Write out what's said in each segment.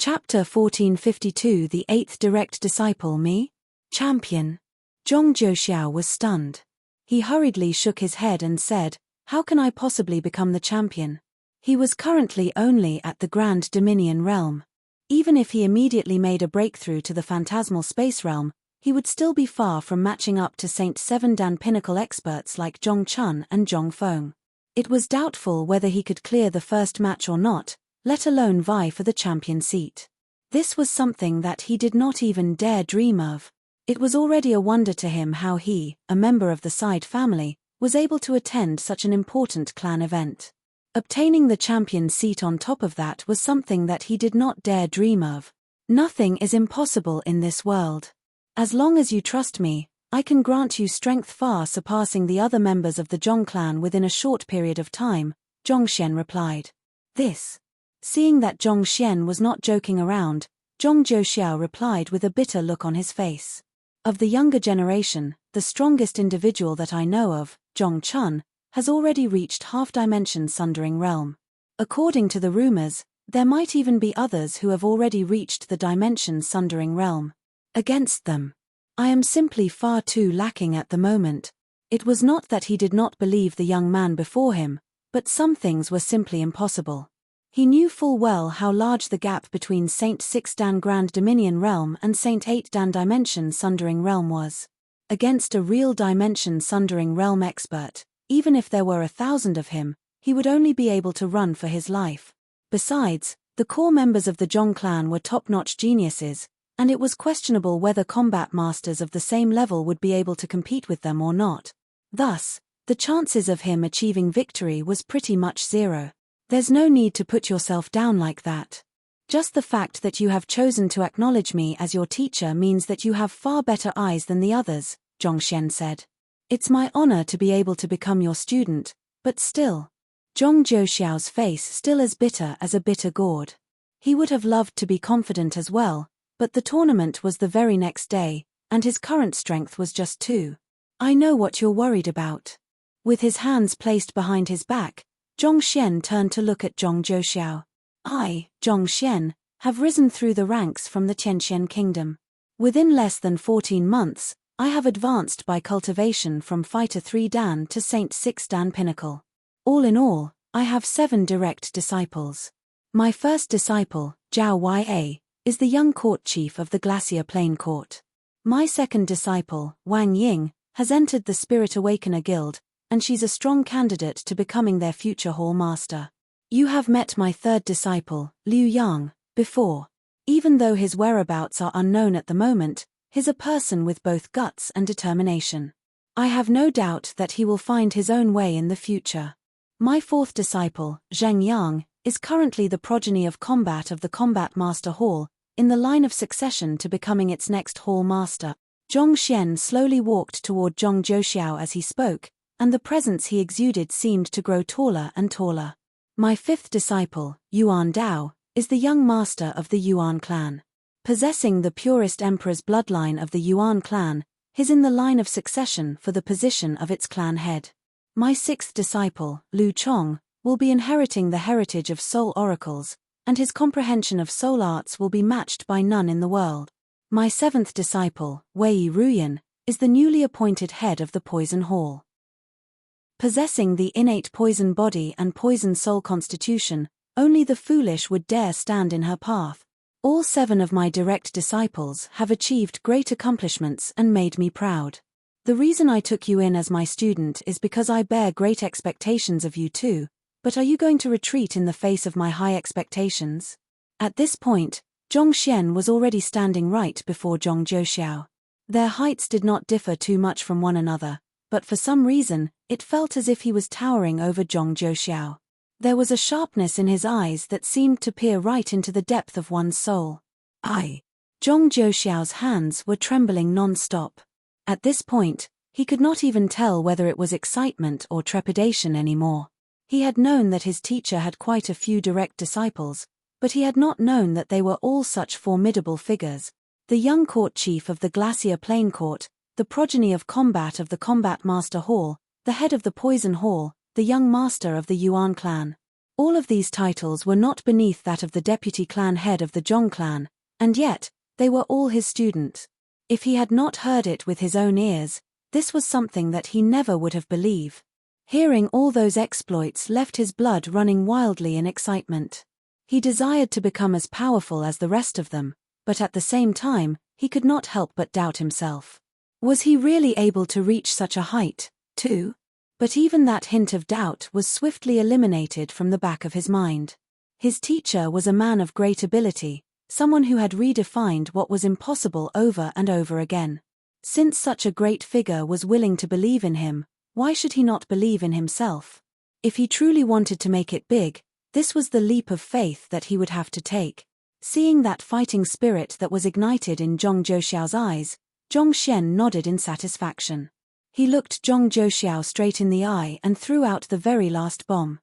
Chapter 1452 The Eighth Direct Disciple Me? Champion. Zhong Zhouxiao was stunned. He hurriedly shook his head and said, "How can I possibly become the champion?" He was currently only at the Grand Dominion realm. Even if he immediately made a breakthrough to the phantasmal space realm, he would still be far from matching up to Saint Seven Dan pinnacle experts like Zhong Chun and Zhong Feng. It was doubtful whether he could clear the first match or not, let alone vie for the champion seat. This was something that he did not even dare dream of. It was already a wonder to him how he, a member of the Side family, was able to attend such an important clan event. Obtaining the champion seat on top of that was something that he did not dare dream of. Nothing is impossible in this world. As long as you trust me, I can grant you strength far surpassing the other members of the Zhong clan within a short period of time, Zhong Xian replied. Seeing that Zhong Xian was not joking around, Zhong Zhouxiao replied with a bitter look on his face. Of the younger generation, the strongest individual that I know of, Zhong Chun, has already reached half-dimension sundering realm. According to the rumors, there might even be others who have already reached the dimension sundering realm. Against them, I am simply far too lacking at the moment. It was not that he did not believe the young man before him, but some things were simply impossible. He knew full well how large the gap between Saint 6 Dan Grand Dominion realm and Saint 8 Dan Dimension Sundering realm was. Against a real Dimension Sundering realm expert, even if there were 1,000 of him, he would only be able to run for his life. Besides, the core members of the Zhong clan were top-notch geniuses, and it was questionable whether combat masters of the same level would be able to compete with them or not. Thus, the chances of him achieving victory was pretty much zero. There's no need to put yourself down like that. Just the fact that you have chosen to acknowledge me as your teacher means that you have far better eyes than the others, Zhong Xian said. It's my honor to be able to become your student, but still. Zhong Zhouxiao's face still as bitter as a bitter gourd. He would have loved to be confident as well, but the tournament was the very next day, and his current strength was just 2. I know what you're worried about. With his hands placed behind his back, Zhong Xian turned to look at Zhong Zhouxiao. I, Zhong Xian, have risen through the ranks from the Tianxian kingdom. Within less than 14 months, I have advanced by cultivation from Fighter 3 Dan to Saint 6 Dan Pinnacle. All in all, I have 7 direct disciples. My first disciple, Zhao Ya, is the young court chief of the Glacier Plain Court. My second disciple, Wang Ying, has entered the Spirit Awakener Guild, and she's a strong candidate to becoming their future Hall Master. You have met my third disciple, Liu Yang, before. Even though his whereabouts are unknown at the moment, he's a person with both guts and determination. I have no doubt that he will find his own way in the future. My fourth disciple, Zheng Yang, is currently the progeny of combat of the Combat Master Hall, in the line of succession to becoming its next Hall Master. Zhong Xian slowly walked toward Zhong Zhouxiao as he spoke, and the presence he exuded seemed to grow taller and taller. My fifth disciple, Yuan Dao, is the young master of the Yuan clan. Possessing the purest emperor's bloodline of the Yuan clan, he's in the line of succession for the position of its clan head. My sixth disciple, Lu Chong, will be inheriting the heritage of soul oracles, and his comprehension of soul arts will be matched by none in the world. My seventh disciple, Wei Ruyan, is the newly appointed head of the Poison Hall. Possessing the innate poison body and poison soul constitution, only the foolish would dare stand in her path. All 7 of my direct disciples have achieved great accomplishments and made me proud. The reason I took you in as my student is because I bear great expectations of you too, but are you going to retreat in the face of my high expectations? At this point, Zhong Xian was already standing right before Zhong Zhouxiao. Their heights did not differ too much from one another, but for some reason, it felt as if he was towering over Zhong Zhouxiao. There was a sharpness in his eyes that seemed to peer right into the depth of one's soul. Zhong Zhouxiao's hands were trembling non-stop. At this point, he could not even tell whether it was excitement or trepidation anymore. He had known that his teacher had quite a few direct disciples, but he had not known that they were all such formidable figures. The young court chief of the Glacier Plain Court, the progeny of combat of the Combat Master Hall, the head of the Poison Hall, the young master of the Yuan clan. All of these titles were not beneath that of the deputy clan head of the Zhong clan, and yet, they were all his student. If he had not heard it with his own ears, this was something that he never would have believed. Hearing all those exploits left his blood running wildly in excitement. He desired to become as powerful as the rest of them, but at the same time, he could not help but doubt himself. Was he really able to reach such a height, too? But even that hint of doubt was swiftly eliminated from the back of his mind. His teacher was a man of great ability, someone who had redefined what was impossible over and over again. Since such a great figure was willing to believe in him, why should he not believe in himself? If he truly wanted to make it big, this was the leap of faith that he would have to take. Seeing that fighting spirit that was ignited in Zhong Zhouxiao's eyes, Zhong Xian nodded in satisfaction. He looked Zhong Zhouxiao straight in the eye and threw out the very last bomb.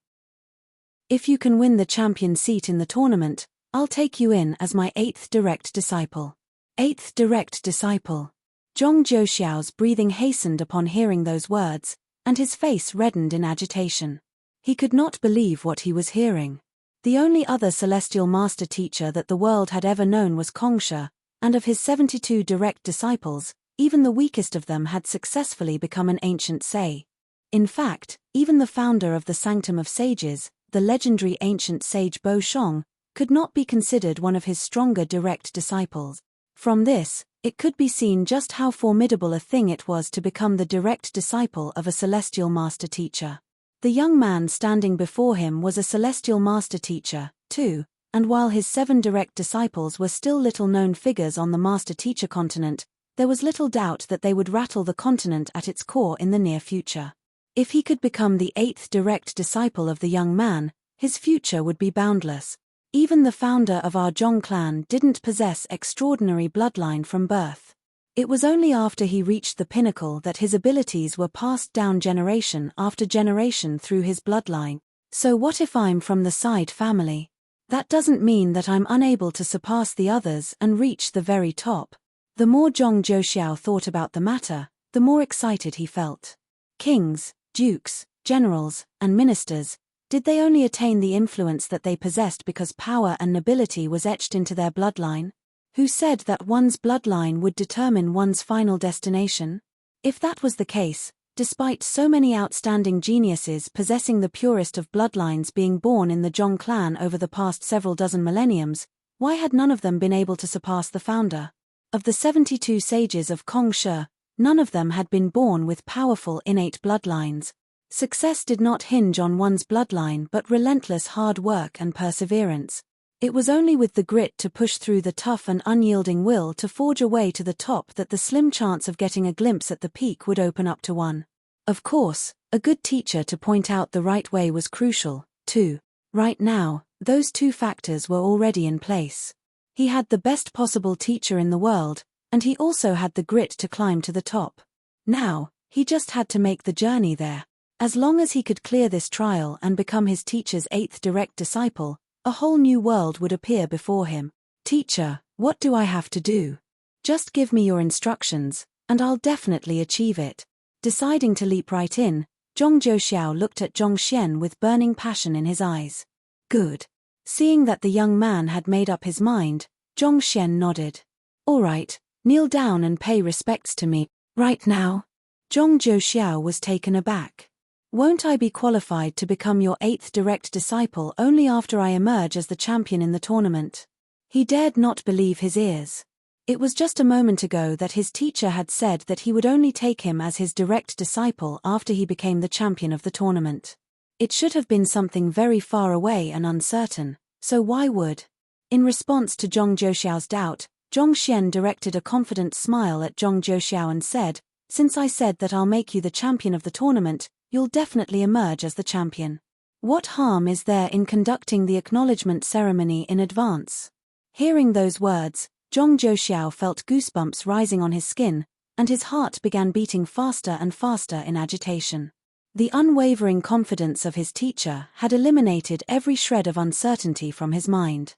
If you can win the champion seat in the tournament, I'll take you in as my 8th direct disciple. 8th direct disciple. Zhong Zhouxiao's breathing hastened upon hearing those words, and his face reddened in agitation. He could not believe what he was hearing. The only other celestial master teacher that the world had ever known was Kongsha, and of his 72 direct disciples, even the weakest of them had successfully become an ancient Sei. In fact, even the founder of the Sanctum of Sages, the legendary ancient sage Bo Shong, could not be considered one of his stronger direct disciples. From this, it could be seen just how formidable a thing it was to become the direct disciple of a celestial master teacher. The young man standing before him was a celestial master teacher, too, and while his 7 direct disciples were still little-known figures on the master teacher continent, there was little doubt that they would rattle the continent at its core in the near future. If he could become the 8th direct disciple of the young man, his future would be boundless. Even the founder of our Zhong clan didn't possess extraordinary bloodline from birth. It was only after he reached the pinnacle that his abilities were passed down generation after generation through his bloodline. So what if I'm from the side family? That doesn't mean that I'm unable to surpass the others and reach the very top. The more Zhong Zhouxiao thought about the matter, the more excited he felt. Kings, dukes, generals, and ministers, did they only attain the influence that they possessed because power and nobility was etched into their bloodline? Who said that one's bloodline would determine one's final destination? If that was the case, despite so many outstanding geniuses possessing the purest of bloodlines being born in the Zhong clan over the past several dozen millenniums, why had none of them been able to surpass the founder? Of the 72 sages of Kongsha, none of them had been born with powerful innate bloodlines. Success did not hinge on one's bloodline but relentless hard work and perseverance. It was only with the grit to push through the tough and unyielding will to forge a way to the top that the slim chance of getting a glimpse at the peak would open up to one. Of course, a good teacher to point out the right way was crucial, too. Right now, those 2 factors were already in place. He had the best possible teacher in the world, and he also had the grit to climb to the top. Now, he just had to make the journey there. As long as he could clear this trial and become his teacher's 8th direct disciple, a whole new world would appear before him. Teacher, what do I have to do? Just give me your instructions, and I'll definitely achieve it. Deciding to leap right in, Zhong Zhouxiao looked at Zhong Xian with burning passion in his eyes. Good. Seeing that the young man had made up his mind, Zhong Xian nodded. All right, kneel down and pay respects to me, right now. Zhong Zhouxiao was taken aback. Won't I be qualified to become your 8th direct disciple only after I emerge as the champion in the tournament? He dared not believe his ears. It was just a moment ago that his teacher had said that he would only take him as his direct disciple after he became the champion of the tournament. It should have been something very far away and uncertain, so why would? In response to Zhong Zhouxiao's doubt, Zhong Xian directed a confident smile at Zhong Zhouxiao and said, "Since I said that I'll make you the champion of the tournament, you'll definitely emerge as the champion. What harm is there in conducting the acknowledgement ceremony in advance?" Hearing those words, Zhong Zhouxiao felt goosebumps rising on his skin, and his heart began beating faster and faster in agitation. The unwavering confidence of his teacher had eliminated every shred of uncertainty from his mind.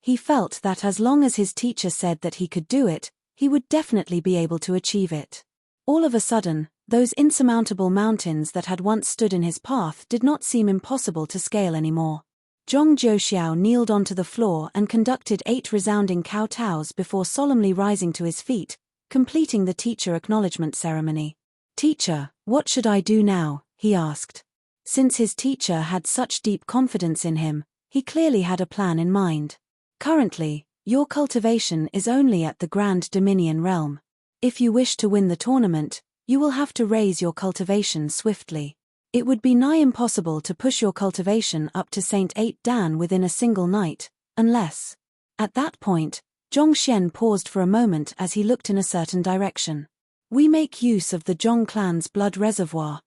He felt that as long as his teacher said that he could do it, he would definitely be able to achieve it. All of a sudden, Those insurmountable mountains that had once stood in his path did not seem impossible to scale anymore. Zhong Zhouxiao kneeled onto the floor and conducted 8 resounding kowtows before solemnly rising to his feet, completing the teacher acknowledgement ceremony. "Teacher, what should I do now?" he asked. Since his teacher had such deep confidence in him, he clearly had a plan in mind. "Currently, your cultivation is only at the Grand Dominion realm. If you wish to win the tournament, you will have to raise your cultivation swiftly. It would be nigh impossible to push your cultivation up to Saint 8 Dan within a single night, unless..." At that point, Zhongxian paused for a moment as he looked in a certain direction. "We make use of the Zhong clan's blood reservoir."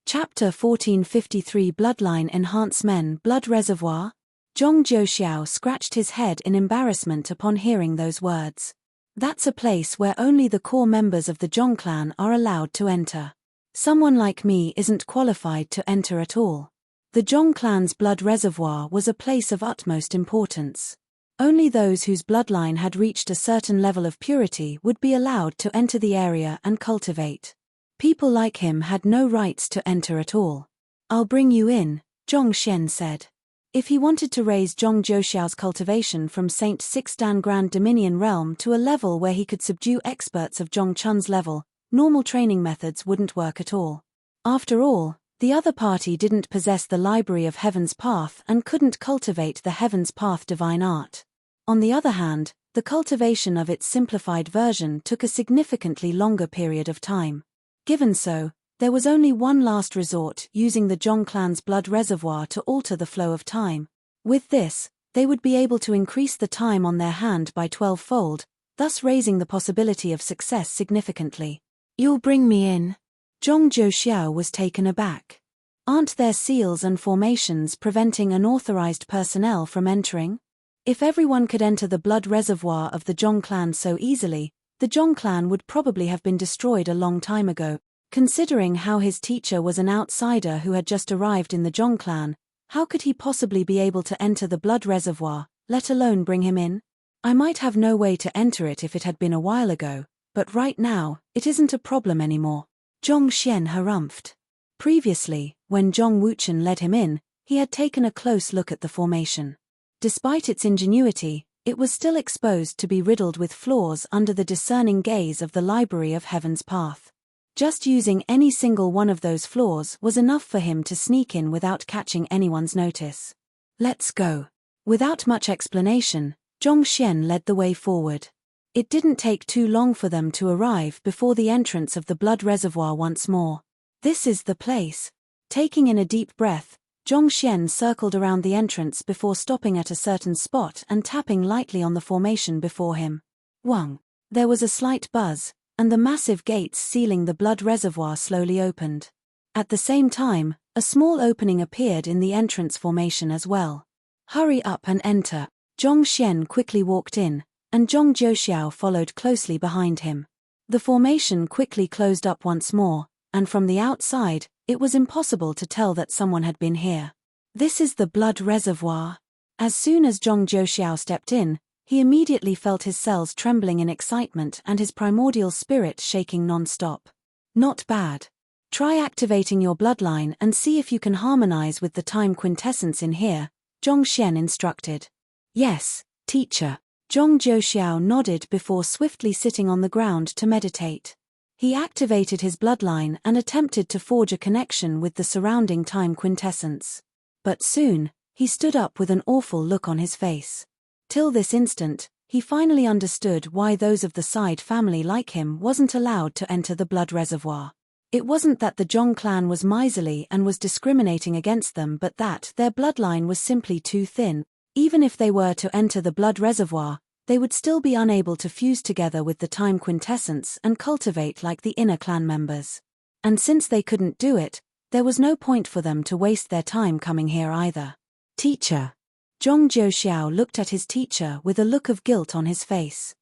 Chapter 1453 Bloodline Enhancement Blood Reservoir? Zhong Zhouxiao scratched his head in embarrassment upon hearing those words. That's a place where only the core members of the Zhong clan are allowed to enter. Someone like me isn't qualified to enter at all. The Zhong clan's blood reservoir was a place of utmost importance. Only those whose bloodline had reached a certain level of purity would be allowed to enter the area and cultivate. People like him had no rights to enter at all. "I'll bring you in," Zhongxian said. If he wanted to raise Zhong Zhouxiao's cultivation from Saint 6 Dan Grand Dominion realm to a level where he could subdue experts of Zhong Chun's level, normal training methods wouldn't work at all. After all, the other party didn't possess the Library of Heaven's Path and couldn't cultivate the Heaven's Path divine art. On the other hand, the cultivation of its simplified version took a significantly longer period of time. Given so, there was only one last resort, using the Zhong clan's blood reservoir to alter the flow of time. With this, they would be able to increase the time on their hand by 12-fold, thus raising the possibility of success significantly. "You'll bring me in?" Zhong Zhouxiao was taken aback. "Aren't there seals and formations preventing unauthorized personnel from entering? If everyone could enter the blood reservoir of the Zhong clan so easily, the Zhong clan would probably have been destroyed a long time ago. Considering how his teacher was an outsider who had just arrived in the Zhong clan, how could he possibly be able to enter the blood reservoir, let alone bring him in? I might have no way to enter it if it had been a while ago, but right now, it isn't a problem anymore." Zhongxian harumphed. Previously, when Zhong Wuchen led him in, he had taken a close look at the formation. Despite its ingenuity, it was still exposed to be riddled with flaws under the discerning gaze of the Library of Heaven's Path. Just using any single one of those flaws was enough for him to sneak in without catching anyone's notice. "Let's go." Without much explanation, Zhongxian led the way forward. It didn't take too long for them to arrive before the entrance of the blood reservoir once more. "This is the place." Taking in a deep breath, Zhongxian circled around the entrance before stopping at a certain spot and tapping lightly on the formation before him. Wang. There was a slight buzz, and the massive gates sealing the blood reservoir slowly opened. At the same time, a small opening appeared in the entrance formation as well. "Hurry up and enter." Zhongxian quickly walked in, and Zhong Zhouxiao followed closely behind him. The formation quickly closed up once more, and from the outside, it was impossible to tell that someone had been here. "This is the blood reservoir." As soon as Zhong Zhouxiao stepped in, he immediately felt his cells trembling in excitement and his primordial spirit shaking non-stop. "Not bad. Try activating your bloodline and see if you can harmonize with the time quintessence in here," Zhongxian instructed. "Yes, teacher." Zhong Zhouxiao nodded before swiftly sitting on the ground to meditate. He activated his bloodline and attempted to forge a connection with the surrounding time quintessence. But soon, he stood up with an awful look on his face. Till this instant, he finally understood why those of the Side family like him wasn't allowed to enter the blood reservoir. It wasn't that the Zhong clan was miserly and was discriminating against them, but that their bloodline was simply too thin. Even if they were to enter the blood reservoir, they would still be unable to fuse together with the time quintessence and cultivate like the inner clan members. And since they couldn't do it, there was no point for them to waste their time coming here either. "Teacher." Zhong Zhouxiao looked at his teacher with a look of guilt on his face.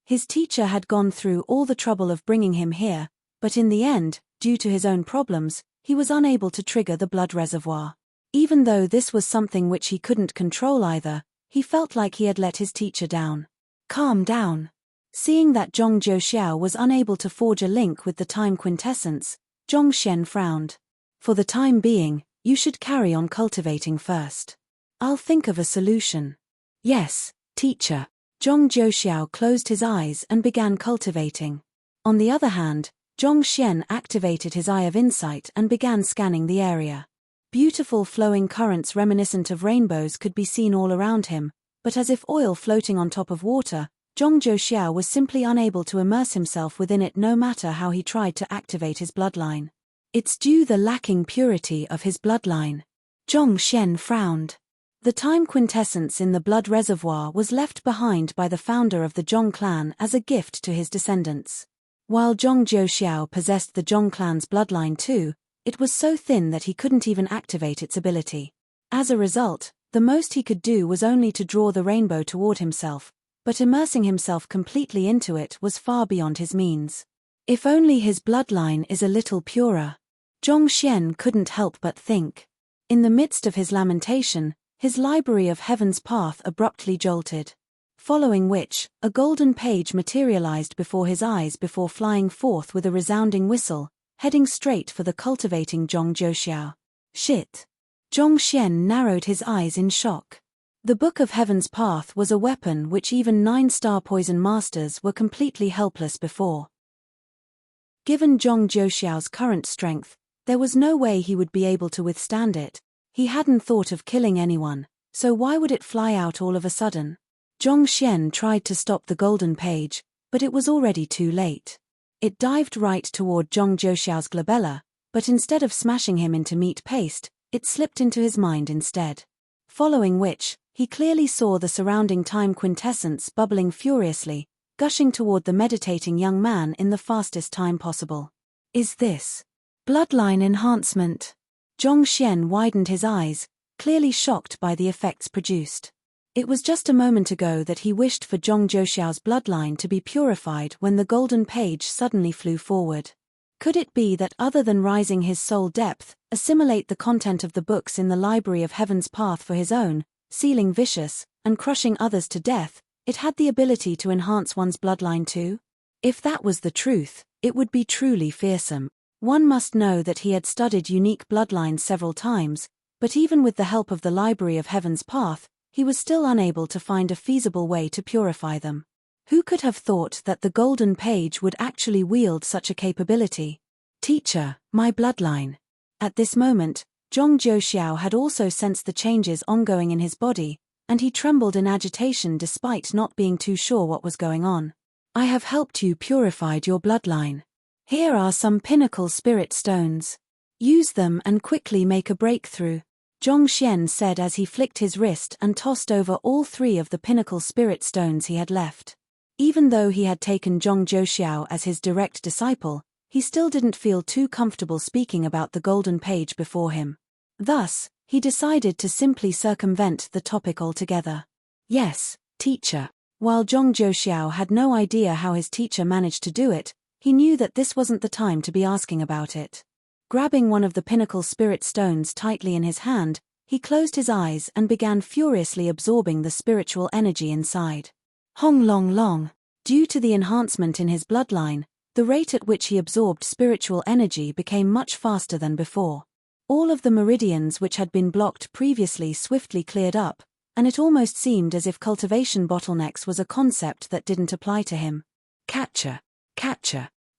His teacher had gone through all the trouble of bringing him here, but in the end, due to his own problems, he was unable to trigger the blood reservoir. Even though this was something which he couldn't control either, he felt like he had let his teacher down. "Calm down." Seeing that Zhong Zhouxiao was unable to forge a link with the time quintessence, Zhong Xian frowned. For the time being, you should carry on cultivating first. I'll think of a solution. Yes, teacher. Zhong Zhouxiao closed his eyes and began cultivating. On the other hand, Zhong Xian activated his Eye of Insight and began scanning the area. Beautiful flowing currents reminiscent of rainbows could be seen all around him, but as if oil floating on top of water, Zhong Zhouxiao was simply unable to immerse himself within it no matter how he tried to activate his bloodline. It's due the lacking purity of his bloodline. Zhong Xian frowned. The time quintessence in the blood reservoir was left behind by the founder of the Zhong clan as a gift to his descendants. While Zhong Zhouxiao possessed the Zhong clan's bloodline too, it was so thin that he couldn't even activate its ability. As a result, the most he could do was only to draw the rainbow toward himself, but immersing himself completely into it was far beyond his means. If only his bloodline is a little purer. Zhong Xian couldn't help but think. In the midst of his lamentation, his library of Heaven's Path abruptly jolted. Following which, a golden page materialized before his eyes before flying forth with a resounding whistle, heading straight for the cultivating Zhong Zhouxiao. Shit! Zhong Xian narrowed his eyes in shock. The Book of Heaven's Path was a weapon which even 9-star poison masters were completely helpless before. Given Zhong Zhouxiao's current strength, there was no way he would be able to withstand it. He hadn't thought of killing anyone, so why would it fly out all of a sudden? Zhong Xian tried to stop the golden page, but it was already too late. It dived right toward Zhong Zhouxiao's glabella, but instead of smashing him into meat paste, it slipped into his mind instead. Following which, he clearly saw the surrounding time quintessence bubbling furiously, gushing toward the meditating young man in the fastest time possible. Is this bloodline enhancement? Zhong Xian widened his eyes, clearly shocked by the effects produced. It was just a moment ago that he wished for Zhong Zhouxiao's bloodline to be purified when the golden page suddenly flew forward. Could it be that other than rising his soul depth, assimilate the content of the books in the library of Heaven's Path for his own, sealing vicious, and crushing others to death, it had the ability to enhance one's bloodline too? If that was the truth, it would be truly fearsome. One must know that he had studied unique bloodlines several times, but even with the help of the library of Heaven's Path, he was still unable to find a feasible way to purify them. Who could have thought that the golden page would actually wield such a capability? Teacher, my bloodline. At this moment, Zhong Zhouxiao had also sensed the changes ongoing in his body, and he trembled in agitation despite not being too sure what was going on. I have helped you purified your bloodline. Here are some pinnacle spirit stones. Use them and quickly make a breakthrough. Zhong Xian said as he flicked his wrist and tossed over all 3 of the pinnacle spirit stones he had left. Even though he had taken Zhong Zhouxiao as his direct disciple, he still didn't feel too comfortable speaking about the golden page before him. Thus, he decided to simply circumvent the topic altogether. Yes, teacher. While Zhong Zhouxiao had no idea how his teacher managed to do it, he knew that this wasn't the time to be asking about it. Grabbing one of the pinnacle spirit stones tightly in his hand, he closed his eyes and began furiously absorbing the spiritual energy inside. Hong Long Long. Due to the enhancement in his bloodline, the rate at which he absorbed spiritual energy became much faster than before. All of the meridians which had been blocked previously swiftly cleared up, and it almost seemed as if cultivation bottlenecks was a concept that didn't apply to him. Catcher.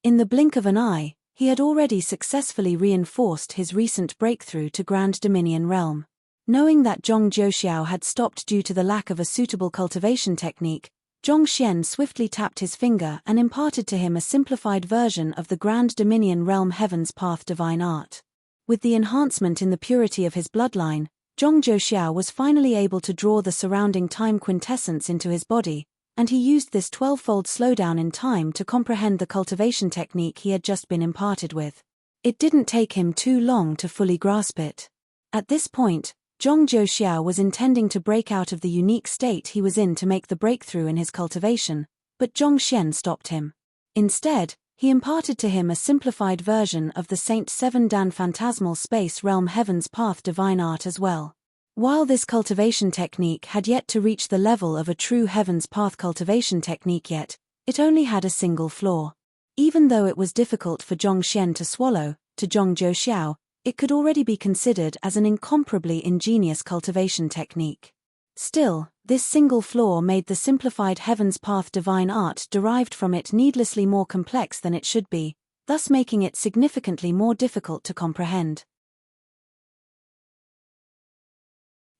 In the blink of an eye, he had already successfully reinforced his recent breakthrough to Grand Dominion Realm. Knowing that Zhong Zhouxiao had stopped due to the lack of a suitable cultivation technique, Zhong Xian swiftly tapped his finger and imparted to him a simplified version of the Grand Dominion Realm Heaven's Path divine art. With the enhancement in the purity of his bloodline, Zhong Zhouxiao was finally able to draw the surrounding time quintessence into his body, and he used this 12-fold slowdown in time to comprehend the cultivation technique he had just been imparted with. It didn't take him too long to fully grasp it. At this point, Zhong Zhouxiao was intending to break out of the unique state he was in to make the breakthrough in his cultivation, but Zhong Xian stopped him. Instead, he imparted to him a simplified version of the Saint Seven Dan Phantasmal Space Realm Heaven's Path divine art as well. While this cultivation technique had yet to reach the level of a true Heaven's Path cultivation technique yet, It only had a single flaw. Even though it was difficult for Zhongxian to swallow, to Zhong Zhouxiao, it could already be considered as an incomparably ingenious cultivation technique. Still, this single flaw made the simplified Heaven's Path divine art derived from it needlessly more complex than it should be, thus making it significantly more difficult to comprehend.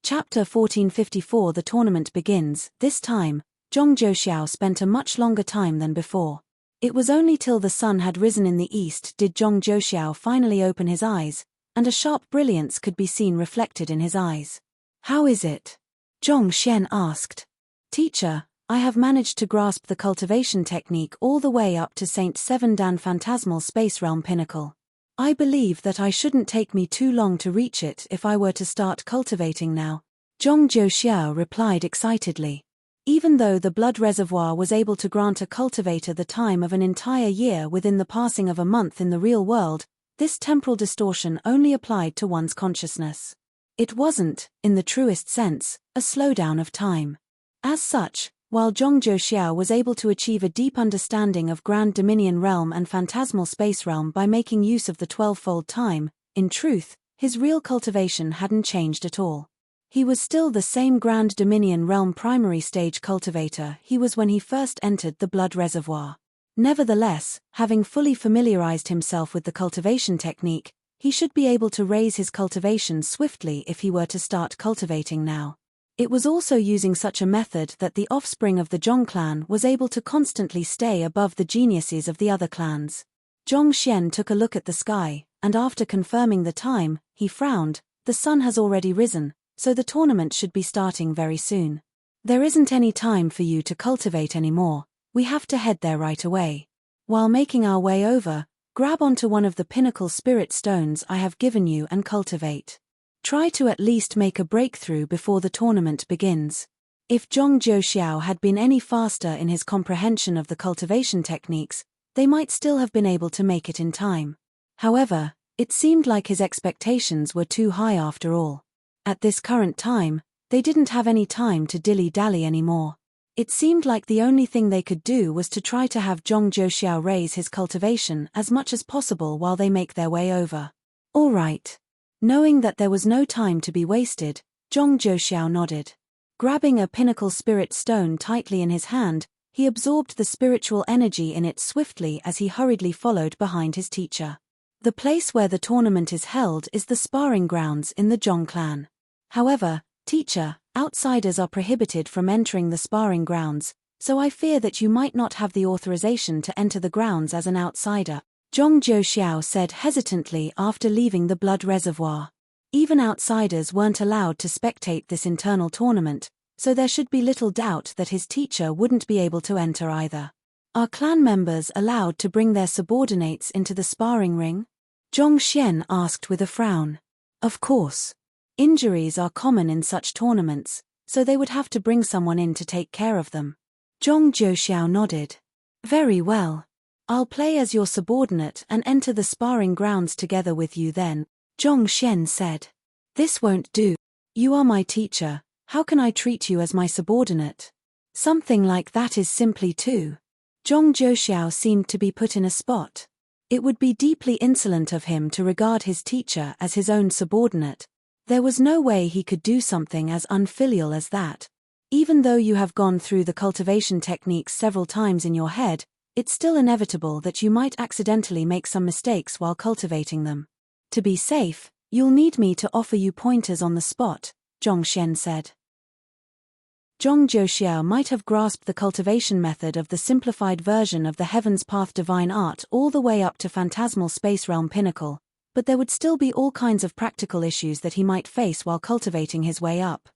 Chapter 1454. The tournament begins. This time, Zhong Zhouxiao spent a much longer time than before. It was only till the sun had risen in the east did Zhong Zhouxiao finally open his eyes, and a sharp brilliance could be seen reflected in his eyes. "How is it?" Zhongxian asked. "Teacher, I have managed to grasp the cultivation technique all the way up to Saint Seven Dan Phantasmal Space Realm Pinnacle. I believe that I shouldn't take me too long to reach it if I were to start cultivating now," Zhong Zhouxiao replied excitedly. Even though the blood reservoir was able to grant a cultivator the time of an entire year within the passing of a month in the real world, this temporal distortion only applied to one's consciousness. It wasn't, in the truest sense, a slowdown of time. As such, while Zhong Zhouxiao was able to achieve a deep understanding of Grand Dominion Realm and Phantasmal Space Realm by making use of the 12-fold time, in truth, his real cultivation hadn't changed at all. He was still the same Grand Dominion Realm primary stage cultivator he was when he first entered the blood reservoir. Nevertheless, having fully familiarized himself with the cultivation technique, he should be able to raise his cultivation swiftly if he were to start cultivating now. It was also using such a method that the offspring of the Zhong clan was able to constantly stay above the geniuses of the other clans. Zhongxian took a look at the sky, and after confirming the time, he frowned. "The sun has already risen, so the tournament should be starting very soon. There isn't any time for you to cultivate anymore, we have to head there right away. While making our way over, grab onto one of the pinnacle spirit stones I have given you and cultivate. Try to at least make a breakthrough before the tournament begins." If Zhong Zhouxiao had been any faster in his comprehension of the cultivation techniques, they might still have been able to make it in time. However, it seemed like his expectations were too high after all. At this current time, they didn't have any time to dilly-dally anymore. It seemed like the only thing they could do was to try to have Zhong Zhouxiao raise his cultivation as much as possible while they make their way over. "All right." Knowing that there was no time to be wasted, Zhong Zhouxiao nodded. Grabbing a pinnacle spirit stone tightly in his hand, he absorbed the spiritual energy in it swiftly as he hurriedly followed behind his teacher. The place where the tournament is held is the sparring grounds in the Zhong clan. "However, teacher, outsiders are prohibited from entering the sparring grounds, so I fear that you might not have the authorization to enter the grounds as an outsider," Zhong Zhouxiao said hesitantly after leaving the blood reservoir. Even outsiders weren't allowed to spectate this internal tournament, so there should be little doubt that his teacher wouldn't be able to enter either. "Are clan members allowed to bring their subordinates into the sparring ring?" Zhongxian asked with a frown. "Of course. Injuries are common in such tournaments, so they would have to bring someone in to take care of them." Zhong Zhouxiao nodded. "Very well. I'll play as your subordinate and enter the sparring grounds together with you then," Zhongxian said. "This won't do. You are my teacher, how can I treat you as my subordinate? Something like that is simply too." Zhong Zhouxiao seemed to be put in a spot. It would be deeply insolent of him to regard his teacher as his own subordinate. There was no way he could do something as unfilial as that. Even though you have gone through the cultivation techniques several times in your head, it's still inevitable that you might accidentally make some mistakes while cultivating them. To be safe, you'll need me to offer you pointers on the spot, Zhongxian said. Zhong Zhouxiao might have grasped the cultivation method of the simplified version of the Heaven's Path divine art all the way up to Phantasmal Space Realm Pinnacle, but there would still be all kinds of practical issues that he might face while cultivating his way up.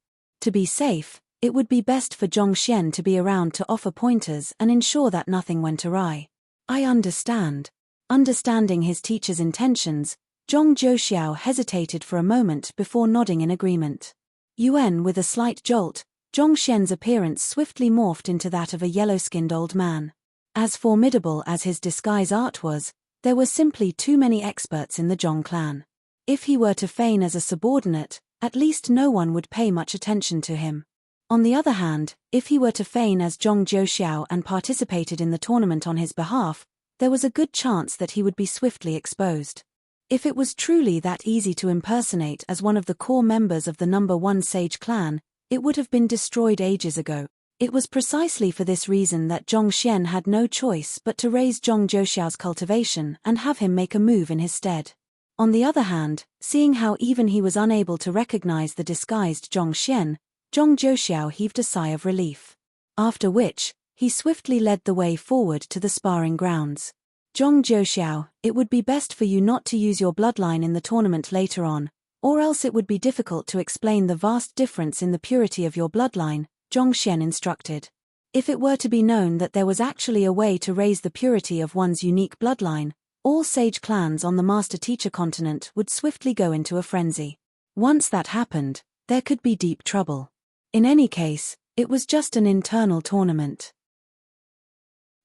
To be safe, it would be best for Zhongxian to be around to offer pointers and ensure that nothing went awry. "I understand." Understanding his teacher's intentions, Zhong Zhouxiao hesitated for a moment before nodding in agreement. With a slight jolt, Zhongxian's appearance swiftly morphed into that of a yellow-skinned old man. As formidable as his disguise art was, there were simply too many experts in the Zhong clan. If he were to feign as a subordinate, at least no one would pay much attention to him. On the other hand, if he were to feign as Zhong Zhouxiao and participated in the tournament on his behalf, there was a good chance that he would be swiftly exposed. If it was truly that easy to impersonate as one of the core members of the number 1 Sage clan, it would have been destroyed ages ago. It was precisely for this reason that Zhong Xian had no choice but to raise Zhong Zhouxiao's cultivation and have him make a move in his stead. On the other hand, seeing how even he was unable to recognize the disguised Zhong Xian, Zhong Zhouxiao heaved a sigh of relief. After which, he swiftly led the way forward to the sparring grounds. Zhong Zhouxiao, it would be best for you not to use your bloodline in the tournament later on, or else it would be difficult to explain the vast difference in the purity of your bloodline, Zhong Xian instructed. If it were to be known that there was actually a way to raise the purity of one's unique bloodline, all Sage clans on the Master-Teacher continent would swiftly go into a frenzy. Once that happened, there could be deep trouble. In any case, it was just an internal tournament.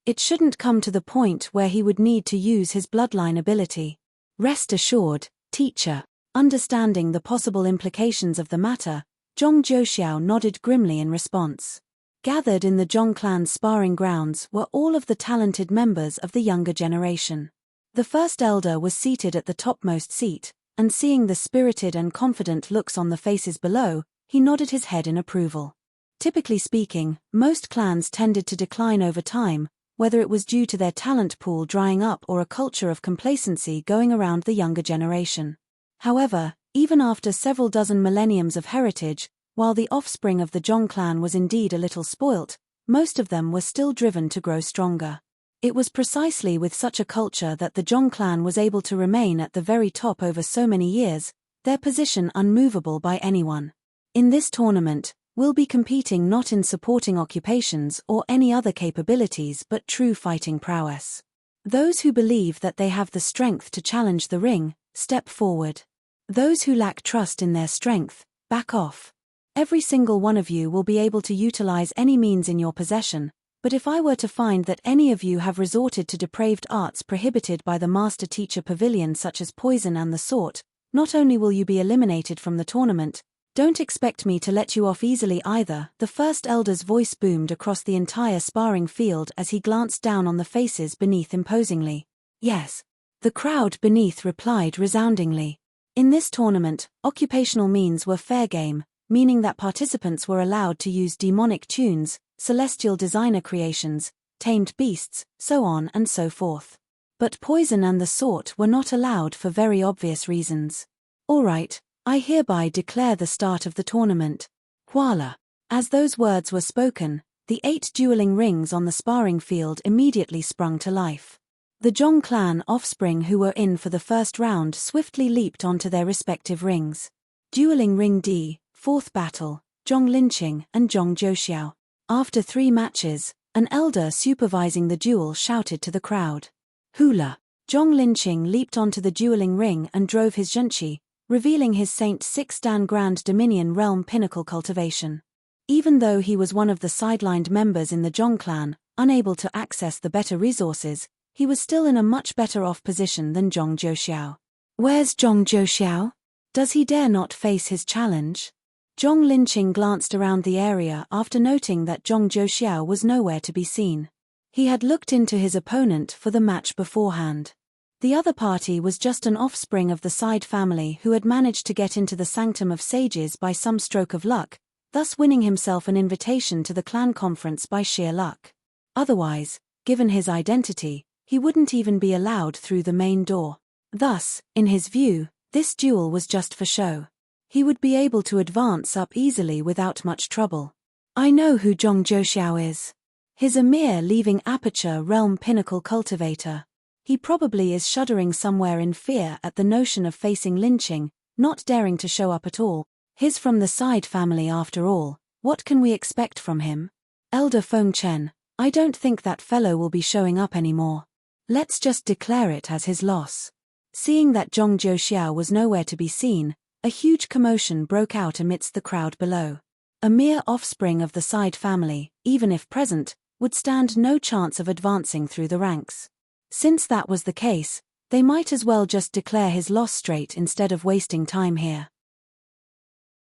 It shouldn't come to the point where he would need to use his bloodline ability. Rest assured, teacher. Understanding the possible implications of the matter, Zhong Zhouxiao nodded grimly in response. Gathered in the Zhong clan's sparring grounds were all of the talented members of the younger generation. The first elder was seated at the topmost seat, and seeing the spirited and confident looks on the faces below, he nodded his head in approval. Typically speaking, most clans tended to decline over time, whether it was due to their talent pool drying up or a culture of complacency going around the younger generation. However, even after several dozen millenniums of heritage, while the offspring of the Zhong clan was indeed a little spoilt, most of them were still driven to grow stronger. It was precisely with such a culture that the Zhong clan was able to remain at the very top over so many years, their position unmovable by anyone. In this tournament, we'll be competing not in supporting occupations or any other capabilities but true fighting prowess. Those who believe that they have the strength to challenge the ring, step forward. Those who lack trust in their strength, back off. Every single one of you will be able to utilize any means in your possession, but if I were to find that any of you have resorted to depraved arts prohibited by the Master-Teacher Pavilion such as poison and the sort, not only will you be eliminated from the tournament, don't expect me to let you off easily either. The first elder's voice boomed across the entire sparring field as he glanced down on the faces beneath imposingly. Yes. The crowd beneath replied resoundingly. In this tournament, occupational means were fair game, meaning that participants were allowed to use demonic tunes, celestial designer creations, tamed beasts, so on and so forth. But poison and the sort were not allowed for very obvious reasons. Alright, I hereby declare the start of the tournament. Voila. As those words were spoken, the 8 dueling rings on the sparring field immediately sprung to life. The Zhong clan offspring who were in for the first round swiftly leaped onto their respective rings. Dueling Ring D, 4th battle, Zhong Linqing and Zhong Zhouxiao. After 3 matches, an elder supervising the duel shouted to the crowd. Hula! Zhong Linqing leaped onto the dueling ring and drove his zhenqi, revealing his Saint 6 Dan Grand Dominion Realm Pinnacle cultivation. Even though he was one of the sidelined members in the Zhong clan, unable to access the better resources, he was still in a much better off position than Zhong Zhouxiao. Where's Zhong Zhouxiao? Does he dare not face his challenge? Zhong Linqing glanced around the area after noting that Zhong Zhouxiao was nowhere to be seen. He had looked into his opponent for the match beforehand. The other party was just an offspring of the side family who had managed to get into the Sanctum of Sages by some stroke of luck, thus winning himself an invitation to the clan conference by sheer luck. Otherwise, given his identity, he wouldn't even be allowed through the main door. Thus, in his view, this duel was just for show. He would be able to advance up easily without much trouble. I know who Zhong Zhouxiao is. He's a mere leaving Aperture Realm Pinnacle cultivator. He probably is shuddering somewhere in fear at the notion of facing lynching, not daring to show up at all. He's from the side family after all. What can we expect from him? Elder Feng Chen, I don't think that fellow will be showing up anymore. Let's just declare it as his loss. Seeing that Zhong Zhouxiao was nowhere to be seen, a huge commotion broke out amidst the crowd below. A mere offspring of the side family, even if present, would stand no chance of advancing through the ranks. Since that was the case, they might as well just declare his loss straight instead of wasting time here.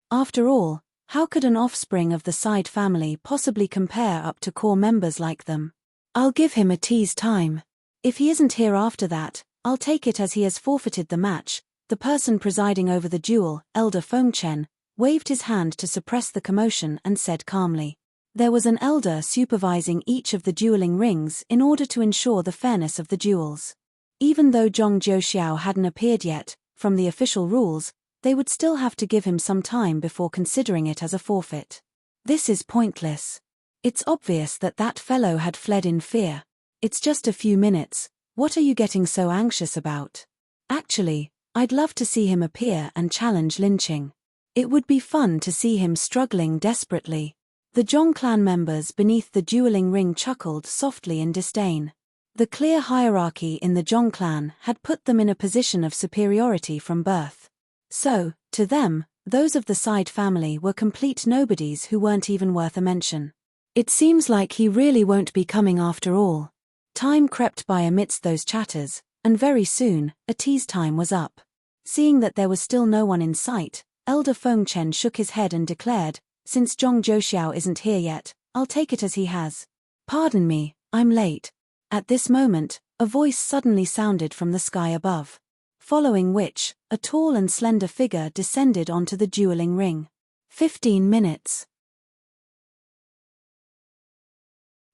After all, How could an offspring of the side family possibly compare up to core members like them? I'll give him a tease time. If he isn't here after that, I'll take it as he has forfeited the match. The person presiding over the duel, Elder Fengchen, waved his hand to suppress the commotion and said calmly. There was an elder supervising each of the dueling rings in order to ensure the fairness of the duels. Even though Zhong Zhouxiao hadn't appeared yet, from the official rules, they would still have to give him some time before considering it as a forfeit. This is pointless. It's obvious that that fellow had fled in fear. It's just a few minutes, what are you getting so anxious about? Actually, I'd love to see him appear and challenge lynching. It would be fun to see him struggling desperately. The Zhong clan members beneath the dueling ring chuckled softly in disdain. The clear hierarchy in the Zhong clan had put them in a position of superiority from birth. So, to them, those of the side family were complete nobodies who weren't even worth a mention. It seems like he really won't be coming after all. Time crept by amidst those chatters, and very soon, a tease time was up. Seeing that there was still no one in sight, Elder Fengchen shook his head and declared, since Zhong Zhouxiao isn't here yet, I'll take it as he has. Pardon me, I'm late. At this moment, a voice suddenly sounded from the sky above. Following which, a tall and slender figure descended onto the dueling ring. 15 minutes.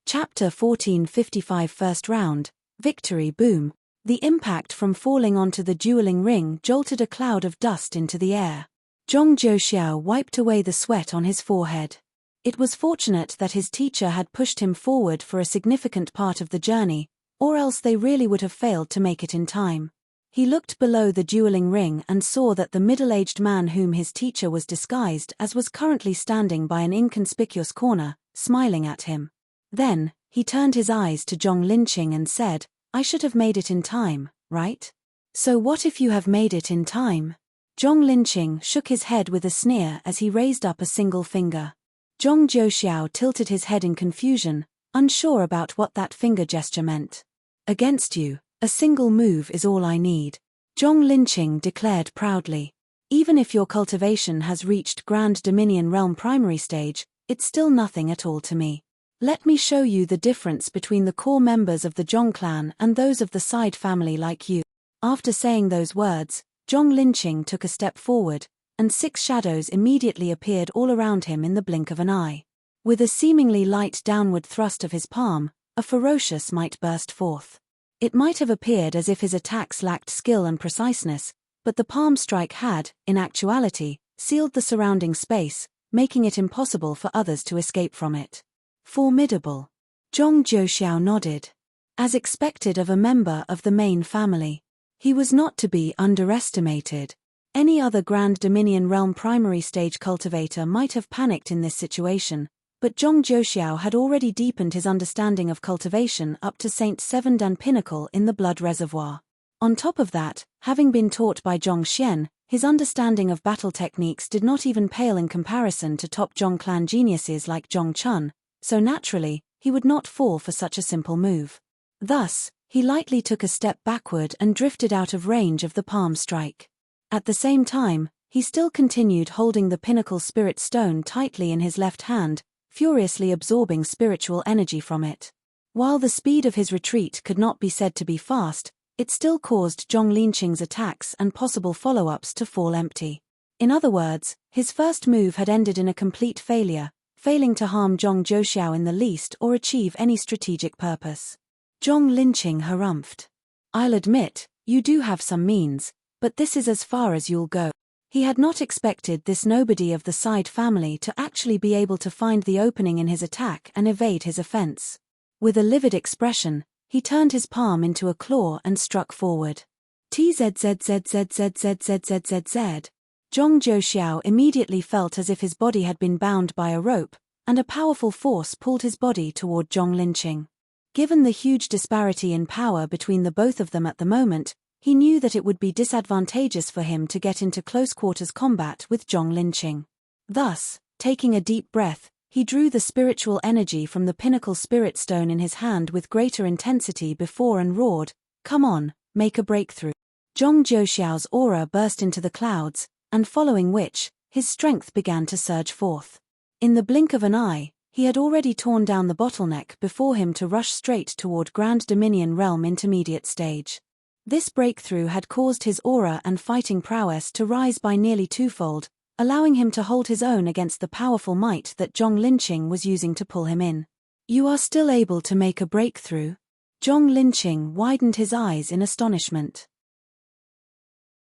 Chapter 1455 First Round, Victory Boom. The impact from falling onto the dueling ring jolted a cloud of dust into the air. Zhong Zhouxiao wiped away the sweat on his forehead. It was fortunate that his teacher had pushed him forward for a significant part of the journey, or else they really would have failed to make it in time. He looked below the dueling ring and saw that the middle-aged man whom his teacher was disguised as was currently standing by an inconspicuous corner, smiling at him. Then, he turned his eyes to Zhong Linqing and said, I should have made it in time, right? So what if you have made it in time? Zhong Linqing shook his head with a sneer as he raised up a single finger. Zhong Zhouxiao tilted his head in confusion, unsure about what that finger gesture meant. Against you, a single move is all I need, Zhong Linqing declared proudly. Even if your cultivation has reached Grand Dominion Realm Primary Stage, it's still nothing at all to me. Let me show you the difference between the core members of the Zhong clan and those of the side family like you. After saying those words, Zhong Linqing took a step forward, and 6 shadows immediately appeared all around him in the blink of an eye. With a seemingly light downward thrust of his palm, a ferocious might burst forth. It might have appeared as if his attacks lacked skill and preciseness, but the palm strike had, in actuality, sealed the surrounding space, making it impossible for others to escape from it. Formidable. Zhong Zhouxiao nodded. As expected of a member of the main family. He was not to be underestimated. Any other Grand Dominion Realm Primary Stage cultivator might have panicked in this situation, but Zhong Zhouxiao had already deepened his understanding of cultivation up to Saint 7 Dan Pinnacle in the Blood Reservoir. On top of that, having been taught by Zhong Xian, his understanding of battle techniques did not even pale in comparison to top Zhong clan geniuses like Zhong Chun, so naturally, he would not fall for such a simple move. Thus, he lightly took a step backward and drifted out of range of the palm strike. At the same time, he still continued holding the pinnacle spirit stone tightly in his left hand, furiously absorbing spiritual energy from it. While the speed of his retreat could not be said to be fast, it still caused Zhong Linqing's attacks and possible follow-ups to fall empty. In other words, his first move had ended in a complete failure, failing to harm Zhong Zhouxiao in the least or achieve any strategic purpose. Zhong Linqing harumphed. I'll admit, you do have some means, but this is as far as you'll go. He had not expected this nobody of the side family to actually be able to find the opening in his attack and evade his offense. With a livid expression, he turned his palm into a claw and struck forward. Tzzzzzzzzzzzzzzzzzz. Zhong Zhouxiao immediately felt as if his body had been bound by a rope, and a powerful force pulled his body toward Zhong Linqing. Given the huge disparity in power between the both of them at the moment, he knew that it would be disadvantageous for him to get into close-quarters combat with Zhong Linqing. Thus, taking a deep breath, he drew the spiritual energy from the pinnacle spirit stone in his hand with greater intensity before and roared, "Come on, make a breakthrough." Zhong Zhouxiao's aura burst into the clouds, and following which, his strength began to surge forth. In the blink of an eye, he had already torn down the bottleneck before him to rush straight toward Grand Dominion Realm Intermediate Stage. This breakthrough had caused his aura and fighting prowess to rise by nearly twofold, allowing him to hold his own against the powerful might that Zhong Linqing was using to pull him in. You are still able to make a breakthrough? Zhong Linqing widened his eyes in astonishment.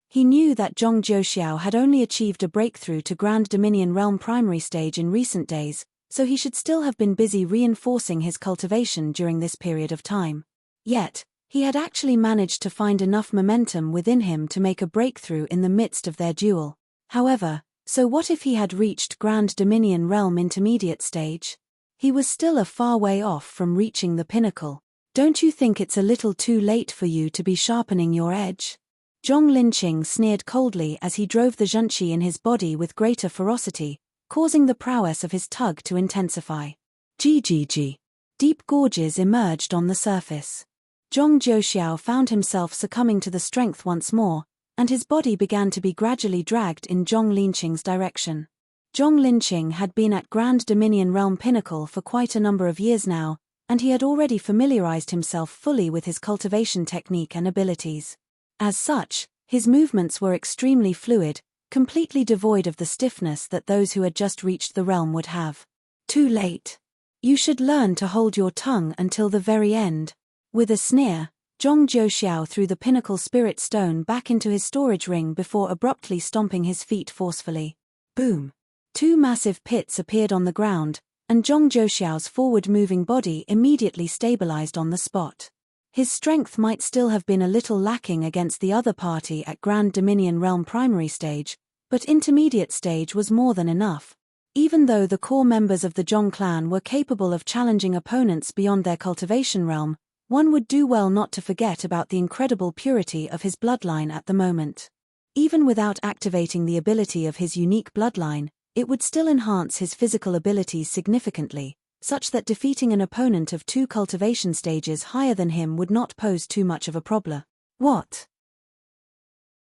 He knew that Zhong Zhouxiao had only achieved a breakthrough to Grand Dominion Realm Primary Stage in recent days, so he should still have been busy reinforcing his cultivation during this period of time. Yet, he had actually managed to find enough momentum within him to make a breakthrough in the midst of their duel. However, so what if he had reached Grand Dominion Realm Intermediate Stage? He was still a far way off from reaching the pinnacle. Don't you think it's a little too late for you to be sharpening your edge? Zhong Linqing sneered coldly as he drove the zhenqi in his body with greater ferocity, causing the prowess of his tug to intensify. GGG. Deep gorges emerged on the surface. Zhong Zhouxiao found himself succumbing to the strength once more, and his body began to be gradually dragged in Zhong Linqing's direction. Zhong Linqing had been at Grand Dominion Realm Pinnacle for quite a number of years now, and he had already familiarized himself fully with his cultivation technique and abilities. As such, his movements were extremely fluid, completely devoid of the stiffness that those who had just reached the realm would have. Too late. You should learn to hold your tongue until the very end. With a sneer, Zhong Zhouxiao threw the pinnacle spirit stone back into his storage ring before abruptly stomping his feet forcefully. Boom! Two massive pits appeared on the ground, and Zhong Zhouxiao's forward-moving body immediately stabilized on the spot. His strength might still have been a little lacking against the other party at Grand Dominion Realm Primary Stage, but Intermediate Stage was more than enough. Even though the core members of the Zhong clan were capable of challenging opponents beyond their cultivation realm, one would do well not to forget about the incredible purity of his bloodline at the moment. Even without activating the ability of his unique bloodline, it would still enhance his physical abilities significantly, such that defeating an opponent of 2 cultivation stages higher than him would not pose too much of a problem. What?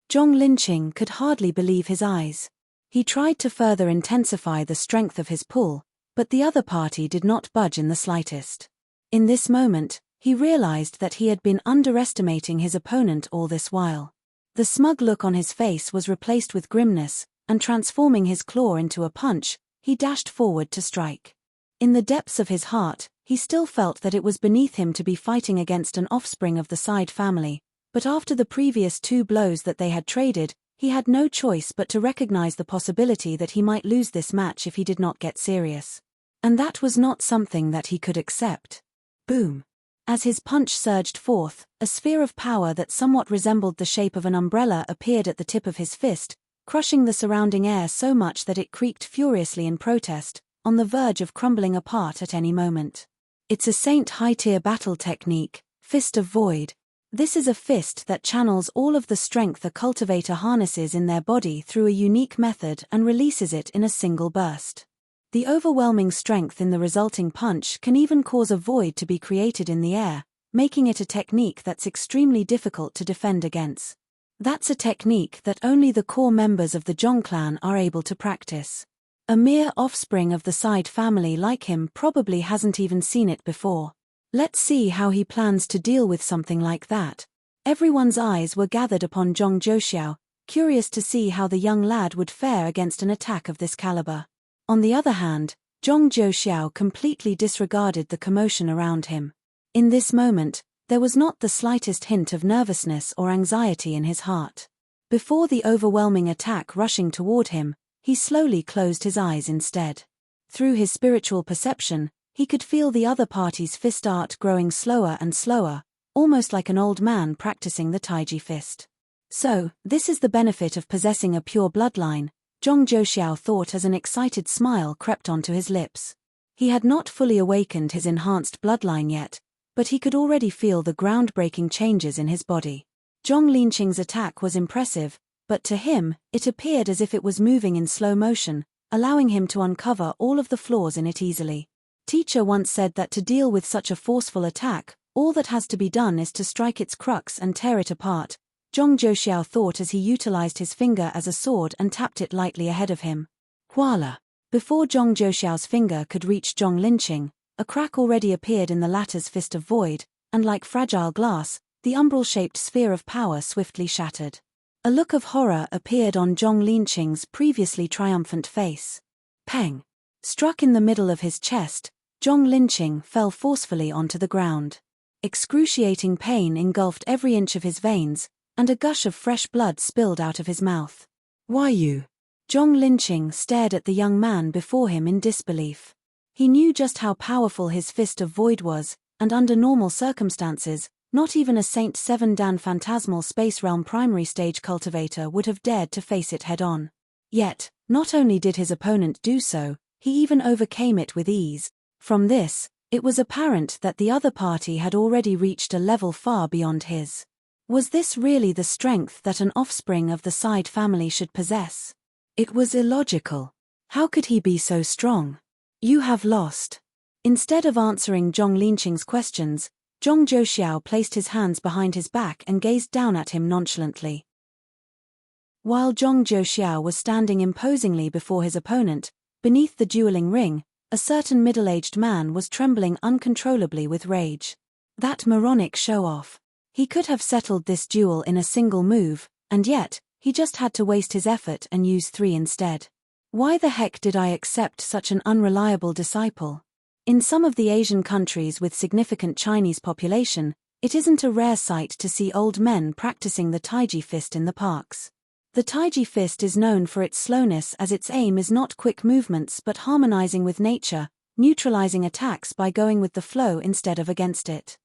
Zhong Linqing could hardly believe his eyes. He tried to further intensify the strength of his pull, but the other party did not budge in the slightest. In this moment, he realized that he had been underestimating his opponent all this while. The smug look on his face was replaced with grimness, and transforming his claw into a punch, he dashed forward to strike. In the depths of his heart, he still felt that it was beneath him to be fighting against an offspring of the Side family, but after the previous 2 blows that they had traded, he had no choice but to recognize the possibility that he might lose this match if he did not get serious. And that was not something that he could accept. Boom! As his punch surged forth, a sphere of power that somewhat resembled the shape of an umbrella appeared at the tip of his fist, crushing the surrounding air so much that it creaked furiously in protest, on the verge of crumbling apart at any moment. It's a Saint high-tier battle technique, Fist of Void. This is a fist that channels all of the strength a cultivator harnesses in their body through a unique method and releases it in a single burst. The overwhelming strength in the resulting punch can even cause a void to be created in the air, making it a technique that's extremely difficult to defend against. That's a technique that only the core members of the Zhong clan are able to practice. A mere offspring of the Side family like him probably hasn't even seen it before. Let's see how he plans to deal with something like that. Everyone's eyes were gathered upon Zhong Zhouxiao, curious to see how the young lad would fare against an attack of this caliber. On the other hand, Zhong Zhouxiao completely disregarded the commotion around him. In this moment, there was not the slightest hint of nervousness or anxiety in his heart. Before the overwhelming attack rushing toward him, he slowly closed his eyes instead. Through his spiritual perception, he could feel the other party's fist art growing slower and slower, almost like an old man practicing the Taiji fist. So, this is the benefit of possessing a pure bloodline, Zhong Zhouxiao thought as an excited smile crept onto his lips. He had not fully awakened his enhanced bloodline yet, but he could already feel the groundbreaking changes in his body. Zhong Linqing's attack was impressive, but to him, it appeared as if it was moving in slow motion, allowing him to uncover all of the flaws in it easily. Teacher once said that to deal with such a forceful attack, all that has to be done is to strike its crux and tear it apart, Zhong Zhouxiao thought as he utilized his finger as a sword and tapped it lightly ahead of him. Voila! Before Zhong Zhouxiao's finger could reach Zhong Linqing, a crack already appeared in the latter's fist of void, and like fragile glass, the umbral-shaped sphere of power swiftly shattered. A look of horror appeared on Zhong Linqing's previously triumphant face. Peng! Struck in the middle of his chest, Zhong Linqing fell forcefully onto the ground. Excruciating pain engulfed every inch of his veins, and a gush of fresh blood spilled out of his mouth. Why you? Zhong Linqing stared at the young man before him in disbelief. He knew just how powerful his fist of void was, and under normal circumstances, not even a Saint 7 Dan phantasmal space realm primary stage cultivator would have dared to face it head-on. Yet, not only did his opponent do so, he even overcame it with ease. From this, it was apparent that the other party had already reached a level far beyond his. Was this really the strength that an offspring of the Side family should possess? It was illogical. How could he be so strong? You have lost. Instead of answering Zhong Linqing's questions, Zhong Zhouxiao placed his hands behind his back and gazed down at him nonchalantly. While Zhong Zhouxiao was standing imposingly before his opponent, beneath the dueling ring, a certain middle-aged man was trembling uncontrollably with rage. That moronic show-off. He could have settled this duel in a single move, and yet, he just had to waste his effort and use 3 instead. Why the heck did I accept such an unreliable disciple? In some of the Asian countries with significant Chinese population, it isn't a rare sight to see old men practicing the Taiji fist in the parks. The Taiji fist is known for its slowness, as its aim is not quick movements but harmonizing with nature, neutralizing attacks by going with the flow instead of against it.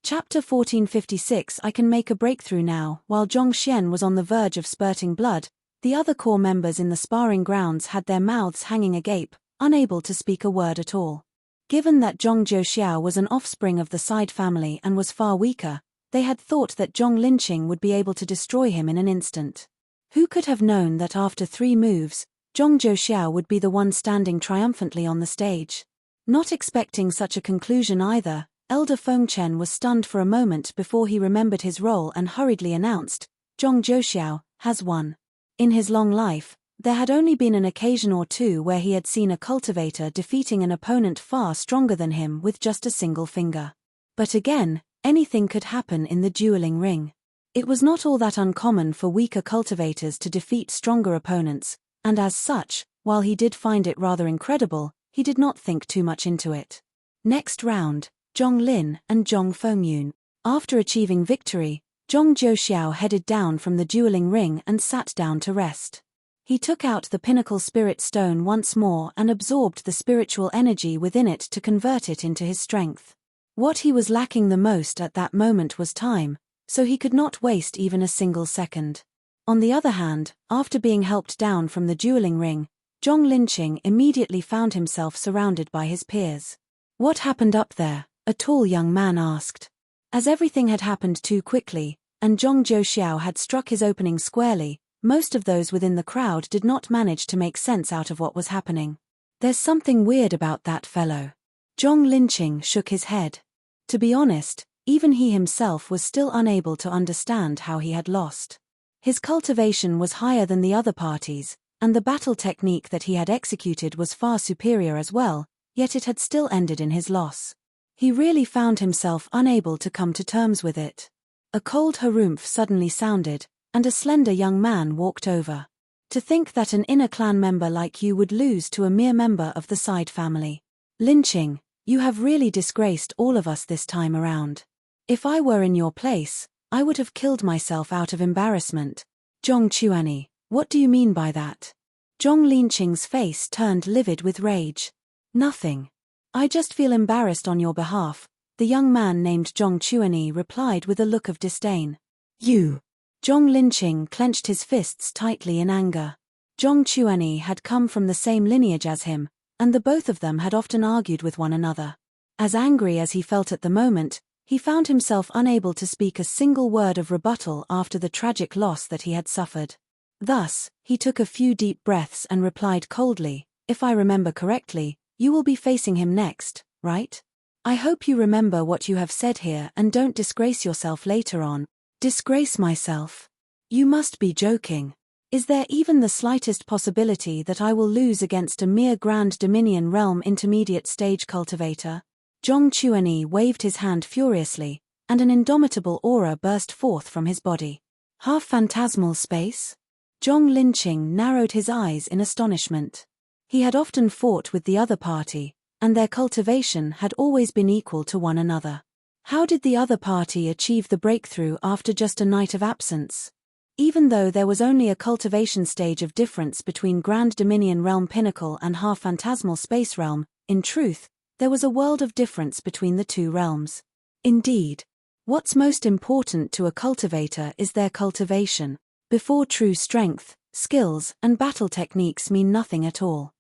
Chapter 1456. I can make a breakthrough now. While Zhong Xian was on the verge of spurting blood, the other core members in the sparring grounds had their mouths hanging agape, unable to speak a word at all. Given that Zhong Zhouxiao was an offspring of the Side family and was far weaker, they had thought that Zhong Linqing would be able to destroy him in an instant. Who could have known that after 3 moves, Zhong Zhouxiao would be the one standing triumphantly on the stage? Not expecting such a conclusion either, Elder Fengchen was stunned for a moment before he remembered his role and hurriedly announced, Zhong Zhouxiao has won. In his long life, there had only been an occasion or two where he had seen a cultivator defeating an opponent far stronger than him with just a single finger. But again, anything could happen in the dueling ring. It was not all that uncommon for weaker cultivators to defeat stronger opponents, and as such, while he did find it rather incredible, he did not think too much into it. Next round, Zhong Lin and Zhong Fengyun. After achieving victory, Zhong Zhouxiao headed down from the dueling ring and sat down to rest. He took out the pinnacle spirit stone once more and absorbed the spiritual energy within it to convert it into his strength. What he was lacking the most at that moment was time, so he could not waste even a single second. On the other hand, after being helped down from the dueling ring, Zhong Linqing immediately found himself surrounded by his peers. What happened up there? A tall young man asked. As everything had happened too quickly, and Zhong Zhouxiao had struck his opening squarely, most of those within the crowd did not manage to make sense out of what was happening. There's something weird about that fellow. Zhong Linqing shook his head. To be honest, even he himself was still unable to understand how he had lost. His cultivation was higher than the other parties, and the battle technique that he had executed was far superior as well, yet it had still ended in his loss. He really found himself unable to come to terms with it. A cold harumph suddenly sounded, and a slender young man walked over. To think that an inner clan member like you would lose to a mere member of the Side family. Linqing, you have really disgraced all of us this time around. If I were in your place, I would have killed myself out of embarrassment. Zhong Chuani, what do you mean by that? Zhong Linqing's face turned livid with rage. Nothing. I just feel embarrassed on your behalf, the young man named Zhong Chuani replied with a look of disdain. You. Zhong Linqing clenched his fists tightly in anger. Zhong Chuani had come from the same lineage as him, and the both of them had often argued with one another. As angry as he felt at the moment, he found himself unable to speak a single word of rebuttal after the tragic loss that he had suffered. Thus, he took a few deep breaths and replied coldly, if I remember correctly, you will be facing him next, right? I hope you remember what you have said here and don't disgrace yourself later on. Disgrace myself? You must be joking. Is there even the slightest possibility that I will lose against a mere Grand Dominion Realm intermediate stage cultivator? Zhong Chuanyi waved his hand furiously, and an indomitable aura burst forth from his body. Half-phantasmal space? Zhong Linqing narrowed his eyes in astonishment. He had often fought with the other party, and their cultivation had always been equal to one another. How did the other party achieve the breakthrough after just a night of absence? Even though there was only a cultivation stage of difference between Grand Dominion Realm Pinnacle and Half-Phantasmal Space Realm, in truth, there was a world of difference between the two realms. Indeed. What's most important to a cultivator is their cultivation. Before true strength, skills, and battle techniques mean nothing at all.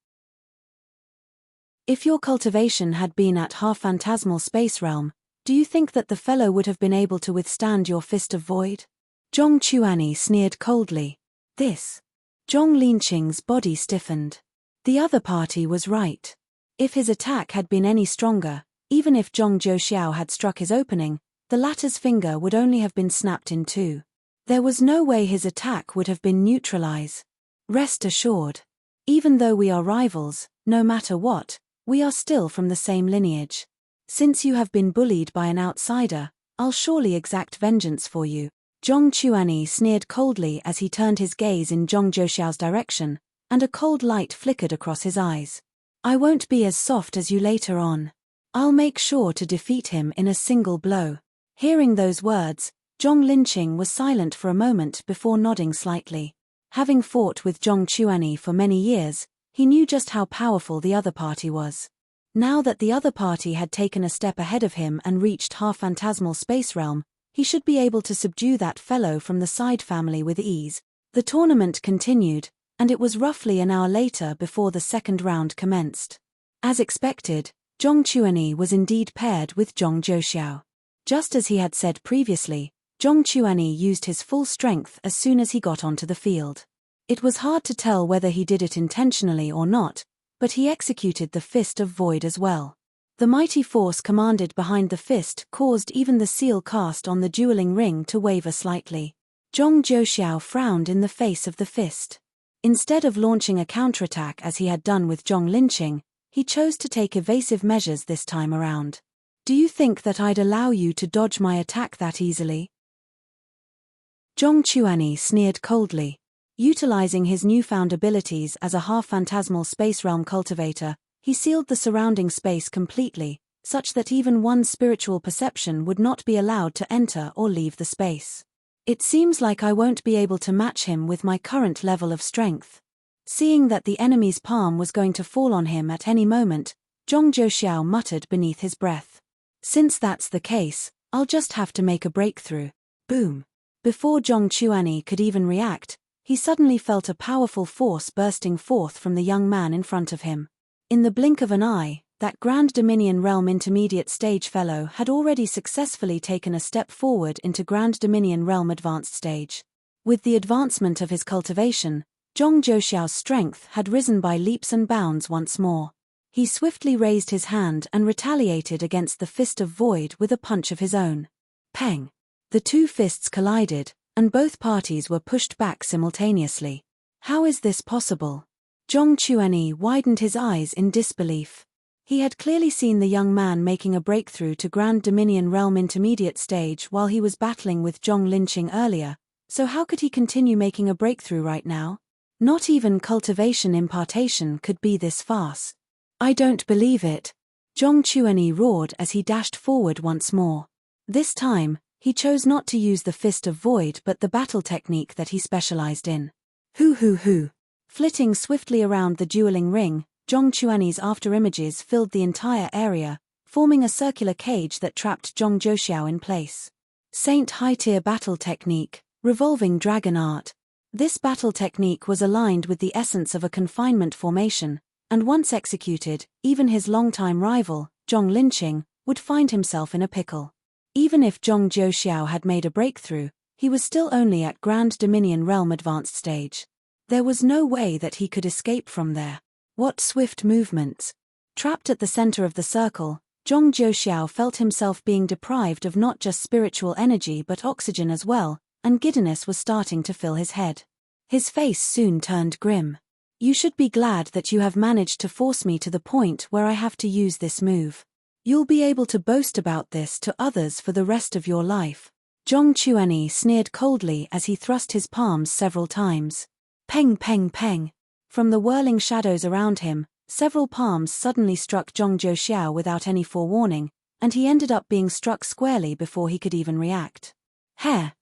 If your cultivation had been at Half-Phantasmal Space Realm, do you think that the fellow would have been able to withstand your Fist of Void? Zhong Chuanyi sneered coldly. This. Zhong Linqing's body stiffened. The other party was right. If his attack had been any stronger, even if Zhong Zhouxiao had struck his opening, the latter's finger would only have been snapped in two. There was no way his attack would have been neutralized. Rest assured. Even though we are rivals, no matter what, we are still from the same lineage. Since you have been bullied by an outsider, I'll surely exact vengeance for you. Zhong Chuanyi sneered coldly as he turned his gaze in Zhong Zhouxiao's direction, and a cold light flickered across his eyes. I won't be as soft as you later on. I'll make sure to defeat him in a single blow. Hearing those words, Zhong Linqing was silent for a moment before nodding slightly. Having fought with Zhong Chuanyi for many years, he knew just how powerful the other party was. Now that the other party had taken a step ahead of him and reached Half-Phantasmal Space Realm, he should be able to subdue that fellow from the side family with ease. The tournament continued, and it was roughly an hour later before the second round commenced. As expected, Zhong Chuanyi was indeed paired with Zhong Zhouxiao. Just as he had said previously, Zhong Chuanyi used his full strength as soon as he got onto the field. It was hard to tell whether he did it intentionally or not, but he executed the Fist of Void as well. The mighty force commanded behind the fist caused even the seal cast on the dueling ring to waver slightly. Zhong Zhouxiao frowned in the face of the fist. Instead of launching a counterattack as he had done with Zhong Linqing, he chose to take evasive measures this time around. Do you think that I'd allow you to dodge my attack that easily? Zhong Chuanyi sneered coldly. Utilizing his newfound abilities as a half-phantasmal space realm cultivator, he sealed the surrounding space completely, such that even one's spiritual perception would not be allowed to enter or leave the space. It seems like I won't be able to match him with my current level of strength. Seeing that the enemy's palm was going to fall on him at any moment, Zhong Zhouxiao muttered beneath his breath. Since that's the case, I'll just have to make a breakthrough. Boom. Before Zhong Chuanyi could even react, he suddenly felt a powerful force bursting forth from the young man in front of him. In the blink of an eye, that Grand Dominion Realm intermediate stage fellow had already successfully taken a step forward into Grand Dominion Realm advanced stage. With the advancement of his cultivation, Zhong Zhouxiao's strength had risen by leaps and bounds once more. He swiftly raised his hand and retaliated against the Fist of Void with a punch of his own. Peng! The two fists collided, and both parties were pushed back simultaneously. How is this possible? Zhong Chuanyi widened his eyes in disbelief. He had clearly seen the young man making a breakthrough to Grand Dominion Realm intermediate stage while he was battling with Zhong Linqing earlier, so how could he continue making a breakthrough right now? Not even cultivation impartation could be this fast. I don't believe it. Zhong Chuanyi roared as he dashed forward once more. This time, he chose not to use the Fist of Void but the battle technique that he specialized in. Hoo. Flitting swiftly around the dueling ring, Zhong Chuanyi's afterimages filled the entire area, forming a circular cage that trapped Zhong Zhouxiao in place. Saint High-tier battle technique, revolving dragon art. This battle technique was aligned with the essence of a confinement formation, and once executed, even his longtime rival, Zhong Linqing, would find himself in a pickle. Even if Zhong Zhouxiao had made a breakthrough, he was still only at Grand Dominion Realm advanced stage. There was no way that he could escape from there. What swift movements! Trapped at the center of the circle, Zhong Zhouxiao felt himself being deprived of not just spiritual energy but oxygen as well, and giddiness was starting to fill his head. His face soon turned grim. You should be glad that you have managed to force me to the point where I have to use this move. You'll be able to boast about this to others for the rest of your life. Zhong Chuanyi sneered coldly as he thrust his palms several times. Peng peng peng. From the whirling shadows around him, several palms suddenly struck Zhong Zhouxiao without any forewarning, and he ended up being struck squarely before he could even react.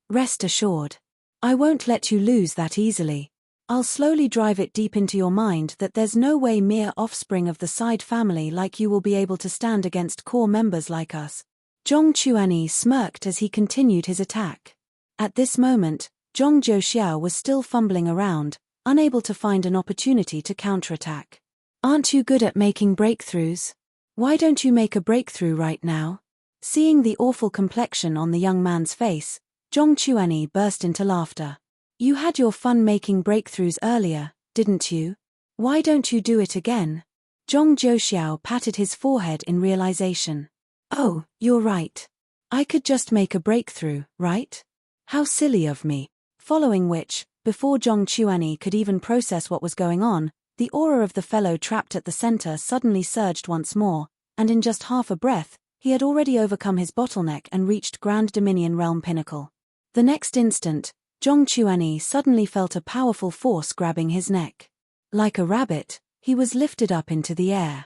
Rest assured. I won't let you lose that easily. I'll slowly drive it deep into your mind that there's no way mere offspring of the side family like you will be able to stand against core members like us. Zhong Chuanyi smirked as he continued his attack. At this moment, Zhong Zhouxiao was still fumbling around, unable to find an opportunity to counterattack. Aren't you good at making breakthroughs? Why don't you make a breakthrough right now? Seeing the awful complexion on the young man's face, Zhong Chuanyi burst into laughter. You had your fun making breakthroughs earlier, didn't you? Why don't you do it again? Zhong Zhouxiao patted his forehead in realization. Oh, you're right. I could just make a breakthrough, right? How silly of me. Following which, before Zhong Chuanyi could even process what was going on, the aura of the fellow trapped at the center suddenly surged once more, and in just half a breath, he had already overcome his bottleneck and reached Grand Dominion Realm Pinnacle. The next instant, Zhong Chuanyi suddenly felt a powerful force grabbing his neck. Like a rabbit, he was lifted up into the air.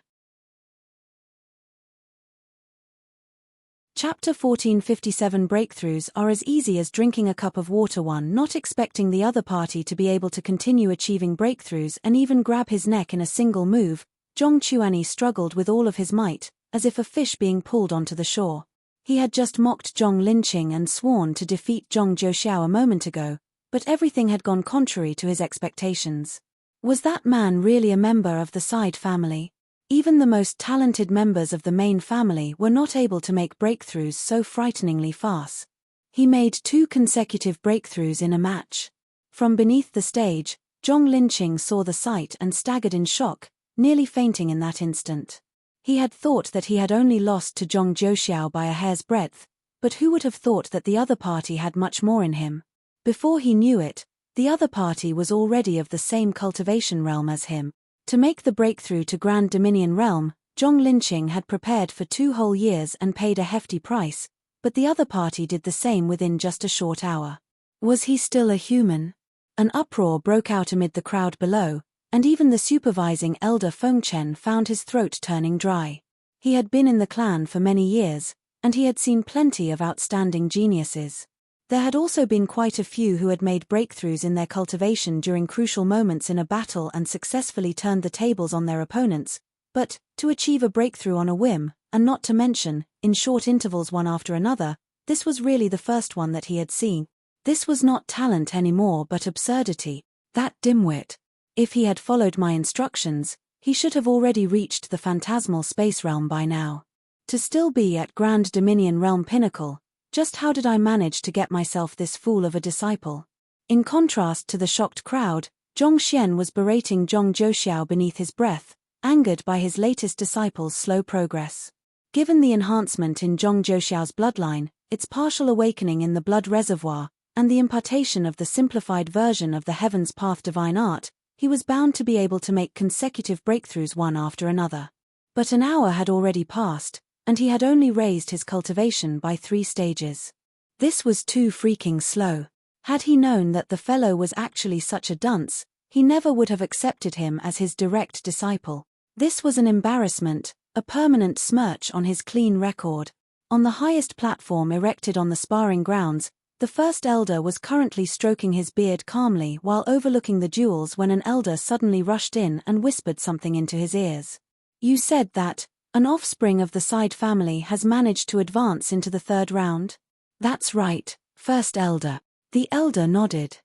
Chapter 1457 Breakthroughs are as easy as drinking a cup of water. One not expecting the other party to be able to continue achieving breakthroughs and even grab his neck in a single move, Zhong Chuanyi struggled with all of his might, as if a fish being pulled onto the shore. He had just mocked Zhong Linqing and sworn to defeat Zhong Zhouxiao a moment ago, but everything had gone contrary to his expectations. Was that man really a member of the side family? Even the most talented members of the main family were not able to make breakthroughs so frighteningly fast. He made 2 consecutive breakthroughs in a match. From beneath the stage, Zhong Linqing saw the sight and staggered in shock, nearly fainting in that instant. He had thought that he had only lost to Zhong Zhouxiao by a hair's breadth, but who would have thought that the other party had much more in him? Before he knew it, the other party was already of the same cultivation realm as him. To make the breakthrough to Grand Dominion Realm, Zhong Linqing had prepared for 2 whole years and paid a hefty price, but the other party did the same within just a short hour. Was he still a human? An uproar broke out amid the crowd below, and even the supervising elder Fengchen found his throat turning dry. He had been in the clan for many years, and he had seen plenty of outstanding geniuses. There had also been quite a few who had made breakthroughs in their cultivation during crucial moments in a battle and successfully turned the tables on their opponents, but, to achieve a breakthrough on a whim, and not to mention, in short intervals one after another, this was really the first one that he had seen. This was not talent anymore but absurdity. That dimwit. If he had followed my instructions, he should have already reached the phantasmal space realm by now. To still be at Grand Dominion Realm Pinnacle, just how did I manage to get myself this fool of a disciple? In contrast to the shocked crowd, Zhong Xian was berating Zhong Zhouxiao beneath his breath, angered by his latest disciple's slow progress. Given the enhancement in Zhong Zhouxiao's bloodline, its partial awakening in the blood reservoir, and the impartation of the simplified version of the Heaven's Path divine art, he was bound to be able to make consecutive breakthroughs one after another. But an hour had already passed, and he had only raised his cultivation by 3 stages. This was too freaking slow. Had he known that the fellow was actually such a dunce, he never would have accepted him as his direct disciple. This was an embarrassment, a permanent smirch on his clean record. On the highest platform erected on the sparring grounds, the first elder was currently stroking his beard calmly while overlooking the duels when an elder suddenly rushed in and whispered something into his ears. You said that an offspring of the side family has managed to advance into the 3rd round? That's right, first elder. The elder nodded.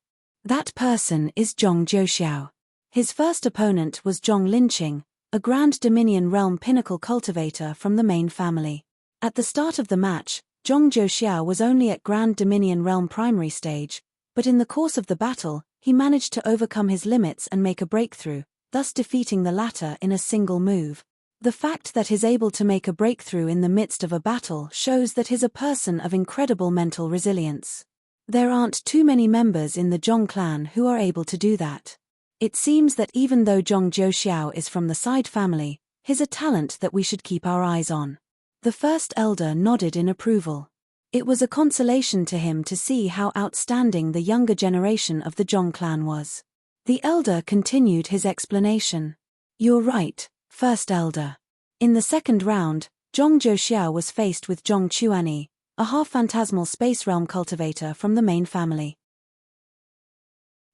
That person is Zhong Zhouxiao. His first opponent was Zhong Linqing, a Grand Dominion Realm Pinnacle cultivator from the main family. At the start of the match, Zhong Zhouxiao was only at Grand Dominion Realm primary stage, but in the course of the battle, he managed to overcome his limits and make a breakthrough, thus defeating the latter in a single move. The fact that he's able to make a breakthrough in the midst of a battle shows that he's a person of incredible mental resilience. There aren't too many members in the Zhong clan who are able to do that. It seems that even though Zhong Zhouxiao is from the Side family, he's a talent that we should keep our eyes on. The first elder nodded in approval. It was a consolation to him to see how outstanding the younger generation of the Zhong clan was. The elder continued his explanation. You're right, first elder. In the second round, Zhong Zhouxiao was faced with Zhong Chuanyi, a half-phantasmal space realm cultivator from the main family.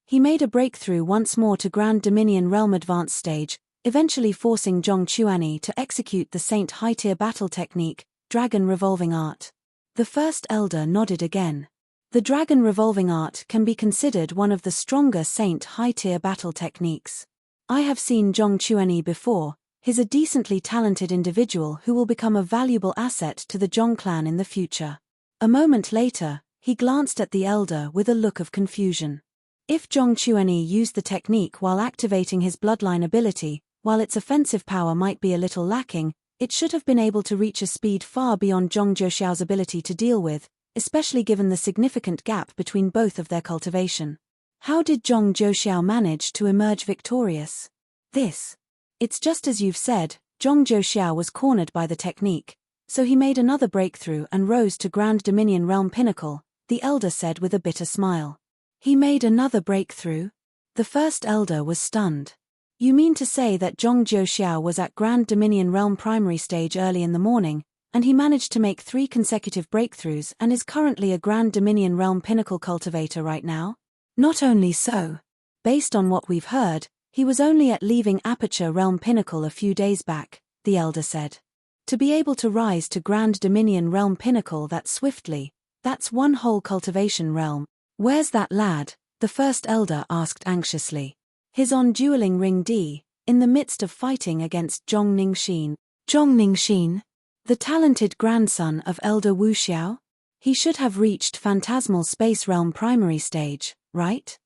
He made a breakthrough once more to Grand Dominion Realm Advanced stage, eventually forcing Zhong Chuanyi to execute the Saint high-tier battle technique, Dragon Revolving Art. The first elder nodded again. The Dragon Revolving Art can be considered one of the stronger Saint high-tier battle techniques. I have seen Zhong Chuanyi before. He's a decently talented individual who will become a valuable asset to the Zhong clan in the future. A moment later, he glanced at the elder with a look of confusion. If Zhong Chuanyi used the technique while activating his bloodline ability, while its offensive power might be a little lacking, it should have been able to reach a speed far beyond Zhong Zhouxiao's ability to deal with, especially given the significant gap between both of their cultivation. How did Zhong Zhouxiao manage to emerge victorious? It's just as you've said, Zhong Zhouxiao was cornered by the technique, so he made another breakthrough and rose to Grand Dominion Realm Pinnacle, the elder said with a bitter smile. He made another breakthrough? The first elder was stunned. You mean to say that Zhong Zhouxiao was at Grand Dominion Realm Primary stage early in the morning, and he managed to make 3 consecutive breakthroughs and is currently a Grand Dominion Realm Pinnacle cultivator right now? Not only so. Based on what we've heard, he was only at leaving Aperture Realm Pinnacle a few days back, the elder said. To be able to rise to Grand Dominion Realm Pinnacle that swiftly, that's one whole cultivation realm. Where's that lad? The first elder asked anxiously. He's on Dueling Ring D, in the midst of fighting against Zhong Ningxin. Zhong Ningxin? The talented grandson of Elder Wu Xiao? He should have reached Phantasmal Space Realm Primary stage, right?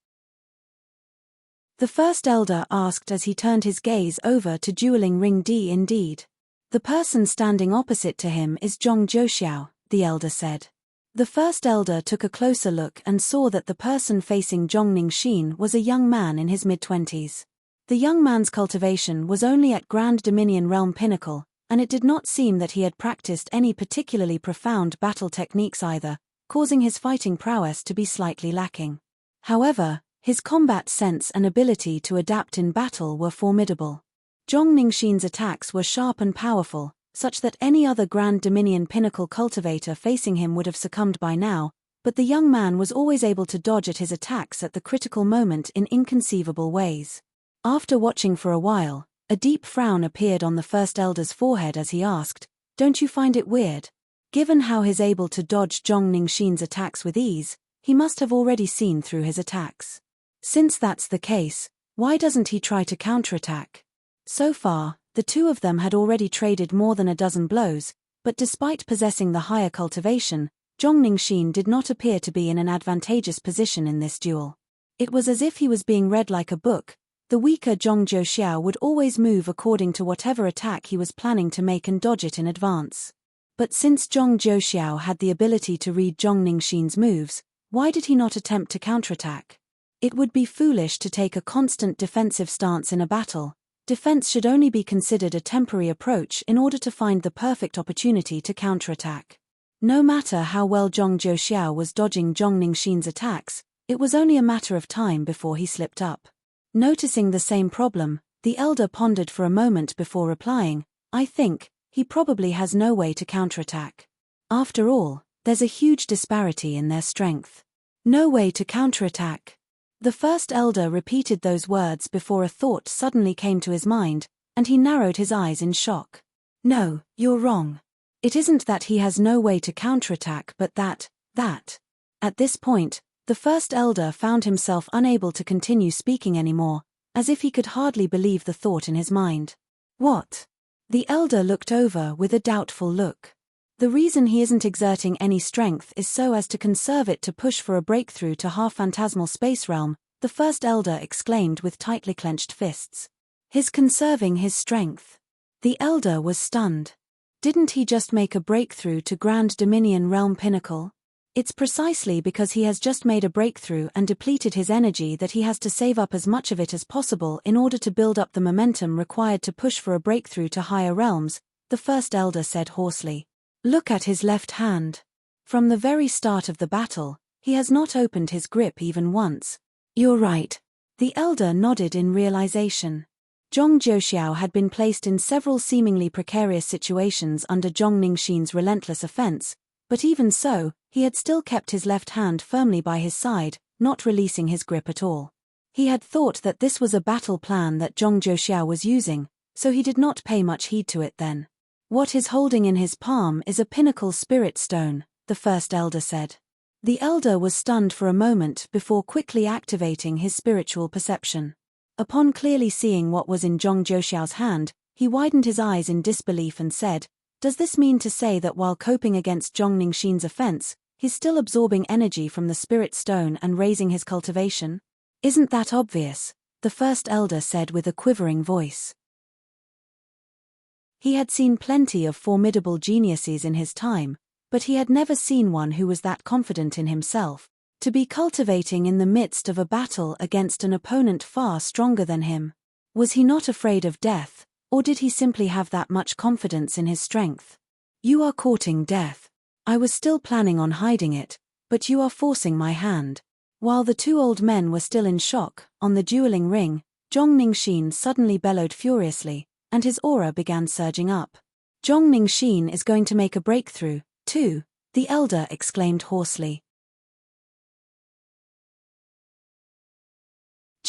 The first elder asked as he turned his gaze over to Dueling Ring D. Indeed. The person standing opposite to him is Zhong Zhouxiao, the elder said. The first elder took a closer look and saw that the person facing Zhong Ningxin was a young man in his mid-20s. The young man's cultivation was only at Grand Dominion Realm Pinnacle, and it did not seem that he had practiced any particularly profound battle techniques either, causing his fighting prowess to be slightly lacking. However, his combat sense and ability to adapt in battle were formidable. Zhong Ningxin's attacks were sharp and powerful, such that any other Grand Dominion Pinnacle cultivator facing him would have succumbed by now, but the young man was always able to dodge at his attacks at the critical moment in inconceivable ways. After watching for a while, a deep frown appeared on the first elder's forehead as he asked, "Don't you find it weird? Given how he's able to dodge Zhong Ningxin's attacks with ease, he must have already seen through his attacks. Since that's the case, why doesn't he try to counterattack?" So far, the two of them had already traded more than a dozen blows, but despite possessing the higher cultivation, Zhong Ningxin did not appear to be in an advantageous position in this duel. It was as if he was being read like a book. The weaker Zhong Zhouxiao would always move according to whatever attack he was planning to make and dodge it in advance. But since Zhong Zhouxiao had the ability to read Zhong Ningxin's moves, why did he not attempt to counterattack? It would be foolish to take a constant defensive stance in a battle. Defense should only be considered a temporary approach in order to find the perfect opportunity to counterattack. No matter how well Zhong Zhouxiao was dodging Zhong Ningxin's attacks, it was only a matter of time before he slipped up. Noticing the same problem, the elder pondered for a moment before replying, "I think, he probably has no way to counterattack. After all, there's a huge disparity in their strength. No way to counterattack." The first elder repeated those words before a thought suddenly came to his mind, and he narrowed his eyes in shock. "No, you're wrong. It isn't that he has no way to counterattack but that. At this point, the first elder found himself unable to continue speaking anymore, as if he could hardly believe the thought in his mind. "What?" The elder looked over with a doubtful look. "The reason he isn't exerting any strength is so as to conserve it to push for a breakthrough to half-phantasmal space realm," the first elder exclaimed with tightly clenched fists. "He's conserving his strength. The elder was stunned. Didn't he just make a breakthrough to Grand Dominion Realm Pinnacle? It's precisely because he has just made a breakthrough and depleted his energy that he has to save up as much of it as possible in order to build up the momentum required to push for a breakthrough to higher realms, the first elder said hoarsely. Look at his left hand. From the very start of the battle, he has not opened his grip even once. You're right. The elder nodded in realization. Zhong Zhouxiao had been placed in several seemingly precarious situations under Zhong Ningxin's relentless offense, but even so, he had still kept his left hand firmly by his side, not releasing his grip at all. He had thought that this was a battle plan that Zhong Zhouxiao was using, so he did not pay much heed to it then. What he's holding in his palm is a pinnacle spirit stone, the first elder said. The elder was stunned for a moment before quickly activating his spiritual perception. Upon clearly seeing what was in Zhong Zhouxiao's hand, he widened his eyes in disbelief and said, does this mean to say that while coping against Zhong Ningxin's offense, he's still absorbing energy from the spirit stone and raising his cultivation? Isn't that obvious? The first elder said with a quivering voice. He had seen plenty of formidable geniuses in his time, but he had never seen one who was that confident in himself, to be cultivating in the midst of a battle against an opponent far stronger than him. Was he not afraid of death, or did he simply have that much confidence in his strength? You are courting death. I was still planning on hiding it, but you are forcing my hand. While the two old men were still in shock, on the dueling ring, Zhong Ningxin suddenly bellowed furiously, and his aura began surging up. Zhong Ningxin is going to make a breakthrough, too, the elder exclaimed hoarsely.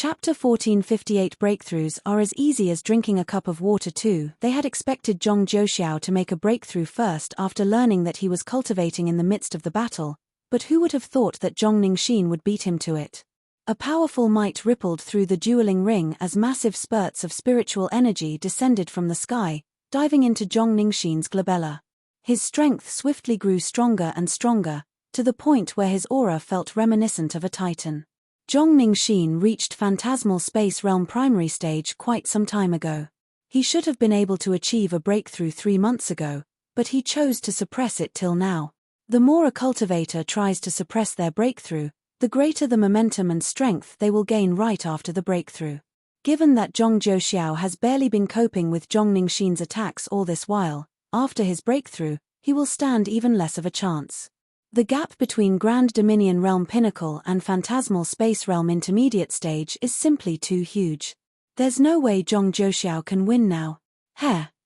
Chapter 1458 Breakthroughs are as easy as drinking a cup of water too. They had expected Zhong Zhouxiao to make a breakthrough first after learning that he was cultivating in the midst of the battle, but who would have thought that Zhong Ningxin would beat him to it? A powerful might rippled through the dueling ring as massive spurts of spiritual energy descended from the sky, diving into Zhong Ningxin's glabella. His strength swiftly grew stronger and stronger, to the point where his aura felt reminiscent of a titan. Zhong Ningxin reached Phantasmal Space Realm Primary Stage quite some time ago. He should have been able to achieve a breakthrough 3 months ago, but he chose to suppress it till now. The more a cultivator tries to suppress their breakthrough, the greater the momentum and strength they will gain right after the breakthrough. Given that Zhong Zhouxiao has barely been coping with Zhong Ningxin's attacks all this while, after his breakthrough, he will stand even less of a chance. The gap between Grand Dominion Realm Pinnacle and Phantasmal Space Realm Intermediate Stage is simply too huge. There's no way Zhong Zhouxiao can win now.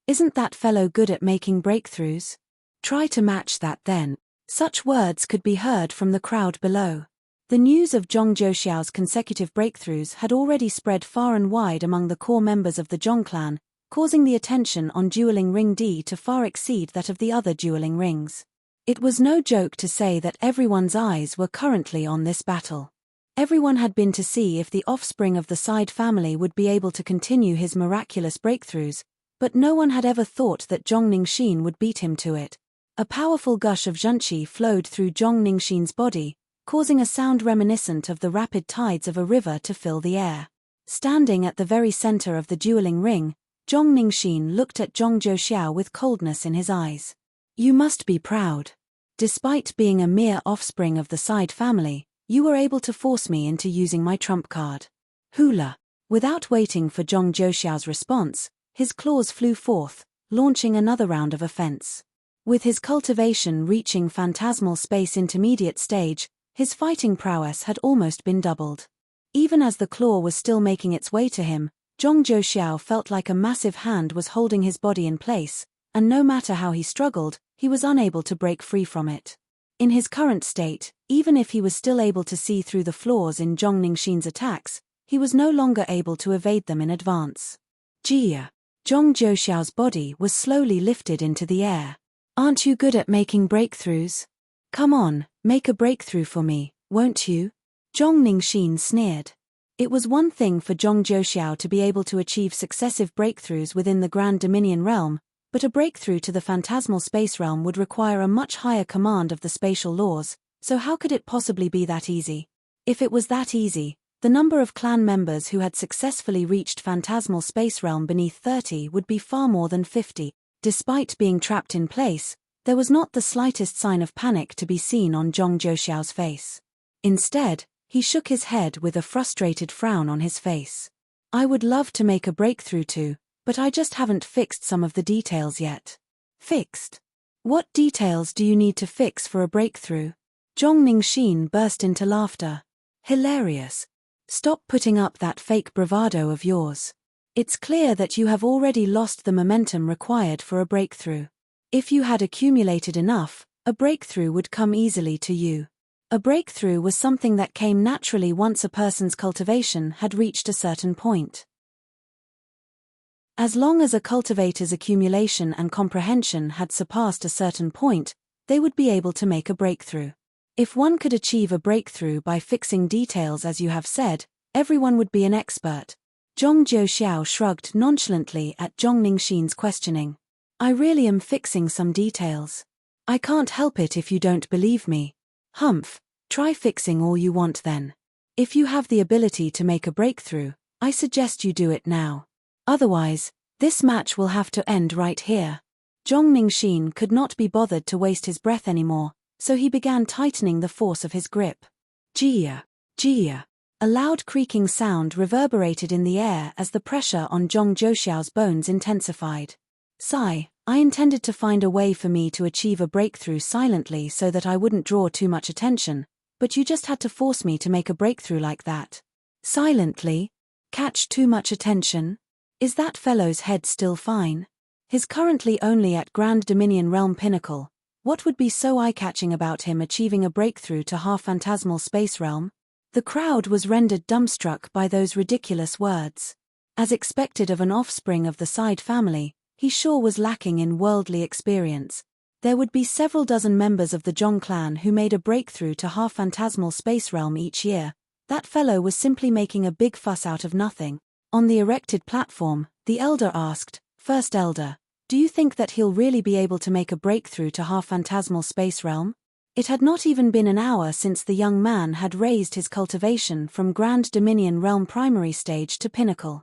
Isn't that fellow good at making breakthroughs? Try to match that then. Such words could be heard from the crowd below. The news of Zhong Zhouxiao's consecutive breakthroughs had already spread far and wide among the core members of the Zhong clan, causing the attention on Dueling Ring D to far exceed that of the other dueling rings. It was no joke to say that everyone's eyes were currently on this battle. Everyone had been to see if the offspring of the Side family would be able to continue his miraculous breakthroughs, but no one had ever thought that Zhong Ningxin would beat him to it. A powerful gush of zhenqi flowed through Zhong Ningxin's body, causing a sound reminiscent of the rapid tides of a river to fill the air. Standing at the very center of the dueling ring, Zhong Ningxin looked at Zhong Zhouxiao with coldness in his eyes. You must be proud. Despite being a mere offspring of the Side family, you were able to force me into using my trump card. Hula. Without waiting for Zhong Zhouxiao's response, his claws flew forth, launching another round of offense. With his cultivation reaching Phantasmal Space Intermediate Stage, his fighting prowess had almost been doubled. Even as the claw was still making its way to him, Zhong Zhouxiao felt like a massive hand was holding his body in place, and no matter how he struggled, he was unable to break free from it. In his current state, even if he was still able to see through the flaws in Zhong Ningxin's attacks, he was no longer able to evade them in advance. Jia. Zhong Zhouxiao's body was slowly lifted into the air. Aren't you good at making breakthroughs? Come on, make a breakthrough for me, won't you? Zhong Ningxin sneered. It was one thing for Zhong Zhouxiao to be able to achieve successive breakthroughs within the Grand Dominion realm, but a breakthrough to the Phantasmal Space Realm would require a much higher command of the spatial laws, so how could it possibly be that easy? If it was that easy, The number of clan members who had successfully reached phantasmal space realm beneath 30 would be far more than 50. Despite being trapped in place, there was not the slightest sign of panic to be seen on Zhong Zhouxiao's face. Instead, he shook his head with a frustrated frown on his face. I would love to make a breakthrough too, but I just haven't fixed some of the details yet. Fixed? What details do you need to fix for a breakthrough? Zhong Mingxin burst into laughter. Hilarious. Stop putting up that fake bravado of yours. It's clear that you have already lost the momentum required for a breakthrough. If you had accumulated enough, a breakthrough would come easily to you. A breakthrough was something that came naturally once a person's cultivation had reached a certain point. As long as a cultivator's accumulation and comprehension had surpassed a certain point, they would be able to make a breakthrough. If one could achieve a breakthrough by fixing details as you have said, everyone would be an expert. Zhong Zhouxiao shrugged nonchalantly at Zhong Mingxin's questioning. I really am fixing some details. I can't help it if you don't believe me. Humph, try fixing all you want then. If you have the ability to make a breakthrough, I suggest you do it now. Otherwise, this match will have to end right here. Zhong Mingxin could not be bothered to waste his breath anymore, so he began tightening the force of his grip. Jia, Jia. A loud creaking sound reverberated in the air as the pressure on Zhong Zhouxiao's bones intensified. Sigh, I intended to find a way for me to achieve a breakthrough silently so that I wouldn't draw too much attention, but you just had to force me to make a breakthrough like that. Silently? Catch too much attention? Is that fellow's head still fine? He's currently only at Grand Dominion Realm Pinnacle. What would be so eye-catching about him achieving a breakthrough to half-phantasmal space realm? The crowd was rendered dumbstruck by those ridiculous words. As expected of an offspring of the Side family, he sure was lacking in worldly experience. There would be several dozen members of the Zhong clan who made a breakthrough to half-phantasmal space realm each year. That fellow was simply making a big fuss out of nothing. On the erected platform, the elder asked, First Elder, do you think that he'll really be able to make a breakthrough to half-phantasmal space realm? It had not even been an hour since the young man had raised his cultivation from Grand Dominion Realm Primary Stage to Pinnacle.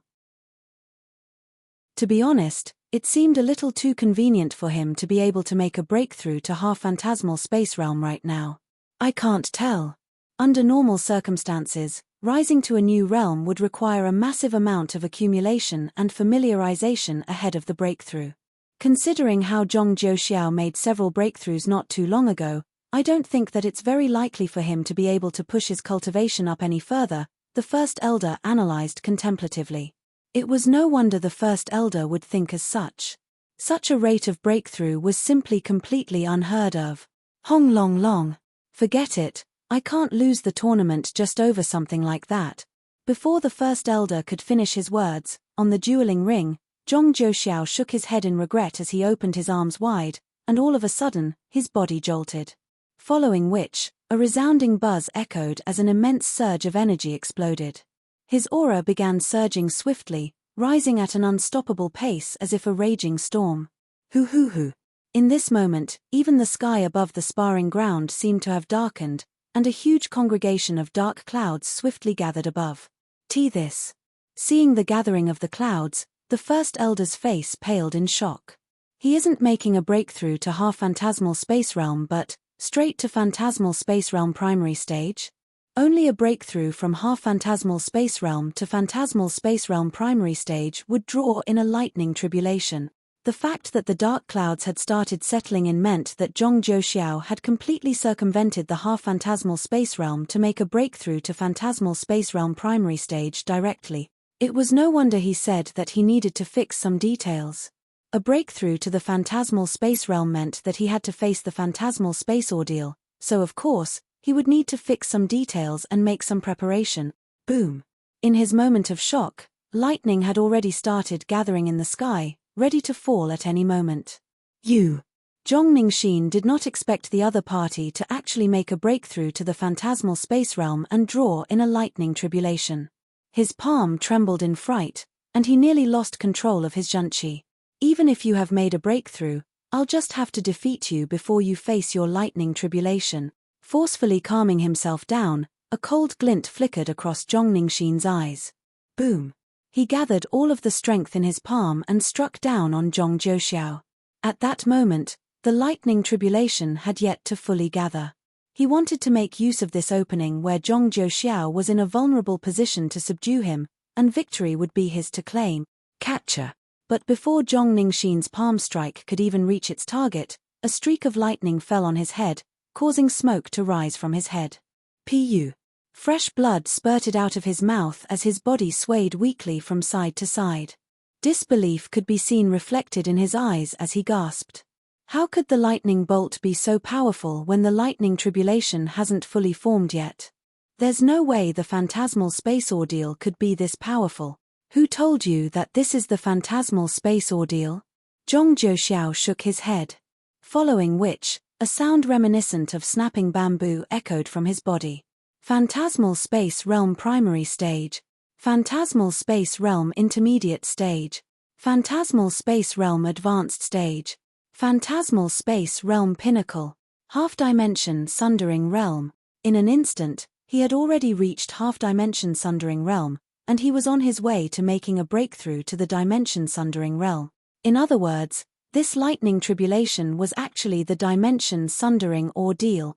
To be honest, it seemed a little too convenient for him to be able to make a breakthrough to half-phantasmal space realm right now. I can't tell. Under normal circumstances, rising to a new realm would require a massive amount of accumulation and familiarization ahead of the breakthrough. Considering how Zhong Zhouxiao made several breakthroughs not too long ago, I don't think that it's very likely for him to be able to push his cultivation up any further, the First Elder analyzed contemplatively. It was no wonder the First Elder would think as such. Such a rate of breakthrough was simply completely unheard of. Hong Long Long. Forget it, I can't lose the tournament just over something like that. Before the First Elder could finish his words, on the dueling ring, Zhong Zhouxiao shook his head in regret as he opened his arms wide, and all of a sudden, his body jolted. Following which, a resounding buzz echoed as an immense surge of energy exploded. His aura began surging swiftly, rising at an unstoppable pace as if a raging storm. Hoo hoo hoo. In this moment, even the sky above the sparring ground seemed to have darkened, and a huge congregation of dark clouds swiftly gathered above. This. Seeing the gathering of the clouds, the First Elder's face paled in shock. He isn't making a breakthrough to half-phantasmal space realm but, straight to phantasmal space realm primary stage? Only a breakthrough from half-phantasmal space realm to phantasmal space realm primary stage would draw in a lightning tribulation. The fact that the dark clouds had started settling in meant that Zhong Zhouxiao had completely circumvented the half-phantasmal space realm to make a breakthrough to phantasmal space realm primary stage directly. It was no wonder he said that he needed to fix some details. A breakthrough to the phantasmal space realm meant that he had to face the phantasmal space ordeal, so of course, he would need to fix some details and make some preparation. Boom! In his moment of shock, lightning had already started gathering in the sky, ready to fall at any moment. Zhong Mingxin did not expect the other party to actually make a breakthrough to the phantasmal space realm and draw in a lightning tribulation. His palm trembled in fright, and he nearly lost control of his junchi. Even if you have made a breakthrough, I'll just have to defeat you before you face your lightning tribulation. Forcefully calming himself down, A cold glint flickered across Zhong Ningxin's eyes. Boom! He gathered all of the strength in his palm and struck down on Zhong Zhouxiao. At that moment, the lightning tribulation had yet to fully gather. He wanted to make use of this opening where Zhong Zhouxiao was in a vulnerable position to subdue him, and victory would be his to claim. Catcher! But before Zhong Ningxin's palm strike could even reach its target, a streak of lightning fell on his head, causing smoke to rise from his head. Pu! Fresh blood spurted out of his mouth as his body swayed weakly from side to side. Disbelief could be seen reflected in his eyes as he gasped. How could the lightning bolt be so powerful when the lightning tribulation hasn't fully formed yet? There's no way the phantasmal space ordeal could be this powerful. Who told you that this is the phantasmal space ordeal? Zhong Zhouxiao shook his head. Following which, a sound reminiscent of snapping bamboo echoed from his body. Phantasmal space realm primary stage. Phantasmal space realm intermediate stage. Phantasmal space realm advanced stage. Phantasmal space realm pinnacle. Half-dimension sundering realm. In an instant, he had already reached half-dimension sundering realm, and he was on his way to making a breakthrough to the dimension sundering realm. In other words, this lightning tribulation was actually the dimension sundering ordeal.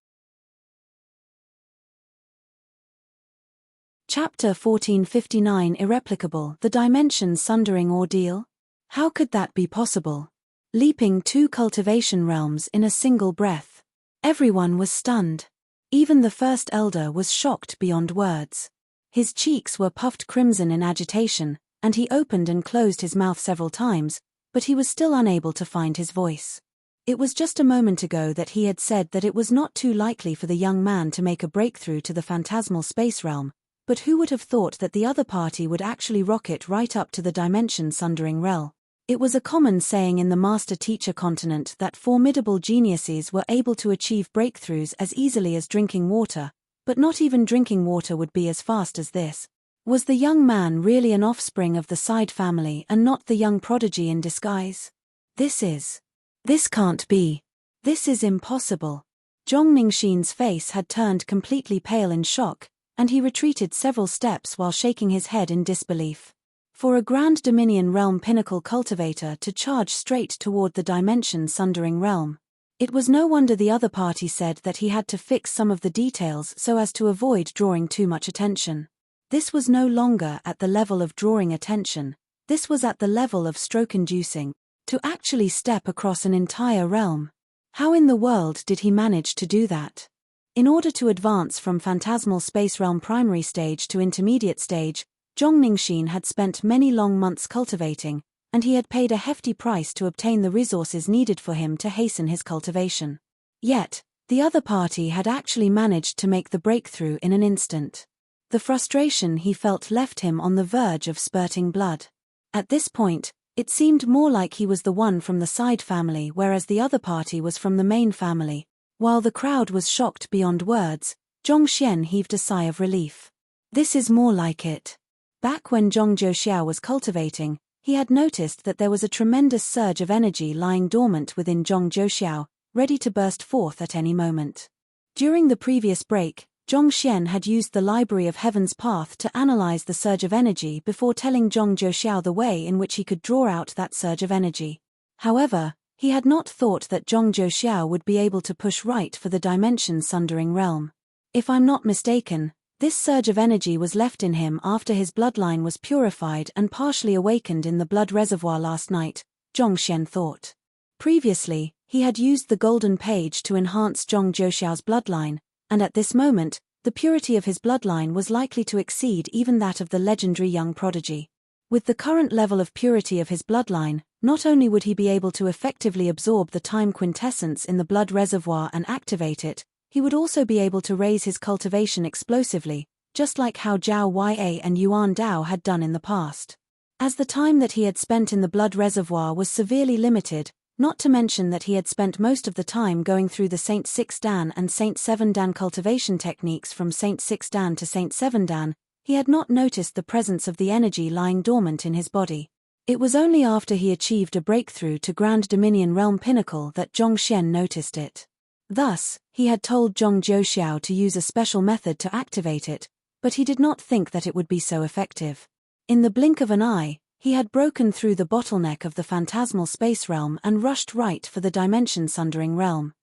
Chapter 1459 Irreplicable, the dimension sundering ordeal? How could that be possible? Leaping 2 cultivation realms in a single breath. Everyone was stunned. Even the first elder was shocked beyond words. His cheeks were puffed crimson in agitation, and he opened and closed his mouth several times, but he was still unable to find his voice. It was just a moment ago that he had said that it was not too likely for the young man to make a breakthrough to the phantasmal space realm, but who would have thought that the other party would actually rocket right up to the dimension sundering realm? It was a common saying in the master-teacher continent that formidable geniuses were able to achieve breakthroughs as easily as drinking water, but not even drinking water would be as fast as this. Was the young man really an offspring of the Side family and not the young prodigy in disguise? This can't be. This is impossible. Zhong Ningxin's face had turned completely pale in shock, and he retreated several steps while shaking his head in disbelief. For a Grand Dominion realm pinnacle cultivator to charge straight toward the dimension sundering realm. It was no wonder the other party said that he had to fix some of the details so as to avoid drawing too much attention. This was no longer at the level of drawing attention, this was at the level of stroke-inducing, to actually step across an entire realm. How in the world did he manage to do that? In order to advance from phantasmal space realm primary stage to intermediate stage, Zhong Ningxin had spent many long months cultivating, and he had paid a hefty price to obtain the resources needed for him to hasten his cultivation. Yet, the other party had actually managed to make the breakthrough in an instant. The frustration he felt left him on the verge of spurting blood. At this point, it seemed more like he was the one from the Side family whereas the other party was from the main family. While the crowd was shocked beyond words, Zhong Xian heaved a sigh of relief. This is more like it. Back when Zhong Zhouxiao was cultivating, he had noticed that there was a tremendous surge of energy lying dormant within Zhong Zhouxiao, ready to burst forth at any moment. During the previous break, Zhong Xian had used the Library of Heaven's Path to analyze the surge of energy before telling Zhong Zhouxiao the way in which he could draw out that surge of energy. However, he had not thought that Zhong Zhouxiao would be able to push right for the dimension sundering realm. If I'm not mistaken, this surge of energy was left in him after his bloodline was purified and partially awakened in the blood reservoir last night, Zhong Xian thought. Previously, he had used the golden page to enhance Zhong Zhouxiao's bloodline, and at this moment, the purity of his bloodline was likely to exceed even that of the legendary young prodigy. With the current level of purity of his bloodline, not only would he be able to effectively absorb the time quintessence in the blood reservoir and activate it, he would also be able to raise his cultivation explosively, just like how Zhao Ya and Yuan Dao had done in the past. As the time that he had spent in the blood reservoir was severely limited, not to mention that he had spent most of the time going through the Saint 6 Dan and Saint 7 Dan cultivation techniques from Saint 6 Dan to Saint 7 Dan, he had not noticed the presence of the energy lying dormant in his body. It was only after he achieved a breakthrough to Grand Dominion Realm Pinnacle that Zhong Xian noticed it. Thus, he had told Zhong Zhouxiao to use a special method to activate it, but he did not think that it would be so effective. In the blink of an eye, he had broken through the bottleneck of the phantasmal space realm and rushed right for the dimension-sundering realm.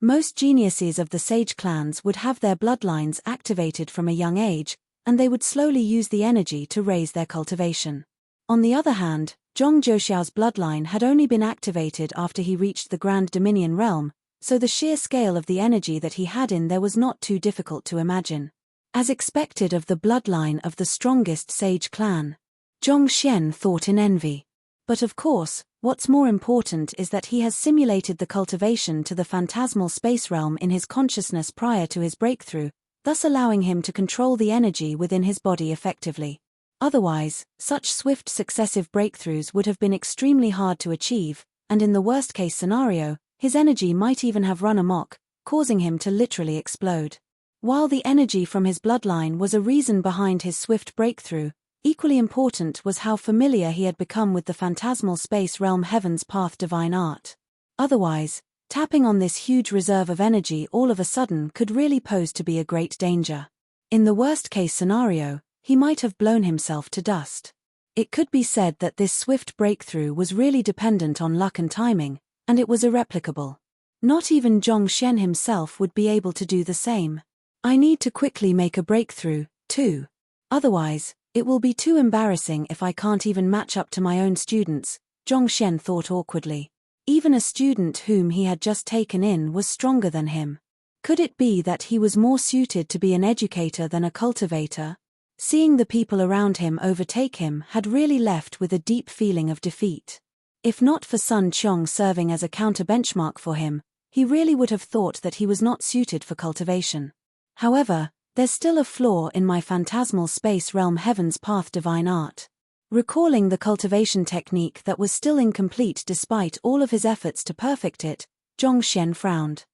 Most geniuses of the sage clans would have their bloodlines activated from a young age, and they would slowly use the energy to raise their cultivation. On the other hand, Zhong Zhouxiao's bloodline had only been activated after he reached the Grand Dominion realm, so the sheer scale of the energy that he had in there was not too difficult to imagine. As expected of the bloodline of the strongest sage clan, Zhong Xian thought in envy. But of course, what's more important is that he has simulated the cultivation to the phantasmal space realm in his consciousness prior to his breakthrough, thus allowing him to control the energy within his body effectively. Otherwise, such swift successive breakthroughs would have been extremely hard to achieve, and in the worst-case scenario, his energy might even have run amok, causing him to literally explode. While the energy from his bloodline was a reason behind his swift breakthrough, equally important was how familiar he had become with the phantasmal space realm Heaven's Path divine art. Otherwise, tapping on this huge reserve of energy all of a sudden could really pose to be a great danger. In the worst-case scenario, he might have blown himself to dust. It could be said that this swift breakthrough was really dependent on luck and timing, and it was irreplicable. Not even Zhong Xian himself would be able to do the same. I need to quickly make a breakthrough, too. Otherwise, it will be too embarrassing if I can't even match up to my own students, Zhong Xian thought awkwardly. Even a student whom he had just taken in was stronger than him. Could it be that he was more suited to be an educator than a cultivator? Seeing the people around him overtake him had really left with a deep feeling of defeat. If not for Sun Qiong serving as a counter-benchmark for him, he really would have thought that he was not suited for cultivation. However, there's still a flaw in my phantasmal space realm Heaven's Path divine art. Recalling the cultivation technique that was still incomplete despite all of his efforts to perfect it, Zhong Xian frowned.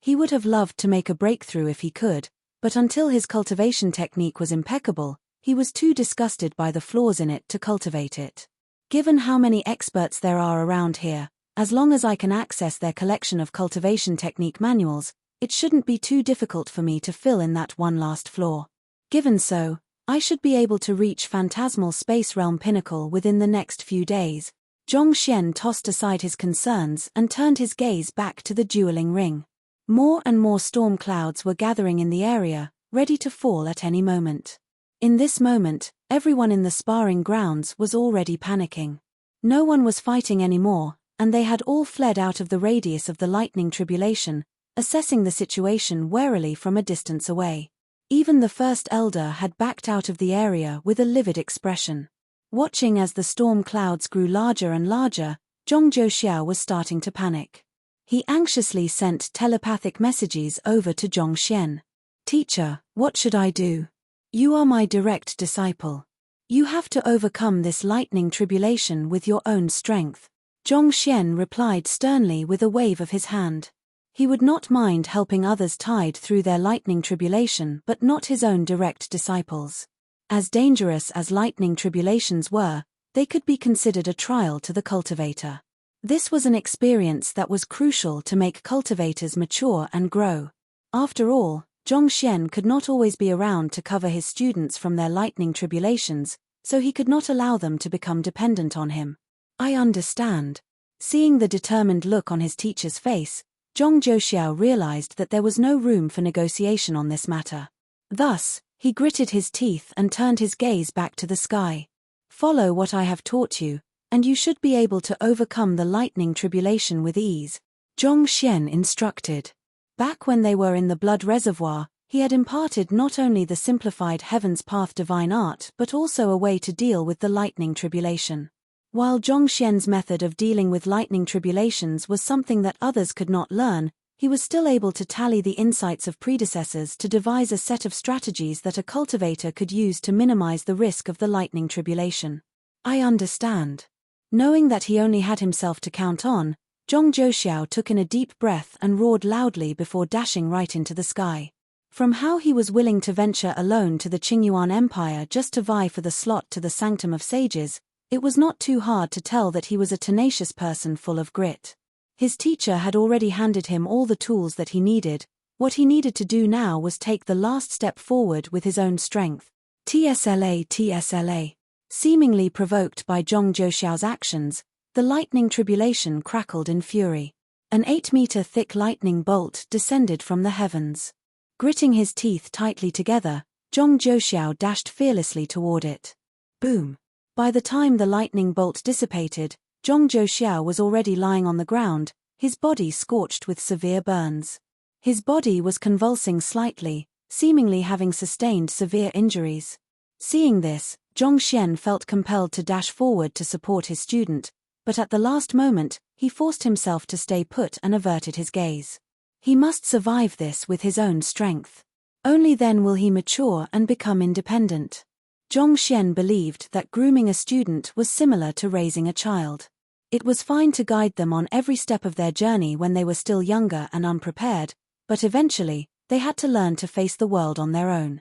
He would have loved to make a breakthrough if he could, but until his cultivation technique was impeccable, he was too disgusted by the flaws in it to cultivate it. Given how many experts there are around here, as long as I can access their collection of cultivation technique manuals, it shouldn't be too difficult for me to fill in that one last flaw. Given so, I should be able to reach phantasmal space realm pinnacle within the next few days. Zhong Xian tossed aside his concerns and turned his gaze back to the dueling ring. More and more storm clouds were gathering in the area, ready to fall at any moment. In this moment, everyone in the sparring grounds was already panicking. No one was fighting anymore, and they had all fled out of the radius of the lightning tribulation, assessing the situation warily from a distance away. Even the first elder had backed out of the area with a livid expression. Watching as the storm clouds grew larger and larger, Zhong Zhouxiao was starting to panic. He anxiously sent telepathic messages over to Zhong Xian. "Teacher, what should I do? You are my direct disciple. You have to overcome this lightning tribulation with your own strength." Zhong Xian replied sternly with a wave of his hand. He would not mind helping others tide through their lightning tribulation but not his own direct disciples. As dangerous as lightning tribulations were, they could be considered a trial to the cultivator. This was an experience that was crucial to make cultivators mature and grow. After all, Zhong Xian could not always be around to cover his students from their lightning tribulations, so he could not allow them to become dependent on him. "I understand." Seeing the determined look on his teacher's face, Zhong Zhouxiao realized that there was no room for negotiation on this matter. Thus, he gritted his teeth and turned his gaze back to the sky. "Follow what I have taught you, and you should be able to overcome the lightning tribulation with ease," Zhong Xian instructed. Back when they were in the blood reservoir, he had imparted not only the simplified Heaven's Path divine art but also a way to deal with the lightning tribulation. While Zhong Xian's method of dealing with lightning tribulations was something that others could not learn, he was still able to tally the insights of predecessors to devise a set of strategies that a cultivator could use to minimize the risk of the lightning tribulation. "I understand." Knowing that he only had himself to count on, Zhong Zhouxiao took in a deep breath and roared loudly before dashing right into the sky. From how he was willing to venture alone to the Qingyuan Empire just to vie for the slot to the Sanctum of Sages, it was not too hard to tell that he was a tenacious person full of grit. His teacher had already handed him all the tools that he needed. What he needed to do now was take the last step forward with his own strength. TSLA, TSLA. Seemingly provoked by Zhong Zhouxiao's actions, the lightning tribulation crackled in fury. An 8-meter thick lightning bolt descended from the heavens. Gritting his teeth tightly together, Zhong Zhouxiao dashed fearlessly toward it. Boom! By the time the lightning bolt dissipated, Zhong Zhouxiao was already lying on the ground, his body scorched with severe burns. His body was convulsing slightly, seemingly having sustained severe injuries. Seeing this, Zhong Xian felt compelled to dash forward to support his student, but at the last moment, he forced himself to stay put and averted his gaze. He must survive this with his own strength. Only then will he mature and become independent. Zhong Xian believed that grooming a student was similar to raising a child. It was fine to guide them on every step of their journey when they were still younger and unprepared, but eventually, they had to learn to face the world on their own.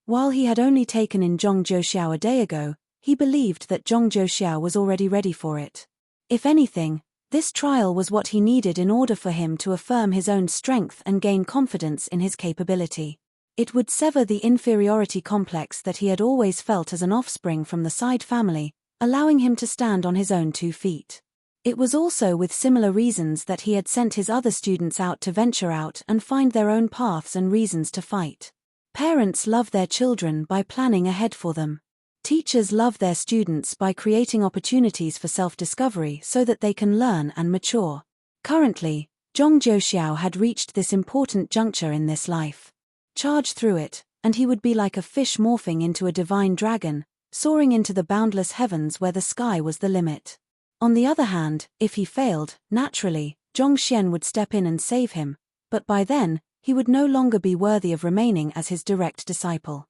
While he had only taken in Zhong Zhouxiao a day ago, he believed that Zhong Zhouxiao was already ready for it. If anything, this trial was what he needed in order for him to affirm his own strength and gain confidence in his capability. It would sever the inferiority complex that he had always felt as an offspring from the side family, allowing him to stand on his own 2 feet. It was also with similar reasons that he had sent his other students out to venture out and find their own paths and reasons to fight. Parents love their children by planning ahead for them. Teachers love their students by creating opportunities for self-discovery so that they can learn and mature. Currently, Zhong Zhouxiao had reached this important juncture in this life. Charge through it, and he would be like a fish morphing into a divine dragon, soaring into the boundless heavens where the sky was the limit. On the other hand, if he failed, naturally, Zhong Xian would step in and save him, but by then, he would no longer be worthy of remaining as his direct disciple.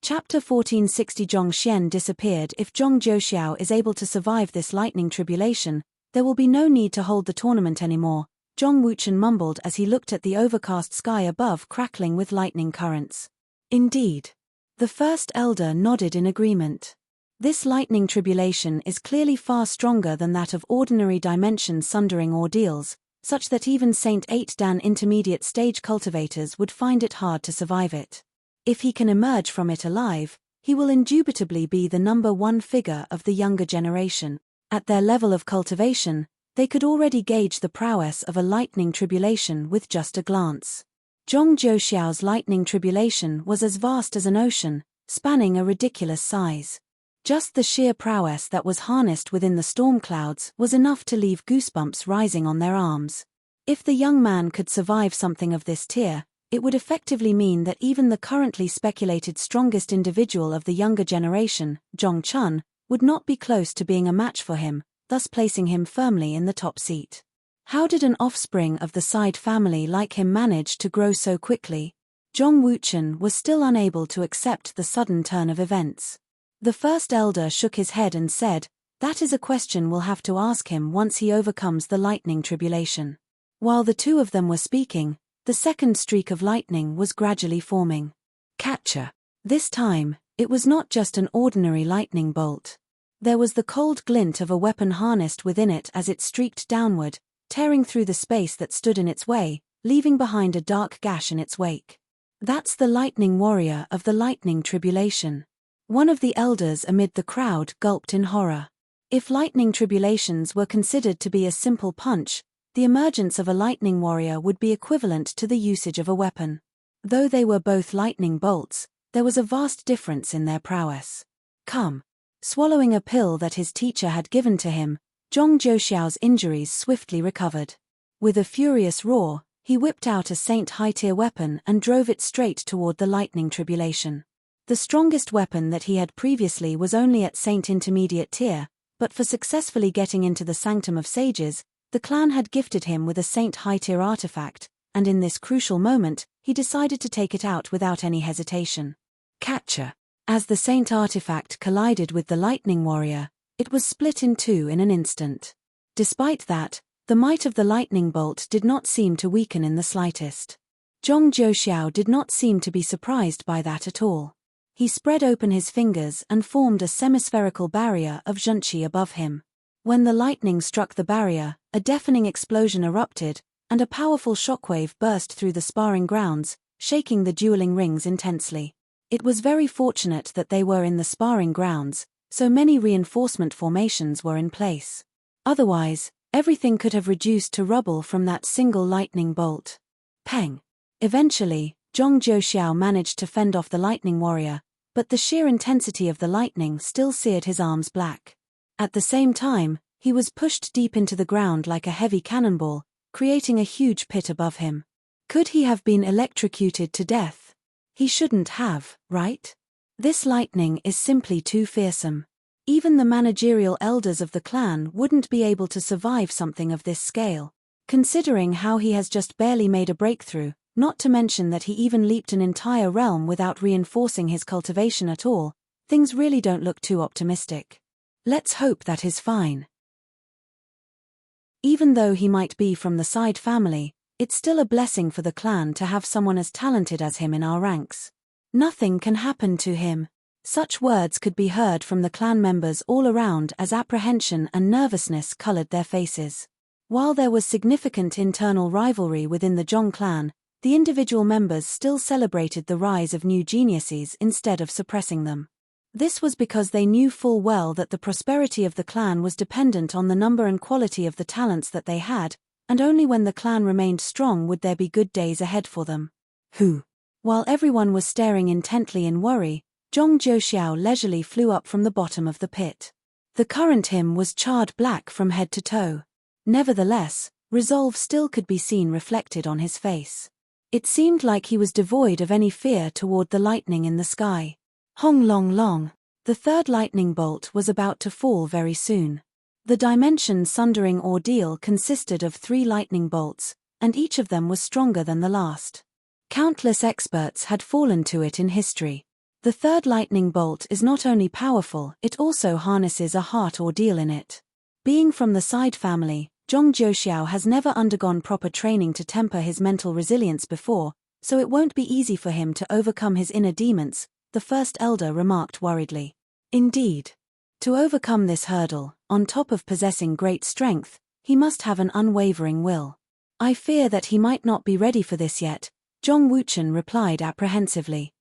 Chapter 1460 Zhong Xian disappeared. If Zhong Zhouxiao is able to survive this lightning tribulation, there will be no need to hold the tournament anymore, Zhong Wuchen mumbled as he looked at the overcast sky above crackling with lightning currents. Indeed. The first elder nodded in agreement. This lightning tribulation is clearly far stronger than that of ordinary dimension sundering ordeals, such that even Saint 8 Dan intermediate stage cultivators would find it hard to survive it. If he can emerge from it alive, he will indubitably be the number 1 figure of the younger generation. At their level of cultivation, they could already gauge the prowess of a lightning tribulation with just a glance. Zhong Zhouxiao's lightning tribulation was as vast as an ocean, spanning a ridiculous size. Just the sheer prowess that was harnessed within the storm clouds was enough to leave goosebumps rising on their arms. If the young man could survive something of this tier, it would effectively mean that even the currently speculated strongest individual of the younger generation, Zhong Chun, would not be close to being a match for him, thus placing him firmly in the top seat. How did an offspring of the side family like him manage to grow so quickly? Zhong Wuchen was still unable to accept the sudden turn of events. The first elder shook his head and said, "That is a question we'll have to ask him once he overcomes the lightning tribulation." While the two of them were speaking, the second streak of lightning was gradually forming. Catcher. This time, it was not just an ordinary lightning bolt. There was the cold glint of a weapon harnessed within it as it streaked downward, tearing through the space that stood in its way, leaving behind a dark gash in its wake. That's the lightning warrior of the lightning tribulation. One of the elders amid the crowd gulped in horror. If lightning tribulations were considered to be a simple punch, the emergence of a lightning warrior would be equivalent to the usage of a weapon. Though they were both lightning bolts, there was a vast difference in their prowess. Come. Swallowing a pill that his teacher had given to him, Zhong Zhouxiao's injuries swiftly recovered. With a furious roar, he whipped out a Saint high-tier weapon and drove it straight toward the lightning tribulation. The strongest weapon that he had previously was only at Saint intermediate tier, but for successfully getting into the Sanctum of Sages, the clan had gifted him with a Saint high-tier artifact, and in this crucial moment, he decided to take it out without any hesitation. Catcher. As the Saint artifact collided with the lightning warrior, it was split in two in an instant. Despite that, the might of the lightning bolt did not seem to weaken in the slightest. Zhong Zhouxiao did not seem to be surprised by that at all. He spread open his fingers and formed a semispherical barrier of junchi above him. When the lightning struck the barrier, a deafening explosion erupted, and a powerful shockwave burst through the sparring grounds, shaking the dueling rings intensely. It was very fortunate that they were in the sparring grounds, so many reinforcement formations were in place. Otherwise, everything could have reduced to rubble from that single lightning bolt. Peng! Eventually, Zhong Zhouxiao managed to fend off the lightning warrior, but the sheer intensity of the lightning still seared his arms black. At the same time, he was pushed deep into the ground like a heavy cannonball, creating a huge pit above him. Could he have been electrocuted to death? He shouldn't have, right? This lightning is simply too fearsome. Even the managerial elders of the clan wouldn't be able to survive something of this scale. Considering how he has just barely made a breakthrough, not to mention that he even leaped an entire realm without reinforcing his cultivation at all, things really don't look too optimistic. Let's hope that is fine. Even though he might be from the side family, it's still a blessing for the clan to have someone as talented as him in our ranks. Nothing can happen to him. Such words could be heard from the clan members all around as apprehension and nervousness colored their faces. While there was significant internal rivalry within the Zhong clan, the individual members still celebrated the rise of new geniuses instead of suppressing them. This was because they knew full well that the prosperity of the clan was dependent on the number and quality of the talents that they had, and only when the clan remained strong would there be good days ahead for them. While everyone was staring intently in worry, Zhong Zhouxiao leisurely flew up from the bottom of the pit. The current him was charred black from head to toe. Nevertheless, resolve still could be seen reflected on his face. It seemed like he was devoid of any fear toward the lightning in the sky. Hong long long. The third lightning bolt was about to fall very soon. The dimension-sundering ordeal consisted of 3 lightning bolts, and each of them was stronger than the last. Countless experts had fallen to it in history. The third lightning bolt is not only powerful, it also harnesses a heart ordeal in it. Being from the side family, Zhong Zhouxiao has never undergone proper training to temper his mental resilience before, so it won't be easy for him to overcome his inner demons, the first elder remarked worriedly. Indeed. To overcome this hurdle, on top of possessing great strength, he must have an unwavering will. I fear that he might not be ready for this yet, Zhong Wuchen replied apprehensively.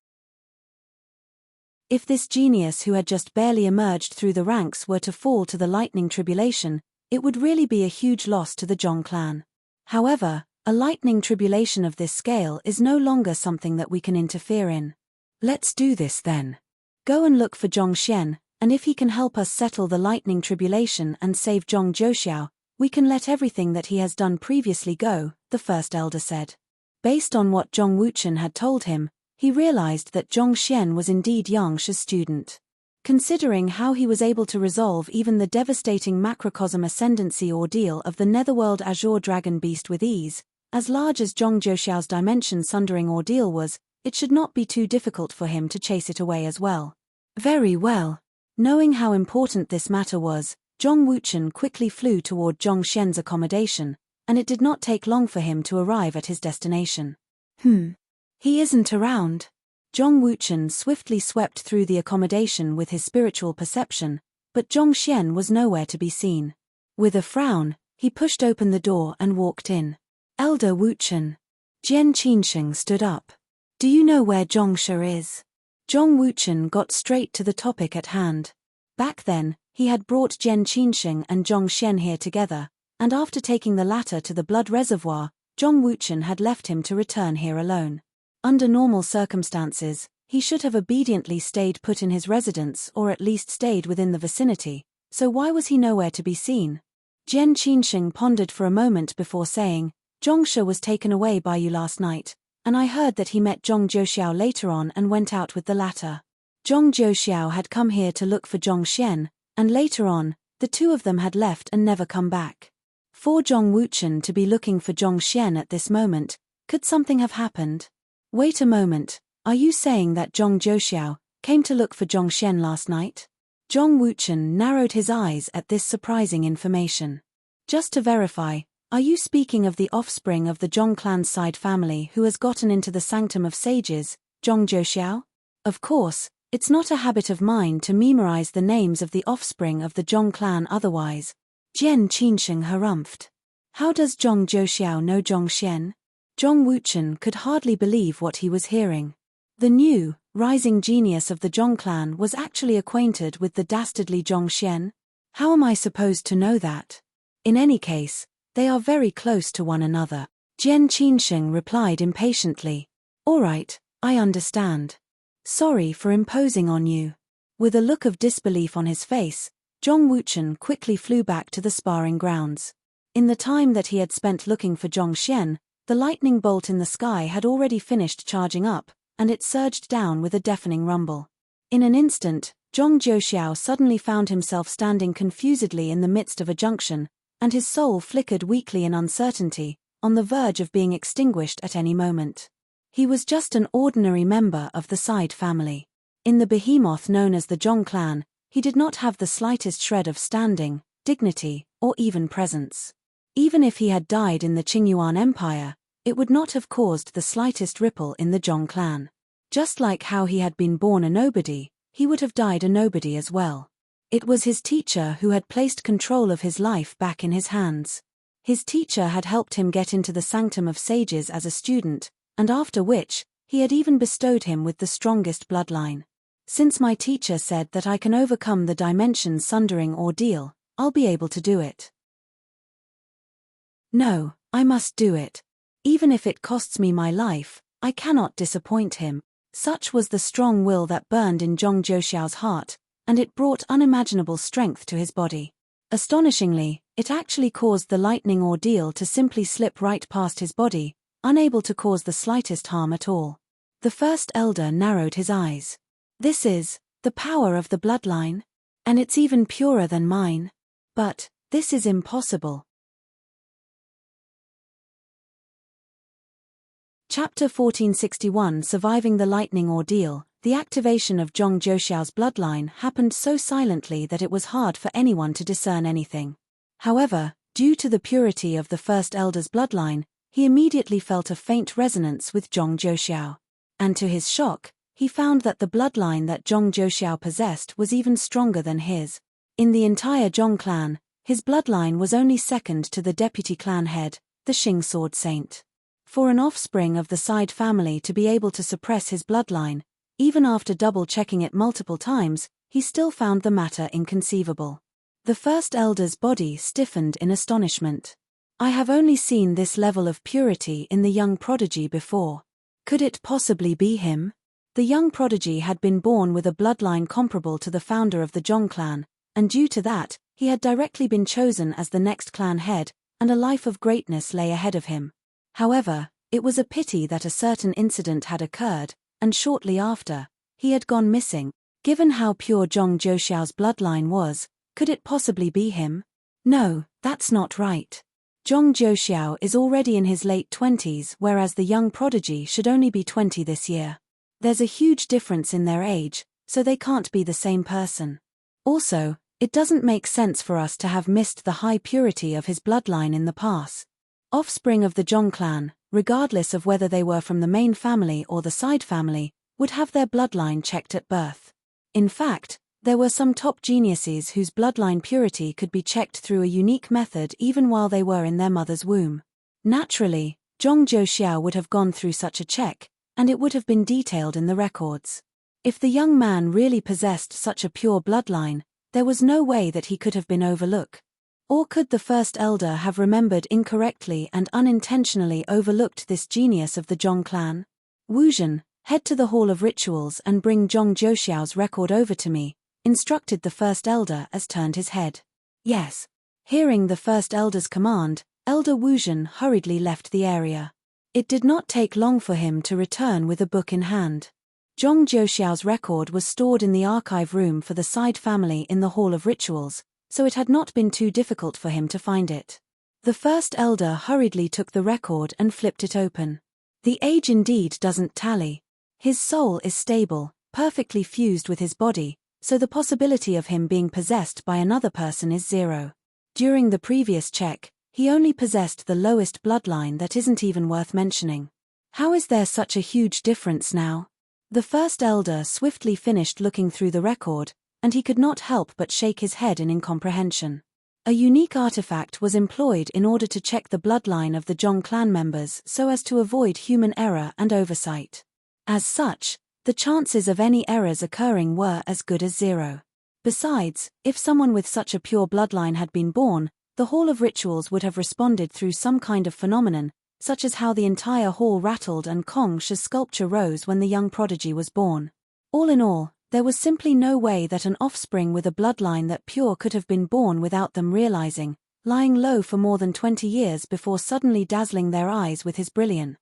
If this genius who had just barely emerged through the ranks were to fall to the lightning tribulation, it would really be a huge loss to the Zhong clan. However, a lightning tribulation of this scale is no longer something that we can interfere in. Let's do this then. Go and look for Zhong Xian, and if he can help us settle the lightning tribulation and save Zhong Zhouxiao, we can let everything that he has done previously go, the first elder said. Based on what Zhong Wuchen had told him, he realized that Zhong Xian was indeed Yang Shi's student. Considering how he was able to resolve even the devastating macrocosm ascendancy ordeal of the netherworld azure dragon beast with ease, as large as Zhong Zhouxiao's dimension-sundering ordeal was, it should not be too difficult for him to chase it away as well. Very well. Knowing how important this matter was, Zhong Wuchen quickly flew toward Zhong Xian's accommodation, and it did not take long for him to arrive at his destination. He isn't around. Zhong Wuchen swiftly swept through the accommodation with his spiritual perception, but Zhong Xian was nowhere to be seen. With a frown, he pushed open the door and walked in. Elder Wuchen. Jian Qinsheng stood up. Do you know where Zhong Shi is? Zhong Wuchen got straight to the topic at hand. Back then, he had brought Jian Qinsheng and Zhong Xian here together, and after taking the latter to the blood reservoir, Zhong Wuchen had left him to return here alone. Under normal circumstances, he should have obediently stayed put in his residence or at least stayed within the vicinity, so why was he nowhere to be seen? Jian Qinsheng pondered for a moment before saying, Zhong Shi was taken away by you last night, and I heard that he met Zhong Zhouxiao later on and went out with the latter. Zhong Zhouxiao had come here to look for Zhong Xian, and later on, the two of them had left and never come back. For Zhong Wuchen to be looking for Zhong Xian at this moment, could something have happened? Wait a moment, are you saying that Zhong Zhouxiao came to look for Zhong Xian last night? Zhong Wuchen narrowed his eyes at this surprising information. Just to verify, are you speaking of the offspring of the Zhong clan's side family who has gotten into the sanctum of sages, Zhong Zhouxiao? Of course, It's not a habit of mine to memorize the names of the offspring of the Zhong clan otherwise. Jian Qinsheng harumphed. How does Zhong Zhouxiao know Zhong Xian? Zhong Wuchen could hardly believe what he was hearing. The new, rising genius of the Zhong clan was actually acquainted with the dastardly Zhong Xian? How am I supposed to know that? In any case, they are very close to one another. Jian Qinsheng replied impatiently. All right, I understand. Sorry for imposing on you. With a look of disbelief on his face, Zhong Wuchen quickly flew back to the sparring grounds. In the time that he had spent looking for Zhong Xian, the lightning bolt in the sky had already finished charging up, and it surged down with a deafening rumble. In an instant, Zhong Zhouxiao suddenly found himself standing confusedly in the midst of a junction, and his soul flickered weakly in uncertainty, on the verge of being extinguished at any moment. He was just an ordinary member of the Side family. In the behemoth known as the Zhong clan, he did not have the slightest shred of standing, dignity, or even presence. Even if he had died in the Qingyuan Empire, it would not have caused the slightest ripple in the Zhong clan. Just like how he had been born a nobody, he would have died a nobody as well. It was his teacher who had placed control of his life back in his hands. His teacher had helped him get into the sanctum of sages as a student, and after which, he had even bestowed him with the strongest bloodline. Since my teacher said that I can overcome the dimension-sundering ordeal, I'll be able to do it. No, I must do it. Even if it costs me my life, I cannot disappoint him. Such was the strong will that burned in Zhong Zhouxiao's heart, and it brought unimaginable strength to his body. Astonishingly, it actually caused the lightning ordeal to simply slip right past his body, unable to cause the slightest harm at all. The first elder narrowed his eyes. This is the power of the bloodline, and it's even purer than mine. But this is impossible. Chapter 1461 Surviving the Lightning Ordeal. The activation of Zhong Zhouxiao's bloodline happened so silently that it was hard for anyone to discern anything. However, due to the purity of the first elder's bloodline, he immediately felt a faint resonance with Zhong Zhouxiao. And to his shock, he found that the bloodline that Zhong Zhouxiao possessed was even stronger than his. In the entire Zhong clan, his bloodline was only second to the deputy clan head, the Xing Sword Saint. For an offspring of the Side family to be able to suppress his bloodline, even after double-checking it multiple times, he still found the matter inconceivable. The first elder's body stiffened in astonishment. I have only seen this level of purity in the young prodigy before. Could it possibly be him? The young prodigy had been born with a bloodline comparable to the founder of the Zhong clan, and due to that, he had directly been chosen as the next clan head, and a life of greatness lay ahead of him. However, it was a pity that a certain incident had occurred, and shortly after, he had gone missing. Given how pure Zhong Zhouxiao's bloodline was, could it possibly be him? No, that's not right. Zhong Zhouxiao is already in his late 20s, whereas the young prodigy should only be 20 this year. There's a huge difference in their age, so they can't be the same person. Also, it doesn't make sense for us to have missed the high purity of his bloodline in the past. Offspring of the Zhong clan, regardless of whether they were from the main family or the Side family, would have their bloodline checked at birth. In fact, there were some top geniuses whose bloodline purity could be checked through a unique method even while they were in their mother's womb. Naturally, Zhong Zhouxiao would have gone through such a check, and it would have been detailed in the records. If the young man really possessed such a pure bloodline, there was no way that he could have been overlooked. Or could the first elder have remembered incorrectly and unintentionally overlooked this genius of the Zhong clan? Wu Zhen, head to the Hall of Rituals and bring Zhong Zhouxiao's record over to me, instructed the first elder as turned his head. Yes. Hearing the first elder's command, Elder Wu Zhen hurriedly left the area. It did not take long for him to return with a book in hand. Zhong Zhouxiao's record was stored in the archive room for the Side family in the Hall of Rituals, so it had not been too difficult for him to find it. The first elder hurriedly took the record and flipped it open. The age indeed doesn't tally. His soul is stable, perfectly fused with his body, so the possibility of him being possessed by another person is zero. During the previous check, he only possessed the lowest bloodline that isn't even worth mentioning. How is there such a huge difference now? The first elder swiftly finished looking through the record, and he could not help but shake his head in incomprehension. A unique artifact was employed in order to check the bloodline of the Zhong clan members so as to avoid human error and oversight. As such, the chances of any errors occurring were as good as zero. Besides, if someone with such a pure bloodline had been born, the Hall of Rituals would have responded through some kind of phenomenon, such as how the entire hall rattled and Kong's sculpture rose when the young prodigy was born. All in all, there was simply no way that an offspring with a bloodline that pure could have been born without them realizing, lying low for more than 20 years before suddenly dazzling their eyes with his brilliance.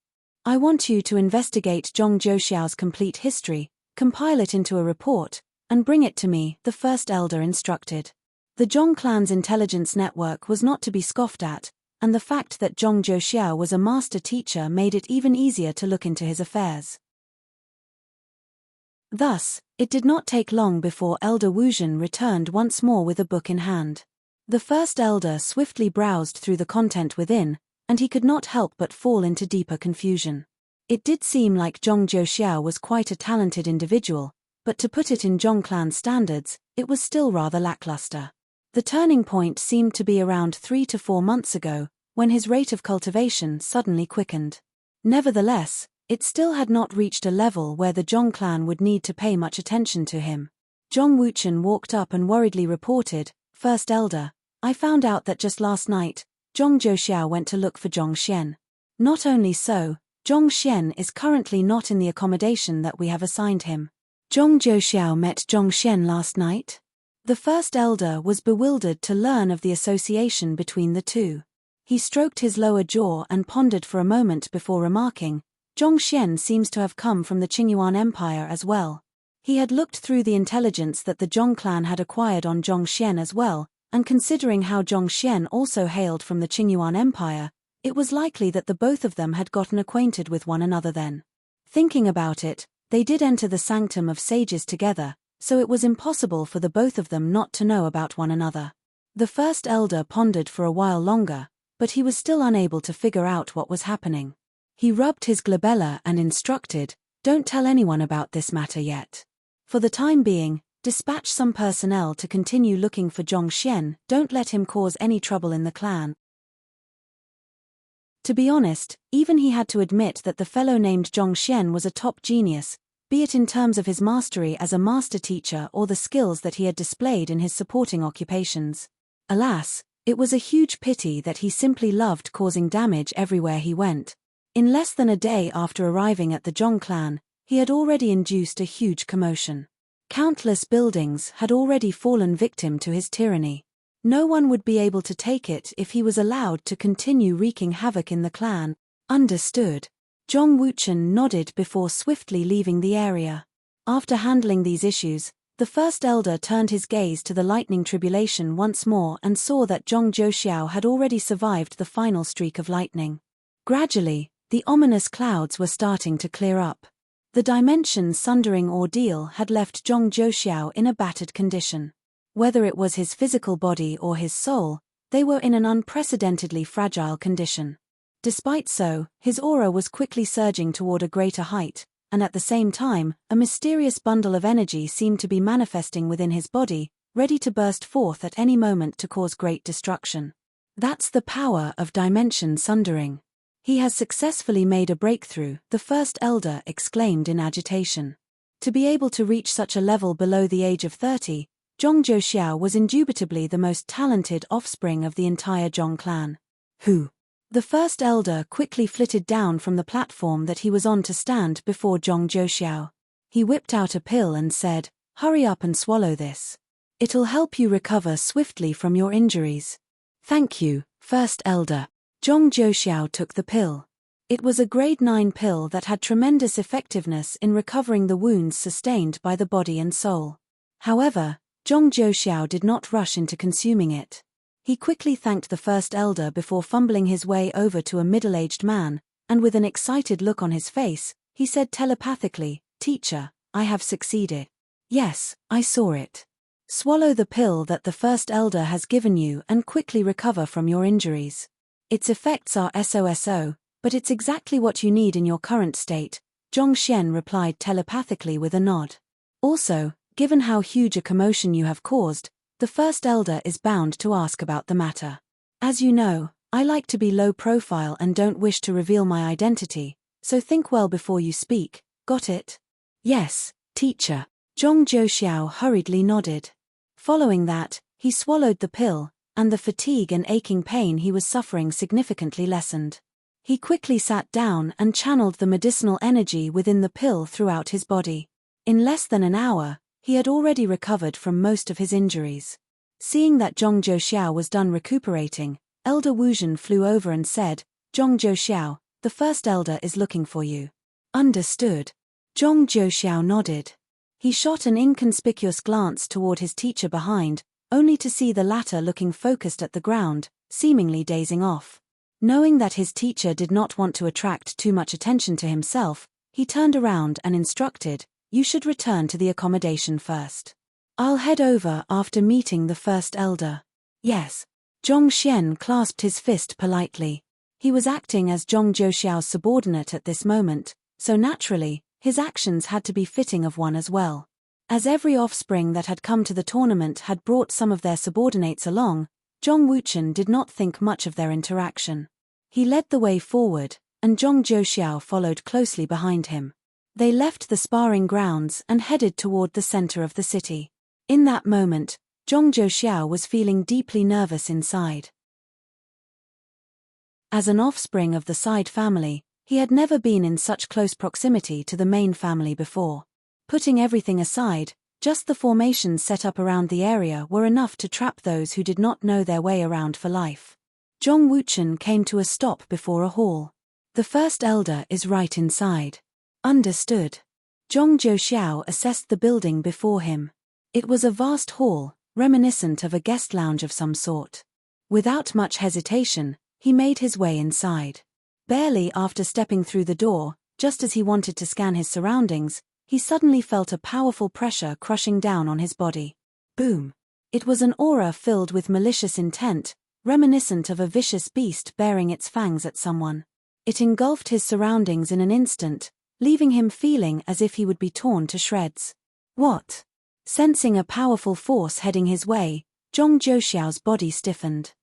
I want you to investigate Zhong Zhouxiao's complete history, compile it into a report, and bring it to me, the first elder instructed. The Zhong clan's intelligence network was not to be scoffed at, and the fact that Zhong Zhouxiao was a master teacher made it even easier to look into his affairs. Thus, it did not take long before Elder Wuzhen returned once more with a book in hand. The first elder swiftly browsed through the content within, and he could not help but fall into deeper confusion. It did seem like Zhong Zhouxiao was quite a talented individual, but to put it in Zhong clan standards, it was still rather lackluster. The turning point seemed to be around 3 to 4 months ago, when his rate of cultivation suddenly quickened. Nevertheless, it still had not reached a level where the Zhong clan would need to pay much attention to him. Zhong Wuchen walked up and worriedly reported, "First elder, I found out that just last night, Zhong Zhouxiao went to look for Zhong Xian. Not only so, Zhong Xian is currently not in the accommodation that we have assigned him." Zhong Zhouxiao met Zhong Xian last night? The first elder was bewildered to learn of the association between the two. He stroked his lower jaw and pondered for a moment before remarking, "Zhong Xian seems to have come from the Qingyuan Empire as well." He had looked through the intelligence that the Zhong clan had acquired on Zhong Xian as well, and considering how Zhong Xian also hailed from the Qingyuan Empire, it was likely that the both of them had gotten acquainted with one another then. Thinking about it, they did enter the Sanctum of Sages together, so it was impossible for the both of them not to know about one another. The first elder pondered for a while longer, but he was still unable to figure out what was happening. He rubbed his glabella and instructed, "Don't tell anyone about this matter yet. For the time being, dispatch some personnel to continue looking for Zhong Xian, don't let him cause any trouble in the clan." To be honest, even he had to admit that the fellow named Zhong Xian was a top genius, be it in terms of his mastery as a master teacher or the skills that he had displayed in his supporting occupations. Alas, it was a huge pity that he simply loved causing damage everywhere he went. In less than a day after arriving at the Zhong clan, he had already induced a huge commotion. Countless buildings had already fallen victim to his tyranny. No one would be able to take it if he was allowed to continue wreaking havoc in the clan. Understood. Zhong Wuchen nodded before swiftly leaving the area. After handling these issues, the first elder turned his gaze to the lightning tribulation once more and saw that Zhong Zhouxiao had already survived the final streak of lightning. Gradually, the ominous clouds were starting to clear up. The dimension-sundering ordeal had left Zhong Zhouxiao in a battered condition. Whether it was his physical body or his soul, they were in an unprecedentedly fragile condition. Despite so, his aura was quickly surging toward a greater height, and at the same time, a mysterious bundle of energy seemed to be manifesting within his body, ready to burst forth at any moment to cause great destruction. That's the power of dimension sundering. He has successfully made a breakthrough, the first elder exclaimed in agitation. To be able to reach such a level below the age of 30, Zhong Zhouxiao was indubitably the most talented offspring of the entire Zhong clan. Who? The first elder quickly flitted down from the platform that he was on to stand before Zhong Zhouxiao. He whipped out a pill and said, "Hurry up and swallow this. It'll help you recover swiftly from your injuries." "Thank you, first elder." Zhong Zhouxiao took the pill. It was a grade 9 pill that had tremendous effectiveness in recovering the wounds sustained by the body and soul. However, Zhong Zhouxiao did not rush into consuming it. He quickly thanked the first elder before fumbling his way over to a middle-aged man, and with an excited look on his face, he said telepathically, "Teacher, I have succeeded." "Yes, I saw it. Swallow the pill that the first elder has given you and quickly recover from your injuries. Its effects are SOSO, but it's exactly what you need in your current state, Zhong Xian replied telepathically with a nod. Also, given how huge a commotion you have caused, the first elder is bound to ask about the matter. As you know, I like to be low profile and don't wish to reveal my identity, so think well before you speak, got it? Yes, teacher. Zhong Zhouxiao hurriedly nodded. Following that, he swallowed the pill, and the fatigue and aching pain he was suffering significantly lessened. He quickly sat down and channeled the medicinal energy within the pill throughout his body. In less than an hour, he had already recovered from most of his injuries. Seeing that Zhong Zhouxiao was done recuperating, Elder Wuzhen flew over and said, "Zhong Zhouxiao, the first elder is looking for you." Understood. Zhong Zhouxiao nodded. He shot an inconspicuous glance toward his teacher behind, only to see the latter looking focused at the ground, seemingly dazing off. Knowing that his teacher did not want to attract too much attention to himself, he turned around and instructed, "You should return to the accommodation first. I'll head over after meeting the first elder." Yes. Zhong Xian clasped his fist politely. He was acting as Zhong Zhouxiao's subordinate at this moment, so naturally, his actions had to be fitting of one as well. As every offspring that had come to the tournament had brought some of their subordinates along, Zhong Wuchen did not think much of their interaction. He led the way forward, and Zhong Zhouxiao followed closely behind him. They left the sparring grounds and headed toward the center of the city. In that moment, Zhong Zhouxiao was feeling deeply nervous inside. As an offspring of the side family, he had never been in such close proximity to the main family before. Putting everything aside, just the formations set up around the area were enough to trap those who did not know their way around for life. Zhong Wuchen came to a stop before a hall. The first elder is right inside. Understood. Zhong Zhouxiao assessed the building before him. It was a vast hall, reminiscent of a guest lounge of some sort. Without much hesitation, he made his way inside. Barely after stepping through the door, just as he wanted to scan his surroundings, he suddenly felt a powerful pressure crushing down on his body. Boom! It was an aura filled with malicious intent, reminiscent of a vicious beast bearing its fangs at someone. It engulfed his surroundings in an instant, leaving him feeling as if he would be torn to shreds. What? Sensing a powerful force heading his way, Zhong Zhouxiao's body stiffened.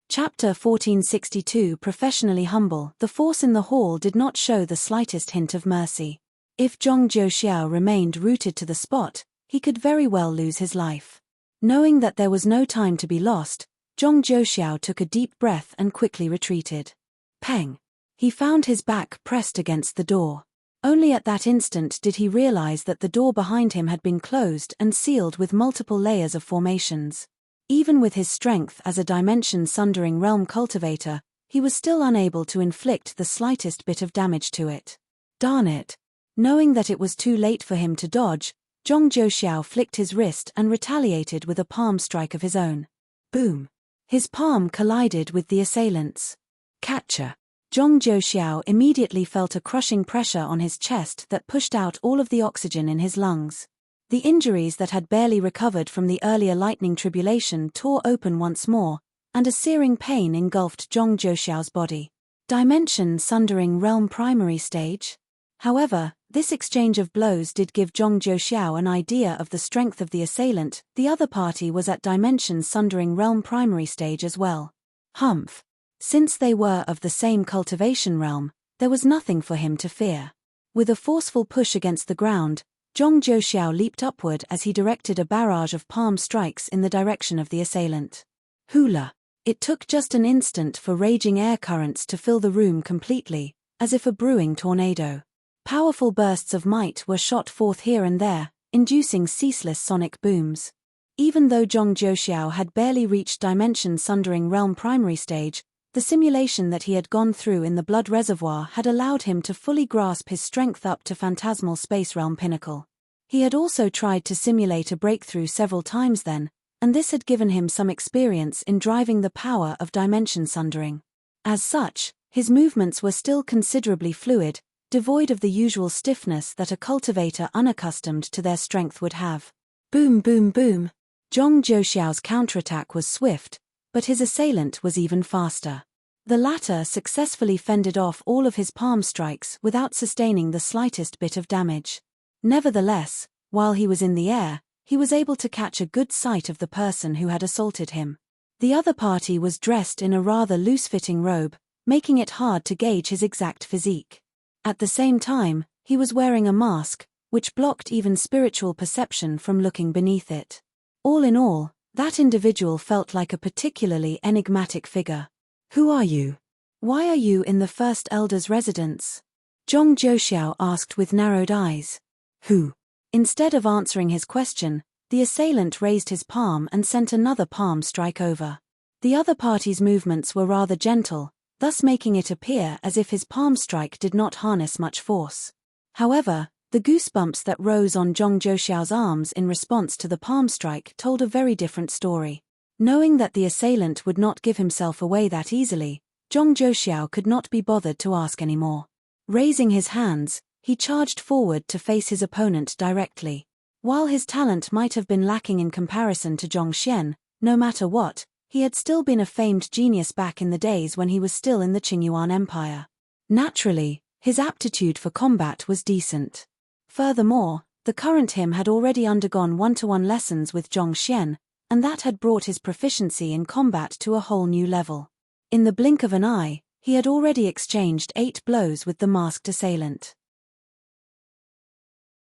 Chapter 1462 Professionally Humble. The force in the hall did not show the slightest hint of mercy. If Zhong Zhouxiao remained rooted to the spot, he could very well lose his life. Knowing that there was no time to be lost, Zhong Zhouxiao took a deep breath and quickly retreated. Peng! He found his back pressed against the door. Only at that instant did he realize that the door behind him had been closed and sealed with multiple layers of formations. Even with his strength as a dimension-sundering realm cultivator, he was still unable to inflict the slightest bit of damage to it. Darn it! Knowing that it was too late for him to dodge, Zhong Zhouxiao flicked his wrist and retaliated with a palm strike of his own. Boom! His palm collided with the assailant's. Catcher! Zhong Zhouxiao immediately felt a crushing pressure on his chest that pushed out all of the oxygen in his lungs. The injuries that had barely recovered from the earlier lightning tribulation tore open once more, and a searing pain engulfed Zhong Zhouxiao's body. Dimension-sundering realm primary stage? However, this exchange of blows did give Zhong Zhouxiao an idea of the strength of the assailant. The other party was at dimension-sundering realm primary stage as well. Humph! Since they were of the same cultivation realm, there was nothing for him to fear. With a forceful push against the ground, Zhong Zhouxiao leaped upward as he directed a barrage of palm strikes in the direction of the assailant. Hula! It took just an instant for raging air currents to fill the room completely, as if a brewing tornado. Powerful bursts of might were shot forth here and there, inducing ceaseless sonic booms. Even though Zhong Zhouxiao had barely reached dimension-sundering realm primary stage, the simulation that he had gone through in the blood reservoir had allowed him to fully grasp his strength up to phantasmal space realm pinnacle. He had also tried to simulate a breakthrough several times then, and this had given him some experience in driving the power of dimension sundering. As such, his movements were still considerably fluid, devoid of the usual stiffness that a cultivator unaccustomed to their strength would have. Boom boom boom! Zhong Zhouxiao's counterattack was swift, but his assailant was even faster. The latter successfully fended off all of his palm strikes without sustaining the slightest bit of damage. Nevertheless, while he was in the air, he was able to catch a good sight of the person who had assaulted him. The other party was dressed in a rather loose-fitting robe, making it hard to gauge his exact physique. At the same time, he was wearing a mask, which blocked even spiritual perception from looking beneath it. All in all, that individual felt like a particularly enigmatic figure. "Who are you? Why are you in the First Elder's residence?" Zhong Zhouxiao asked with narrowed eyes. "Who?" Instead of answering his question, the assailant raised his palm and sent another palm strike over. The other party's movements were rather gentle, thus making it appear as if his palm strike did not harness much force. However, the goosebumps that rose on Zhong Zhouxiao's arms in response to the palm strike told a very different story. Knowing that the assailant would not give himself away that easily, Zhong Zhouxiao could not be bothered to ask any more. Raising his hands, he charged forward to face his opponent directly. While his talent might have been lacking in comparison to Zhong Xian, no matter what, he had still been a famed genius back in the days when he was still in the Qingyuan Empire. Naturally, his aptitude for combat was decent. Furthermore, the current him had already undergone one-to-one lessons with Zhong Xian, and that had brought his proficiency in combat to a whole new level. In the blink of an eye, he had already exchanged 8 blows with the masked assailant.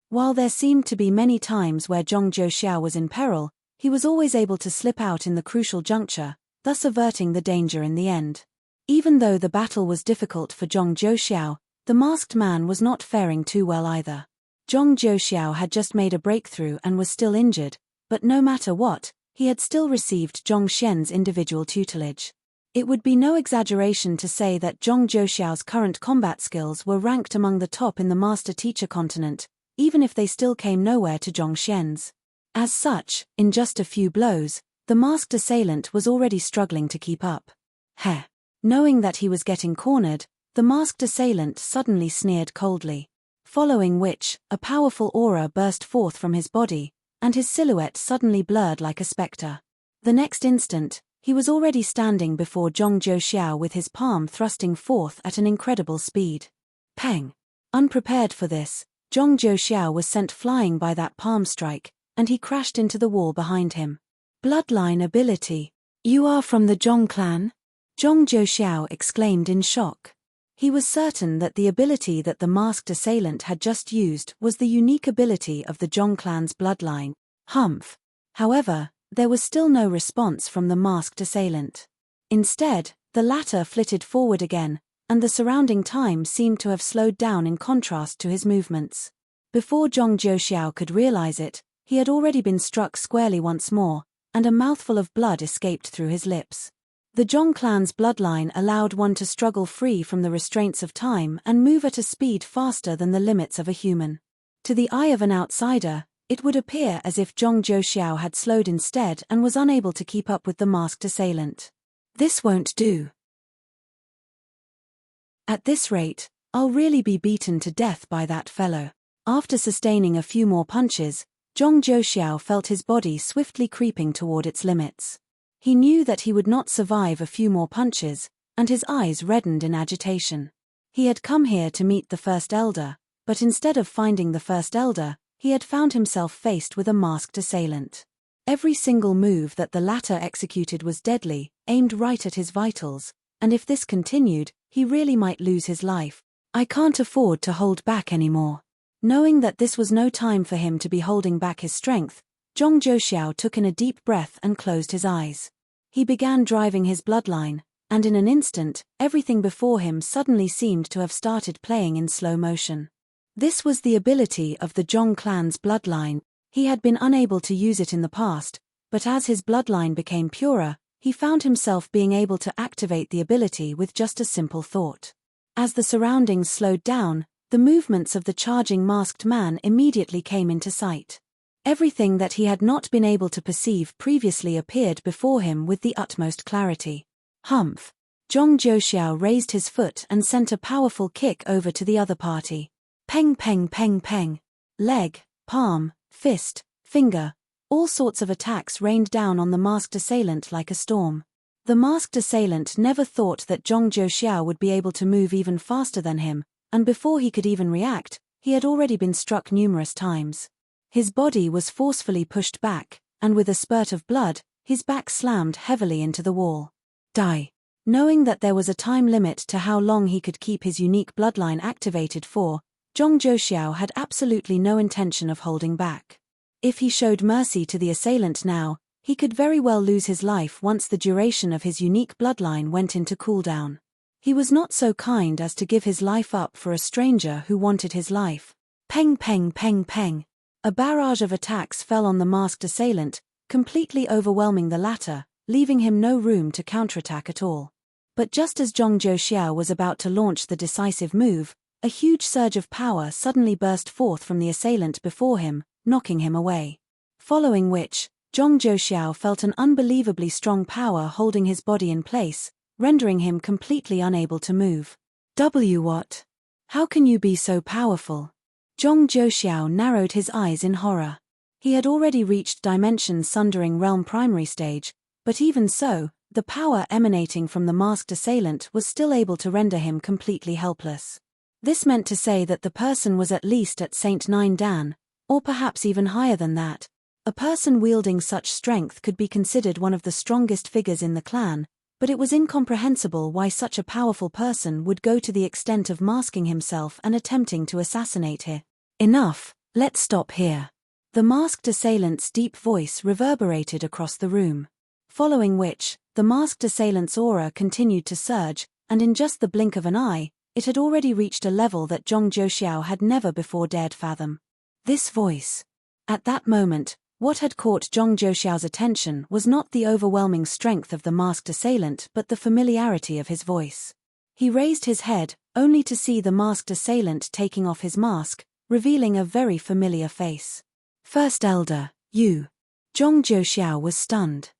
While there seemed to be many times where Zhong Zhouxiao was in peril, he was always able to slip out in the crucial juncture, thus averting the danger in the end. Even though the battle was difficult for Zhong Zhouxiao, the masked man was not faring too well either. Zhong Zhouxiao had just made a breakthrough and was still injured, but no matter what, he had still received Zhong Xian's individual tutelage. It would be no exaggeration to say that Zhong Zhouxiao's current combat skills were ranked among the top in the master-teacher continent, even if they still came nowhere to Zhong Xian's. As such, in just a few blows, the masked assailant was already struggling to keep up. Heh! Knowing that he was getting cornered, the masked assailant suddenly sneered coldly. Following which, a powerful aura burst forth from his body, and his silhouette suddenly blurred like a spectre. The next instant, he was already standing before Zhong Zhouxiao with his palm thrusting forth at an incredible speed. Peng! Unprepared for this, Zhong Zhouxiao was sent flying by that palm strike, and he crashed into the wall behind him. Bloodline ability. "You are from the Zhong clan?" Zhong Zhouxiao exclaimed in shock. He was certain that the ability that the masked assailant had just used was the unique ability of the Zhong clan's bloodline. Humph. However, there was still no response from the masked assailant. Instead, the latter flitted forward again, and the surrounding time seemed to have slowed down in contrast to his movements. Before Zhong Zhouxiao could realize it, he had already been struck squarely once more, and a mouthful of blood escaped through his lips. The Zhong clan's bloodline allowed one to struggle free from the restraints of time and move at a speed faster than the limits of a human. To the eye of an outsider, it would appear as if Zhong Zhouxiao had slowed instead and was unable to keep up with the masked assailant. "This won't do. At this rate, I'll really be beaten to death by that fellow." After sustaining a few more punches, Zhong Zhouxiao felt his body swiftly creeping toward its limits. He knew that he would not survive a few more punches, and his eyes reddened in agitation. He had come here to meet the First Elder, but instead of finding the First Elder, he had found himself faced with a masked assailant. Every single move that the latter executed was deadly, aimed right at his vitals, and if this continued, he really might lose his life. "I can't afford to hold back anymore." Knowing that this was no time for him to be holding back his strength, Zhong Zhouxiao took in a deep breath and closed his eyes. He began driving his bloodline, and in an instant, everything before him suddenly seemed to have started playing in slow motion. This was the ability of the Zhong clan's bloodline. He had been unable to use it in the past, but as his bloodline became purer, he found himself being able to activate the ability with just a simple thought. As the surroundings slowed down, the movements of the charging masked man immediately came into sight. Everything that he had not been able to perceive previously appeared before him with the utmost clarity. Humph! Zhong Zhouxiao raised his foot and sent a powerful kick over to the other party. Peng peng peng peng. Leg, palm, fist, finger, all sorts of attacks rained down on the masked assailant like a storm. The masked assailant never thought that Zhong Zhouxiao would be able to move even faster than him, and before he could even react, he had already been struck numerous times. His body was forcefully pushed back, and with a spurt of blood, his back slammed heavily into the wall. Die. Knowing that there was a time limit to how long he could keep his unique bloodline activated for, Zhong Zhouxiao had absolutely no intention of holding back. If he showed mercy to the assailant now, he could very well lose his life once the duration of his unique bloodline went into cooldown. He was not so kind as to give his life up for a stranger who wanted his life. Peng peng peng peng. A barrage of attacks fell on the masked assailant, completely overwhelming the latter, leaving him no room to counterattack at all. But just as Zhong Zhouxiao was about to launch the decisive move, a huge surge of power suddenly burst forth from the assailant before him, knocking him away. Following which, Zhong Zhouxiao felt an unbelievably strong power holding his body in place, rendering him completely unable to move. What? How can you be so powerful? Zhong Zhouxiao narrowed his eyes in horror. He had already reached Dimension Sundering Realm primary stage, but even so, the power emanating from the masked assailant was still able to render him completely helpless. This meant to say that the person was at least at Saint 9 Dan, or perhaps even higher than that. A person wielding such strength could be considered one of the strongest figures in the clan, but it was incomprehensible why such a powerful person would go to the extent of masking himself and attempting to assassinate him. Enough, let's stop here. The masked assailant's deep voice reverberated across the room. Following which, the masked assailant's aura continued to surge, and in just the blink of an eye, it had already reached a level that Zhong Zhouxiao had never before dared fathom. This voice. At that moment, what had caught Zhong Zhouxiao's attention was not the overwhelming strength of the masked assailant but the familiarity of his voice. He raised his head, only to see the masked assailant taking off his mask, revealing a very familiar face. First Elder, you. Zhong Zhouxiao was stunned.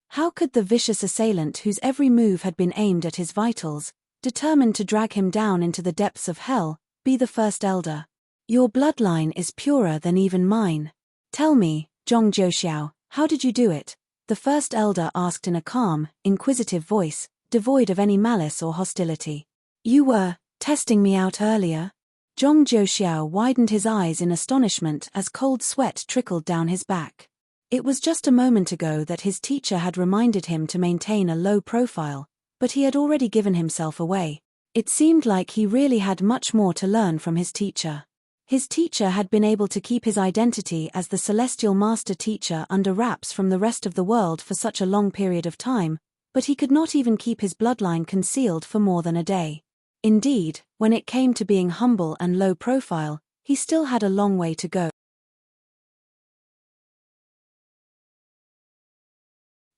How could the vicious assailant whose every move had been aimed at his vitals, determined to drag him down into the depths of hell, be the First Elder? Your bloodline is purer than even mine. Tell me, Zhong Zhouxiao, how did you do it? The First Elder asked in a calm, inquisitive voice, devoid of any malice or hostility. You were testing me out earlier? Zhong Zhouxiao widened his eyes in astonishment as cold sweat trickled down his back. It was just a moment ago that his teacher had reminded him to maintain a low profile, but he had already given himself away. It seemed like he really had much more to learn from his teacher. His teacher had been able to keep his identity as the Celestial Master Teacher under wraps from the rest of the world for such a long period of time, but he could not even keep his bloodline concealed for more than a day. Indeed, when it came to being humble and low profile, he still had a long way to go.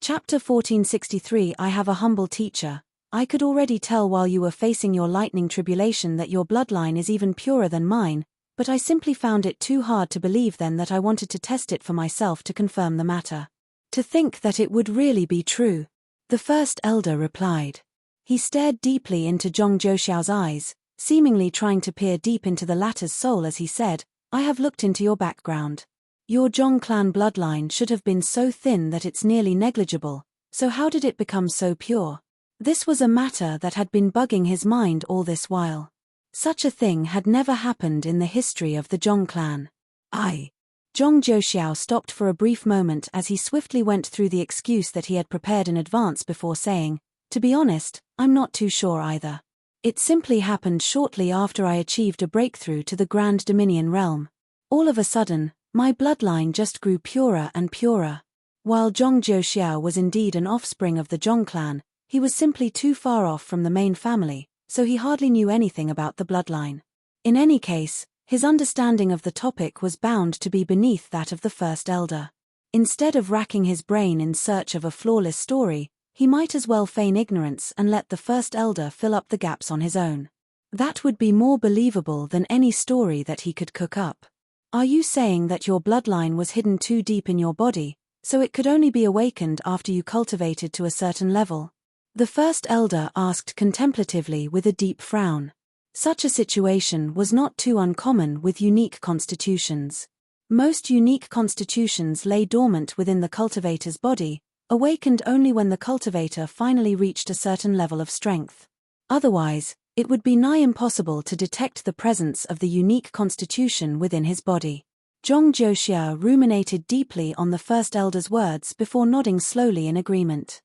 Chapter 1463 I have a humble teacher. I could already tell while you were facing your lightning tribulation that your bloodline is even purer than mine, but I simply found it too hard to believe then that I wanted to test it for myself to confirm the matter. To think that it would really be true. The First Elder replied. He stared deeply into Zhong Zhouxiao's eyes, seemingly trying to peer deep into the latter's soul as he said, I have looked into your background. Your Zhong clan bloodline should have been so thin that it's nearly negligible, so how did it become so pure? This was a matter that had been bugging his mind all this while. Such a thing had never happened in the history of the Zhong clan. Zhong Zhouxiao stopped for a brief moment as he swiftly went through the excuse that he had prepared in advance before saying, to be honest, I'm not too sure either. It simply happened shortly after I achieved a breakthrough to the Grand Dominion realm. All of a sudden, my bloodline just grew purer and purer. While Zhong Zhouxiao was indeed an offspring of the Zhong clan, he was simply too far off from the main family, so he hardly knew anything about the bloodline. In any case, his understanding of the topic was bound to be beneath that of the First Elder. Instead of racking his brain in search of a flawless story, he might as well feign ignorance and let the First Elder fill up the gaps on his own. That would be more believable than any story that he could cook up. Are you saying that your bloodline was hidden too deep in your body, so it could only be awakened after you cultivated to a certain level? The First Elder asked contemplatively with a deep frown. Such a situation was not too uncommon with unique constitutions. Most unique constitutions lay dormant within the cultivator's body, awakened only when the cultivator finally reached a certain level of strength. Otherwise, it would be nigh impossible to detect the presence of the unique constitution within his body. Zhong Zhouxia ruminated deeply on the first elder's words before nodding slowly in agreement.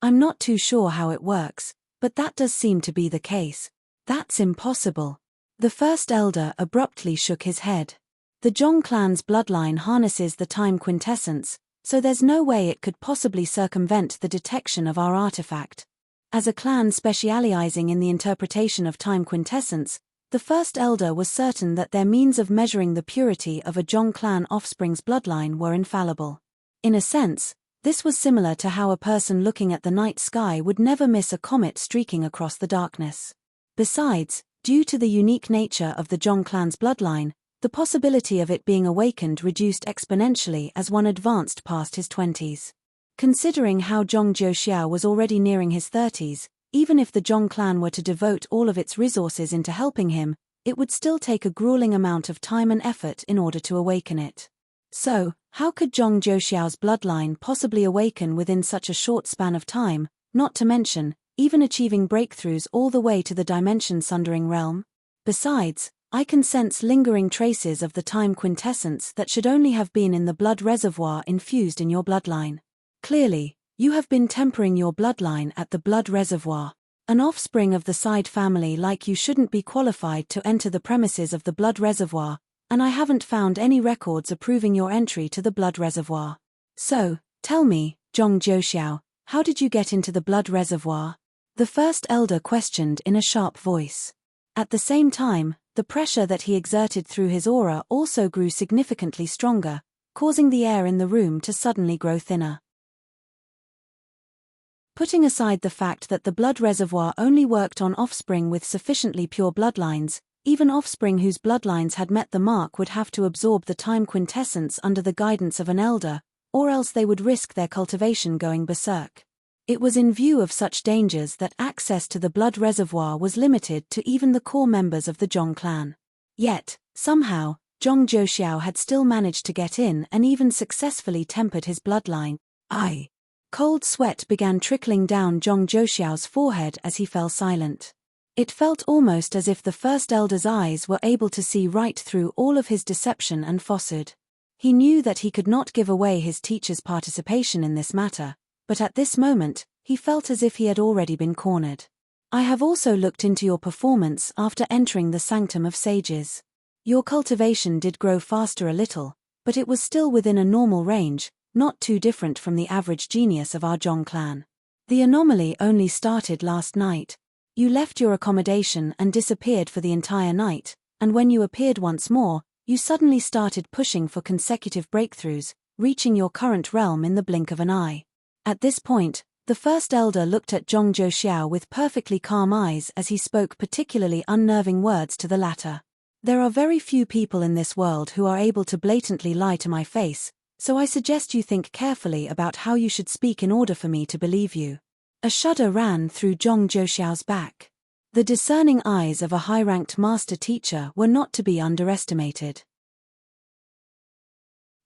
I'm not too sure how it works, but that does seem to be the case. That's impossible. The first elder abruptly shook his head. The Zhong clan's bloodline harnesses the time quintessence, so there's no way it could possibly circumvent the detection of our artifact. As a clan specializing in the interpretation of time quintessence, the first elder was certain that their means of measuring the purity of a Zhong clan offspring's bloodline were infallible. In a sense, this was similar to how a person looking at the night sky would never miss a comet streaking across the darkness. Besides, due to the unique nature of the Zhong clan's bloodline, the possibility of it being awakened reduced exponentially as one advanced past his 20s. Considering how Zhong Zhouxia was already nearing his 30s, even if the Zhong clan were to devote all of its resources into helping him, it would still take a grueling amount of time and effort in order to awaken it. So, how could Zhong Zhouxiao's bloodline possibly awaken within such a short span of time, not to mention, even achieving breakthroughs all the way to the dimension-sundering realm? Besides, I can sense lingering traces of the time quintessence that should only have been in the blood reservoir infused in your bloodline. Clearly, you have been tempering your bloodline at the blood reservoir. An offspring of the side family like you shouldn't be qualified to enter the premises of the blood reservoir, and I haven't found any records approving your entry to the blood reservoir. So, tell me, Zhong Zhouxiao, how did you get into the blood reservoir? The first elder questioned in a sharp voice. At the same time, the pressure that he exerted through his aura also grew significantly stronger, causing the air in the room to suddenly grow thinner. Putting aside the fact that the blood reservoir only worked on offspring with sufficiently pure bloodlines, even offspring whose bloodlines had met the mark would have to absorb the time quintessence under the guidance of an elder, or else they would risk their cultivation going berserk. It was in view of such dangers that access to the blood reservoir was limited to even the core members of the Zhong clan. Yet, somehow, Zhong Zhouxiao had still managed to get in and even successfully tempered his bloodline. Cold sweat began trickling down Zhong Zhouxiao's forehead as he fell silent. It felt almost as if the first elder's eyes were able to see right through all of his deception and falsehood. He knew that he could not give away his teacher's participation in this matter, but at this moment, he felt as if he had already been cornered. I have also looked into your performance after entering the Sanctum of Sages. Your cultivation did grow faster a little, but it was still within a normal range, not too different from the average genius of our Zhong clan. The anomaly only started last night. You left your accommodation and disappeared for the entire night, and when you appeared once more, you suddenly started pushing for consecutive breakthroughs, reaching your current realm in the blink of an eye. At this point, the first elder looked at Zhong Zhouxiao with perfectly calm eyes as he spoke particularly unnerving words to the latter. There are very few people in this world who are able to blatantly lie to my face, so I suggest you think carefully about how you should speak in order for me to believe you. A shudder ran through Zhong Zhouxiao's back. The discerning eyes of a high-ranked master teacher were not to be underestimated.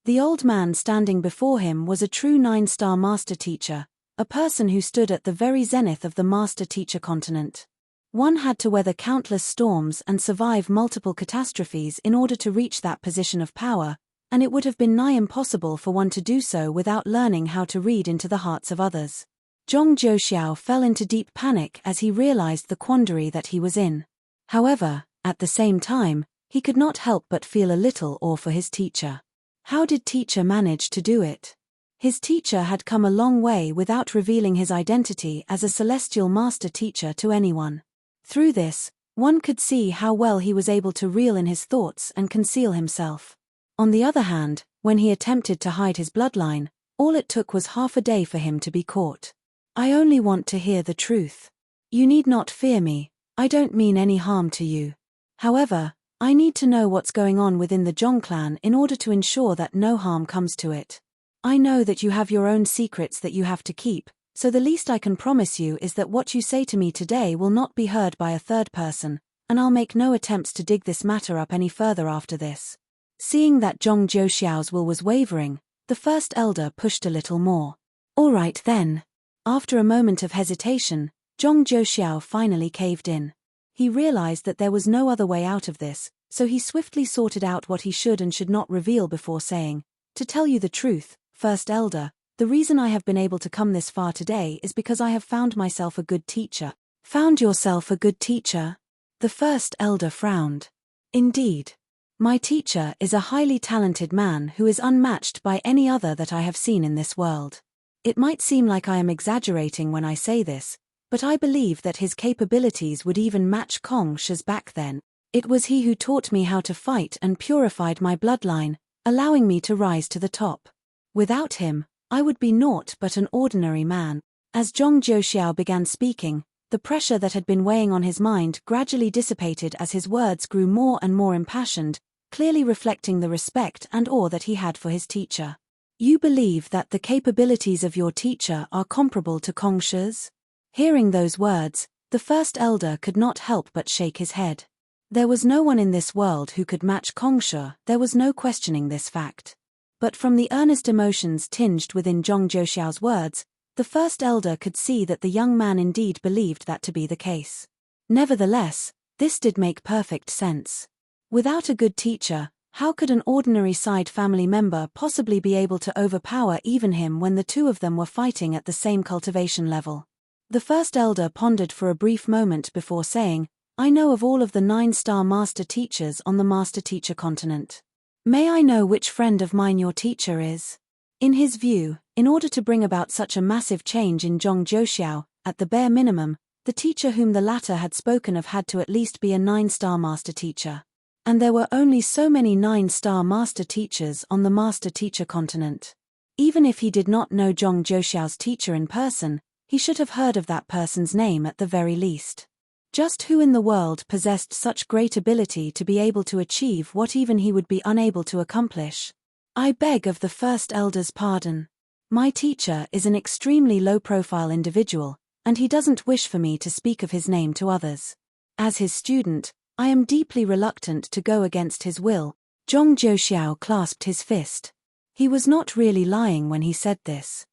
The old man standing before him was a true 9-star master teacher, a person who stood at the very zenith of the master teacher continent. One had to weather countless storms and survive multiple catastrophes in order to reach that position of power, and it would have been nigh impossible for one to do so without learning how to read into the hearts of others. Zhong Zhouxiao fell into deep panic as he realized the quandary that he was in. However, at the same time, he could not help but feel a little awe for his teacher. How did teacher manage to do it? His teacher had come a long way without revealing his identity as a celestial master teacher to anyone. Through this, one could see how well he was able to reel in his thoughts and conceal himself. On the other hand, when he attempted to hide his bloodline, all it took was half a day for him to be caught. I only want to hear the truth. You need not fear me, I don't mean any harm to you. However, I need to know what's going on within the Zhong clan in order to ensure that no harm comes to it. I know that you have your own secrets that you have to keep, so the least I can promise you is that what you say to me today will not be heard by a third person, and I'll make no attempts to dig this matter up any further after this. Seeing that Zhong Zhouxiao's will was wavering, the first elder pushed a little more. All right then. After a moment of hesitation, Zhong Zhouxiao finally caved in. He realized that there was no other way out of this, so he swiftly sorted out what he should and should not reveal before saying, "To tell you the truth, First Elder, the reason I have been able to come this far today is because I have found myself a good teacher." Found yourself a good teacher? The First Elder frowned. Indeed. My teacher is a highly talented man who is unmatched by any other that I have seen in this world. It might seem like I am exaggerating when I say this, but I believe that his capabilities would even match Kong Shi's back then. It was he who taught me how to fight and purified my bloodline, allowing me to rise to the top. Without him, I would be naught but an ordinary man. As Zhong Zhouxiao began speaking, the pressure that had been weighing on his mind gradually dissipated as his words grew more and more impassioned, clearly reflecting the respect and awe that he had for his teacher. You believe that the capabilities of your teacher are comparable to Kong Shi's? Hearing those words, the First Elder could not help but shake his head. There was no one in this world who could match Kong Shi, there was no questioning this fact. But from the earnest emotions tinged within Zhong Zhouxiao's words, the First Elder could see that the young man indeed believed that to be the case. Nevertheless, this did make perfect sense. Without a good teacher, how could an ordinary side family member possibly be able to overpower even him when the two of them were fighting at the same cultivation level? The First Elder pondered for a brief moment before saying, "I know of all of the 9-star master teachers on the master teacher continent. May I know which friend of mine your teacher is?" In his view, in order to bring about such a massive change in Zhong Zhouxiao, at the bare minimum, the teacher whom the latter had spoken of had to at least be a 9-star master teacher. And there were only so many 9-star master teachers on the master teacher continent. Even if he did not know Zhong Zhouxiao's teacher in person, he should have heard of that person's name at the very least. Just who in the world possessed such great ability to be able to achieve what even he would be unable to accomplish? I beg of the First Elder's pardon. My teacher is an extremely low-profile individual, and he doesn't wish for me to speak of his name to others. As his student, I am deeply reluctant to go against his will. Zhong Zhouxiao clasped his fist. He was not really lying when he said this.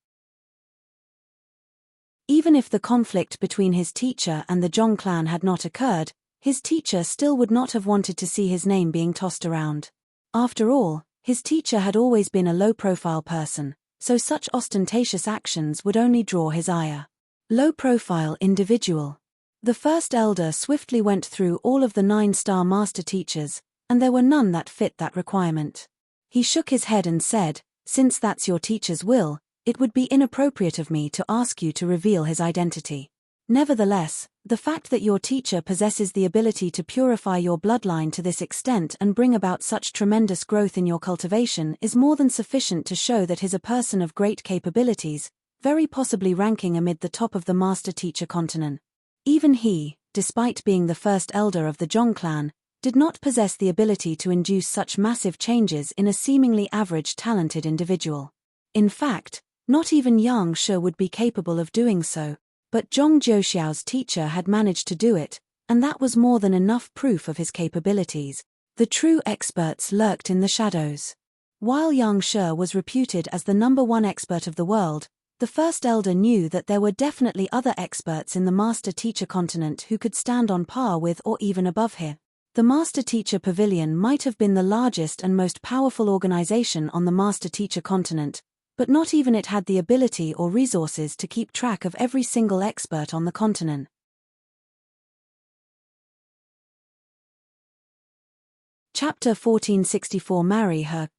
Even if the conflict between his teacher and the Zhong clan had not occurred, his teacher still would not have wanted to see his name being tossed around. After all, his teacher had always been a low-profile person, so such ostentatious actions would only draw his ire. Low-profile individual. The First Elder swiftly went through all of the 9-star master teachers, and there were none that fit that requirement. He shook his head and said, "Since that's your teacher's will, it would be inappropriate of me to ask you to reveal his identity. Nevertheless, the fact that your teacher possesses the ability to purify your bloodline to this extent and bring about such tremendous growth in your cultivation is more than sufficient to show that he is a person of great capabilities, very possibly ranking amid the top of the master teacher continent. Even he, despite being the First Elder of the Zhong clan, did not possess the ability to induce such massive changes in a seemingly average talented individual. In fact, not even Yang Shi would be capable of doing so, but Zhong Zhouxiao's teacher had managed to do it, and that was more than enough proof of his capabilities. The true experts lurked in the shadows. While Yang Shi was reputed as the #1 expert of the world, the First Elder knew that there were definitely other experts in the Master Teacher continent who could stand on par with or even above him. The Master Teacher Pavilion might have been the largest and most powerful organization on the Master Teacher continent, but not even it had the ability or resources to keep track of every single expert on the continent. Chapter 1464 Marry her,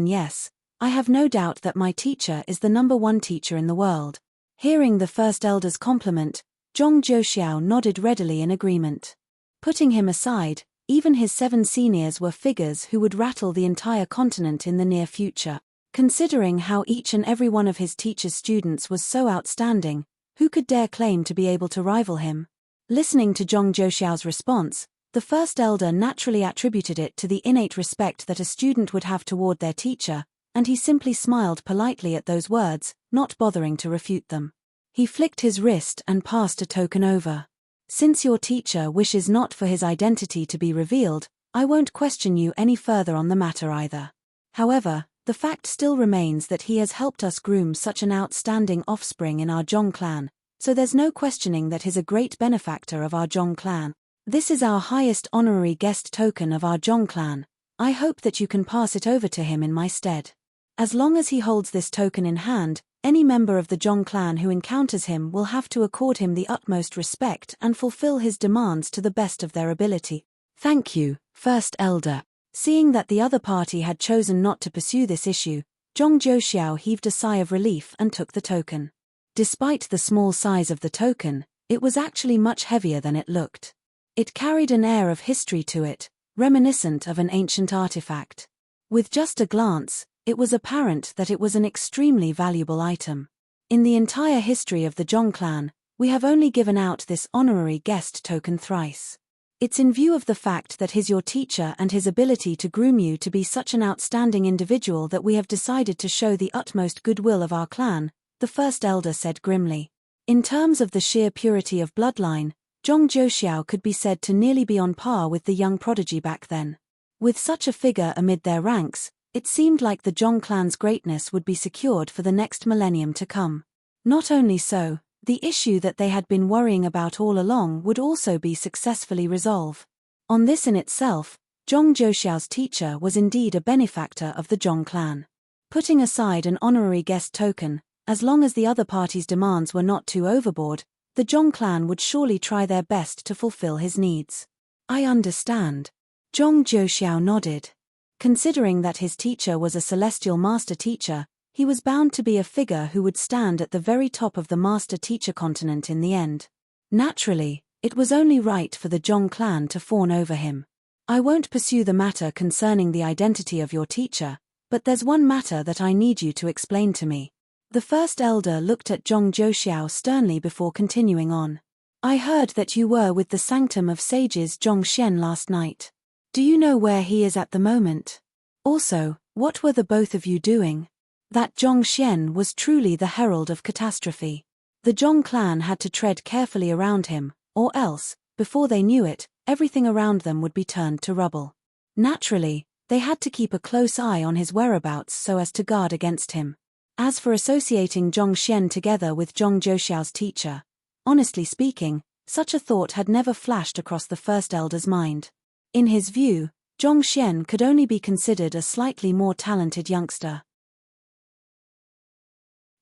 yes, I have no doubt that my teacher is the #1 teacher in the world. Hearing the First Elder's compliment, Zhong Zhouxiao nodded readily in agreement. Putting him aside, even his 7 seniors were figures who would rattle the entire continent in the near future. Considering how each and every one of his teacher's students was so outstanding, who could dare claim to be able to rival him? Listening to Zhong Zhouxiao's response, the First Elder naturally attributed it to the innate respect that a student would have toward their teacher, and he simply smiled politely at those words, not bothering to refute them. He flicked his wrist and passed a token over. Since your teacher wishes not for his identity to be revealed, I won't question you any further on the matter either. However, the fact still remains that he has helped us groom such an outstanding offspring in our Zhong clan, so there's no questioning that he's a great benefactor of our Zhong clan. This is our highest honorary guest token of our Zhong clan. I hope that you can pass it over to him in my stead. As long as he holds this token in hand, any member of the Zhong clan who encounters him will have to accord him the utmost respect and fulfill his demands to the best of their ability. Thank you, First Elder. Seeing that the other party had chosen not to pursue this issue, Zhong Zhouxiao heaved a sigh of relief and took the token. Despite the small size of the token, it was actually much heavier than it looked. It carried an air of history to it, reminiscent of an ancient artifact. With just a glance, it was apparent that it was an extremely valuable item. In the entire history of the Zhong clan, we have only given out this honorary guest token thrice. It's in view of the fact that he's your teacher and his ability to groom you to be such an outstanding individual that we have decided to show the utmost goodwill of our clan, the First Elder said grimly. In terms of the sheer purity of bloodline, Zhong Zhouxiao could be said to nearly be on par with the young prodigy back then. With such a figure amid their ranks, it seemed like the Zhong clan's greatness would be secured for the next millennium to come. Not only so, the issue that they had been worrying about all along would also be successfully resolved. On this in itself, Zhong Zhouxiao's teacher was indeed a benefactor of the Zhong clan. Putting aside an honorary guest token, as long as the other party's demands were not too overboard, the Zhong clan would surely try their best to fulfill his needs. I understand. Zhong Zhouxiao nodded. Considering that his teacher was a celestial master teacher, he was bound to be a figure who would stand at the very top of the master-teacher continent in the end. Naturally, it was only right for the Zhong clan to fawn over him. I won't pursue the matter concerning the identity of your teacher, but there's one matter that I need you to explain to me. The First Elder looked at Zhong Zhouxiao sternly before continuing on. I heard that you were with the Sanctum of Sages Zhongxian last night. Do you know where he is at the moment? Also, what were the both of you doing? That Zhongxian was truly the herald of catastrophe. The Zhong clan had to tread carefully around him, or else, before they knew it, everything around them would be turned to rubble. Naturally, they had to keep a close eye on his whereabouts so as to guard against him. As for associating Zhongxian together with Zhong Zhouxiao's teacher, honestly speaking, such a thought had never flashed across the First Elder's mind. In his view, Zhongxian could only be considered a slightly more talented youngster.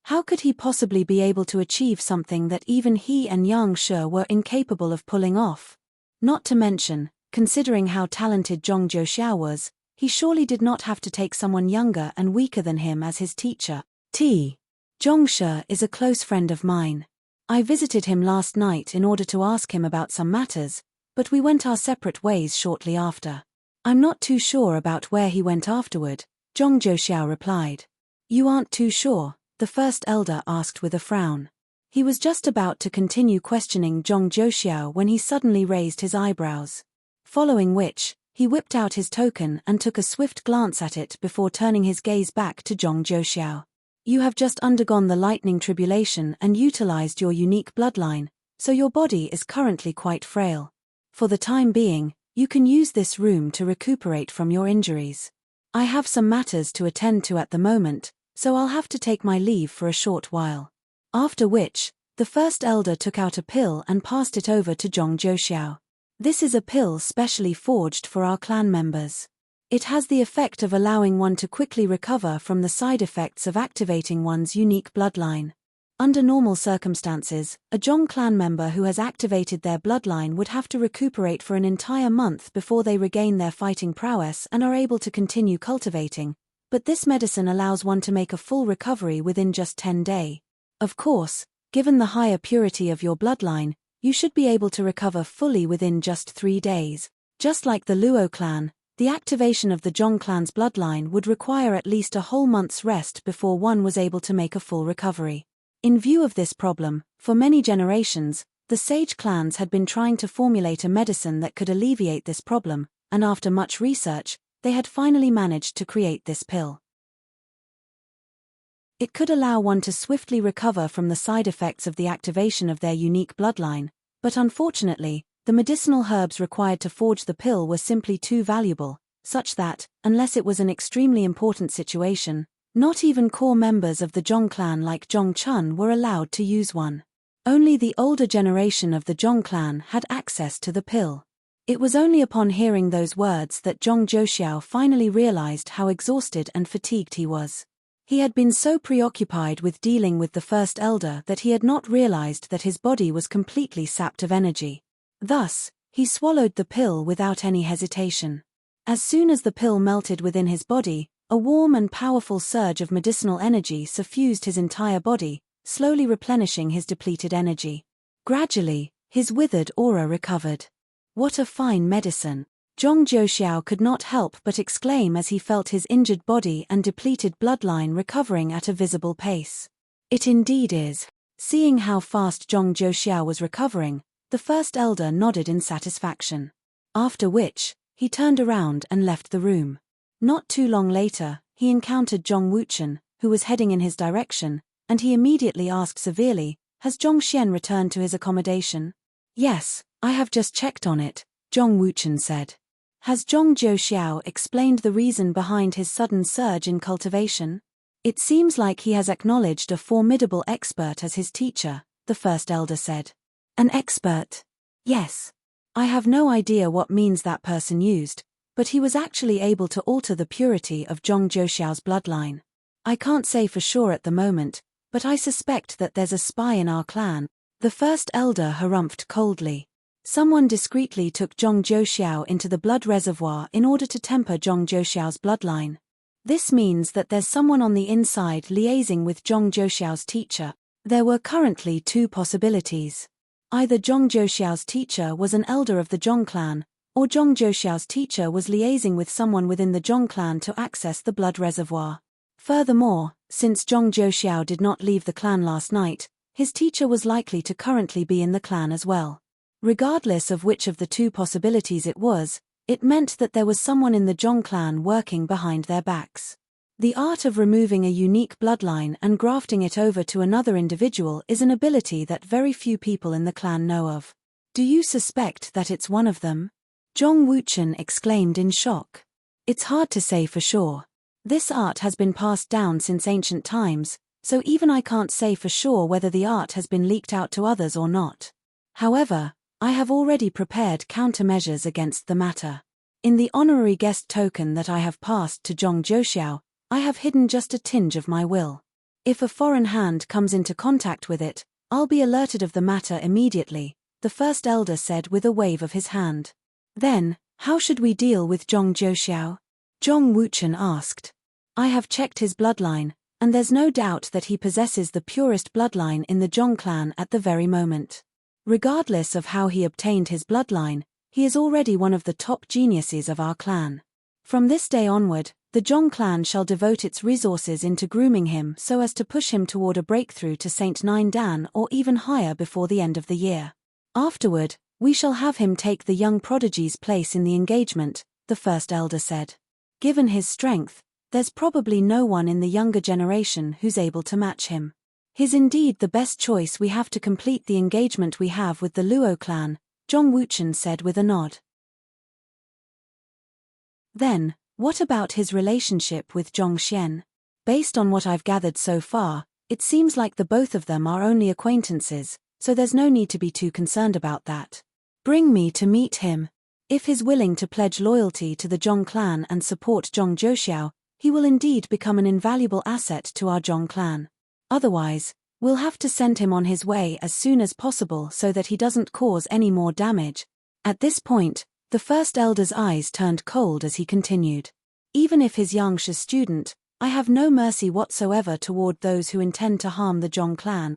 How could he possibly be able to achieve something that even he and Yang Shi were incapable of pulling off? Not to mention, considering how talented Zhong Zhouxiao was, he surely did not have to take someone younger and weaker than him as his teacher. Zhong Shi is a close friend of mine. I visited him last night in order to ask him about some matters, but we went our separate ways shortly after. I'm not too sure about where he went afterward, Zhong Zhouxiao replied. You aren't too sure? The First Elder asked with a frown. He was just about to continue questioning Zhong Zhouxiao when he suddenly raised his eyebrows. Following which, he whipped out his token and took a swift glance at it before turning his gaze back to Zhong Zhouxiao. You have just undergone the lightning tribulation and utilized your unique bloodline, so your body is currently quite frail. For the time being, you can use this room to recuperate from your injuries. I have some matters to attend to at the moment, so I'll have to take my leave for a short while. After which, the First Elder took out a pill and passed it over to Zhong Zhouxiao. This is a pill specially forged for our clan members. It has the effect of allowing one to quickly recover from the side effects of activating one's unique bloodline. Under normal circumstances, a Zhong clan member who has activated their bloodline would have to recuperate for an entire month before they regain their fighting prowess and are able to continue cultivating. But this medicine allows one to make a full recovery within just 10 days. Of course, given the higher purity of your bloodline, you should be able to recover fully within just 3 days. Just like the Luo clan, the activation of the Zhong clan's bloodline would require at least a whole month's rest before one was able to make a full recovery. In view of this problem, for many generations, the sage clans had been trying to formulate a medicine that could alleviate this problem, and after much research, they had finally managed to create this pill. It could allow one to swiftly recover from the side effects of the activation of their unique bloodline, but unfortunately, the medicinal herbs required to forge the pill were simply too valuable, such that, unless it was an extremely important situation, not even core members of the Zhong clan like Zhong Chun were allowed to use one. Only the older generation of the Zhong clan had access to the pill. It was only upon hearing those words that Zhong Zhouxiao finally realized how exhausted and fatigued he was. He had been so preoccupied with dealing with the first elder that he had not realized that his body was completely sapped of energy. Thus, he swallowed the pill without any hesitation. As soon as the pill melted within his body, a warm and powerful surge of medicinal energy suffused his entire body, slowly replenishing his depleted energy. Gradually, his withered aura recovered. What a fine medicine! Zhong Zhouxiao could not help but exclaim as he felt his injured body and depleted bloodline recovering at a visible pace. It indeed is. Seeing how fast Zhong Zhouxiao was recovering, the first elder nodded in satisfaction. After which, he turned around and left the room. Not too long later, he encountered Zhong Wuchen, who was heading in his direction, and he immediately asked severely, "Has Zhong Xian returned to his accommodation?" "Yes, I have just checked on it," Zhong Wuchen said. "Has Zhong Zhouxiao explained the reason behind his sudden surge in cultivation?" "It seems like he has acknowledged a formidable expert as his teacher," the first elder said. "An expert?" "Yes. I have no idea what means that person used, but he was actually able to alter the purity of Zhong Zhouxiao's bloodline. I can't say for sure at the moment, but I suspect that there's a spy in our clan," the first elder harumphed coldly. Someone discreetly took Zhong Zhouxiao into the blood reservoir in order to temper Zhong Zhouxiao's bloodline. This means that there's someone on the inside liaising with Zhong Zhouxiao's teacher. There were currently two possibilities. Either Zhong Zhouxiao's teacher was an elder of the Zhong clan, or Zhong Zhouxiao's teacher was liaising with someone within the Zhong clan to access the blood reservoir. Furthermore, since Zhong Zhouxiao did not leave the clan last night, his teacher was likely to currently be in the clan as well. Regardless of which of the two possibilities it was, it meant that there was someone in the Zhong clan working behind their backs. The art of removing a unique bloodline and grafting it over to another individual is an ability that very few people in the clan know of. "Do you suspect that it's one of them?" Zhong Wuchen exclaimed in shock. "It's hard to say for sure. This art has been passed down since ancient times, so even I can't say for sure whether the art has been leaked out to others or not. However, I have already prepared countermeasures against the matter. In the honorary guest token that I have passed to Zhong Zhouxiao, I have hidden just a tinge of my will. If a foreign hand comes into contact with it, I'll be alerted of the matter immediately," the first elder said with a wave of his hand. "Then, how should we deal with Zhong Zhouxiao?" Zhong Wuchen asked. "I have checked his bloodline, and there's no doubt that he possesses the purest bloodline in the Zhong clan at the very moment. Regardless of how he obtained his bloodline, he is already one of the top geniuses of our clan. From this day onward, the Zhong clan shall devote its resources into grooming him so as to push him toward a breakthrough to Saint Nine Dan or even higher before the end of the year. Afterward, we shall have him take the young prodigy's place in the engagement," the first elder said. "Given his strength, there's probably no one in the younger generation who's able to match him. He's indeed the best choice we have to complete the engagement we have with the Luo clan," Zhong Wuchen said with a nod. "Then, what about his relationship with Zhong Xian? Based on what I've gathered so far, it seems like the both of them are only acquaintances, so there's no need to be too concerned about that. Bring me to meet him. If he's willing to pledge loyalty to the Zhong clan and support Zhong Zhouxiao, he will indeed become an invaluable asset to our Zhong clan. Otherwise, we'll have to send him on his way as soon as possible so that he doesn't cause any more damage." At this point, the first elder's eyes turned cold as he continued. "Even if he's Yangshi's student, I have no mercy whatsoever toward those who intend to harm the Zhong clan."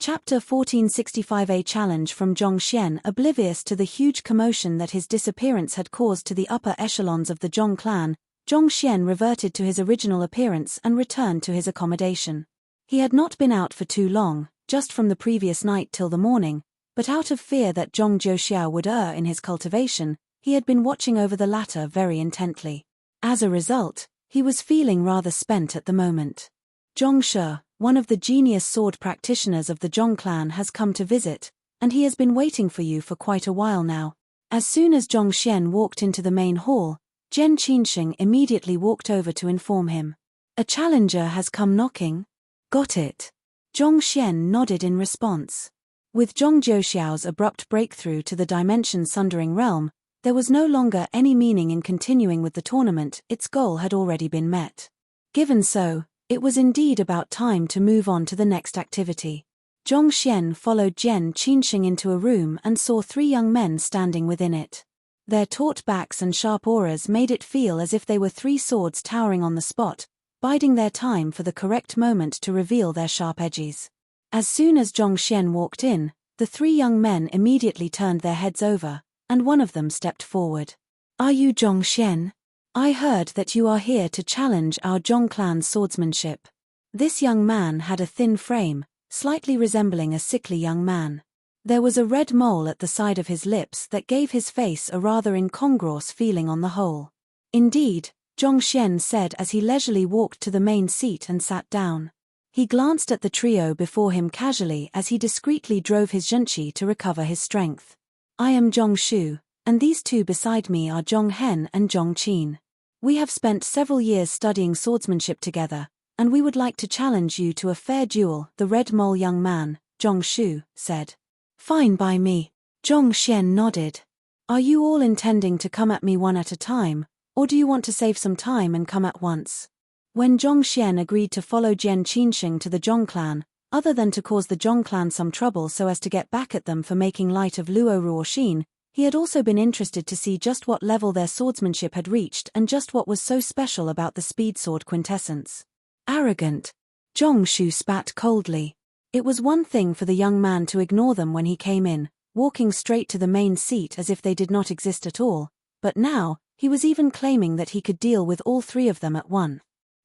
Chapter 1465. A challenge from Zhong Xian. Oblivious to the huge commotion that his disappearance had caused to the upper echelons of the Zhong clan, Zhong Xian reverted to his original appearance and returned to his accommodation. He had not been out for too long, just from the previous night till the morning, but out of fear that Zhong Zhouxiao would err in his cultivation, he had been watching over the latter very intently. As a result, he was feeling rather spent at the moment. Zhong Shi, one of the genius sword practitioners of the Zhong clan, has come to visit, and he has been waiting for you for quite a while now." As soon as Zhong Xian walked into the main hall, Zhen Qinsheng immediately walked over to inform him. "A challenger has come knocking?" "Got it." Zhong Xian nodded in response. With Zhong Jiuxiao's abrupt breakthrough to the dimension-sundering realm, there was no longer any meaning in continuing with the tournament. Its goal had already been met. Given so, it was indeed about time to move on to the next activity. Zhong Xian followed Zhen Qinsheng into a room and saw 3 young men standing within it. Their taut backs and sharp auras made it feel as if they were 3 swords towering on the spot, biding their time for the correct moment to reveal their sharp edges. As soon as Zhong Xian walked in, the 3 young men immediately turned their heads over, and one of them stepped forward. "Are you Zhong Xian? I heard that you are here to challenge our Zhong clan's swordsmanship." This young man had a thin frame, slightly resembling a sickly young man. There was a red mole at the side of his lips that gave his face a rather incongruous feeling on the whole. "Indeed," Zhong Xian said as he leisurely walked to the main seat and sat down. He glanced at the trio before him casually as he discreetly drove his zhenqi to recover his strength. "I am Zhong Shu, and these 2 beside me are Zhong Hen and Zhong Qin. We have spent several years studying swordsmanship together, and we would like to challenge you to a fair duel," the red mole young man, Zhong Shu, said. "Fine by me." Zhong Xian nodded. "Are you all intending to come at me one at a time, or do you want to save some time and come at once?" When Zhong Xian agreed to follow Zhen Qinsheng to the Zhong clan, other than to cause the Zhong clan some trouble so as to get back at them for making light of Luo Ruoxin, he had also been interested to see just what level their swordsmanship had reached and just what was so special about the speed sword quintessence. "Arrogant." Zhong Shu spat coldly. It was one thing for the young man to ignore them when he came in, walking straight to the main seat as if they did not exist at all, but now, he was even claiming that he could deal with all 3 of them at once.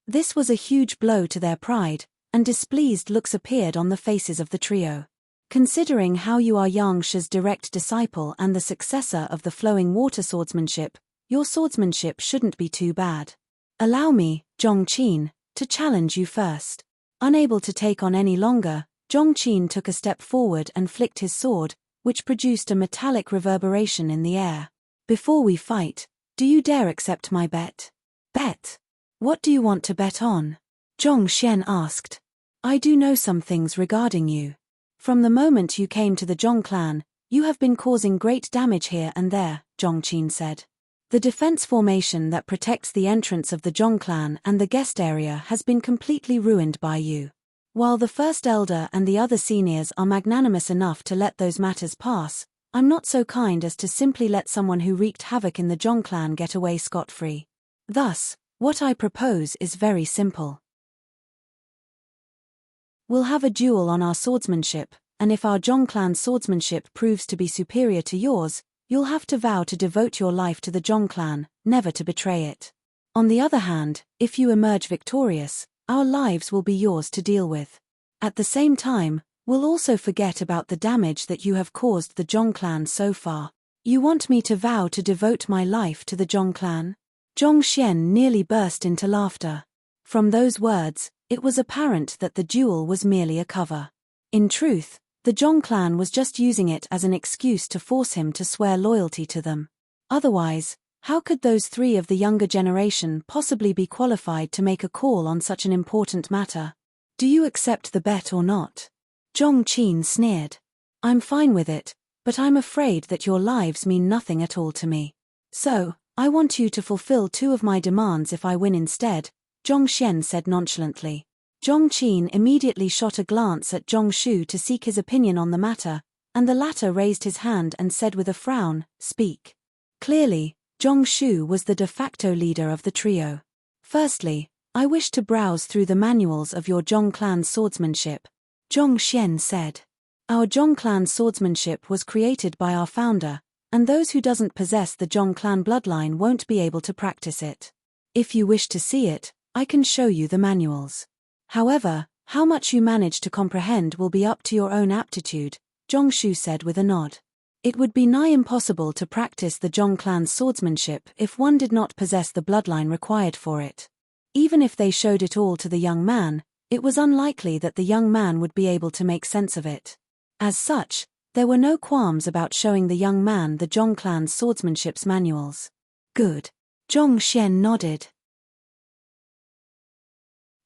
This was a huge blow to their pride, and displeased looks appeared on the faces of the trio. "Considering how you are Yang Shi's direct disciple and the successor of the flowing water swordsmanship, your swordsmanship shouldn't be too bad. Allow me, Zhong Qin, to challenge you first." Unable to take on any longer, Zhong Qin took a step forward and flicked his sword, which produced a metallic reverberation in the air. "Before we fight, do you dare accept my bet?" "Bet? What do you want to bet on?" Zhong Xian asked. "I do know some things regarding you. From the moment you came to the Zhong clan, you have been causing great damage here and there," Zhong Qin said. "The defense formation that protects the entrance of the Zhong clan and the guest area has been completely ruined by you. While the first elder and the other seniors are magnanimous enough to let those matters pass, I'm not so kind as to simply let someone who wreaked havoc in the Zhong clan get away scot-free. Thus, what I propose is very simple. We'll have a duel on our swordsmanship, and if our Zhong clan swordsmanship proves to be superior to yours, you'll have to vow to devote your life to the Zhong clan, never to betray it. On the other hand, if you emerge victorious, our lives will be yours to deal with. At the same time, we'll also forget about the damage that you have caused the Zhong clan so far. You want me to vow to devote my life to the Zhong clan?" Zhong Xian nearly burst into laughter. From those words, it was apparent that the duel was merely a cover. In truth, the Zhong clan was just using it as an excuse to force him to swear loyalty to them. Otherwise, how could those 3 of the younger generation possibly be qualified to make a call on such an important matter? "Do you accept the bet or not?" Zhong Qin sneered. "I'm fine with it, but I'm afraid that your lives mean nothing at all to me. So, I want you to fulfill 2 of my demands if I win instead," Zhong Xian said nonchalantly. Zhong Qin immediately shot a glance at Zhong Shu to seek his opinion on the matter, and the latter raised his hand and said with a frown, "Speak." Clearly, Zhong Shu was the de facto leader of the trio. "Firstly, I wish to browse through the manuals of your Zhong clan swordsmanship," Zhong Xian said. "Our Zhong clan swordsmanship was created by our founder, and those who doesn't possess the Zhong clan bloodline won't be able to practice it. If you wish to see it, I can show you the manuals. However, how much you manage to comprehend will be up to your own aptitude," Zhong Shu said with a nod. It would be nigh impossible to practice the Zhong clan's swordsmanship if one did not possess the bloodline required for it. Even if they showed it all to the young man, it was unlikely that the young man would be able to make sense of it. As such, There were no qualms about showing the young man the Zhong clan's swordsmanship's manuals. Good. Zhong Xian nodded.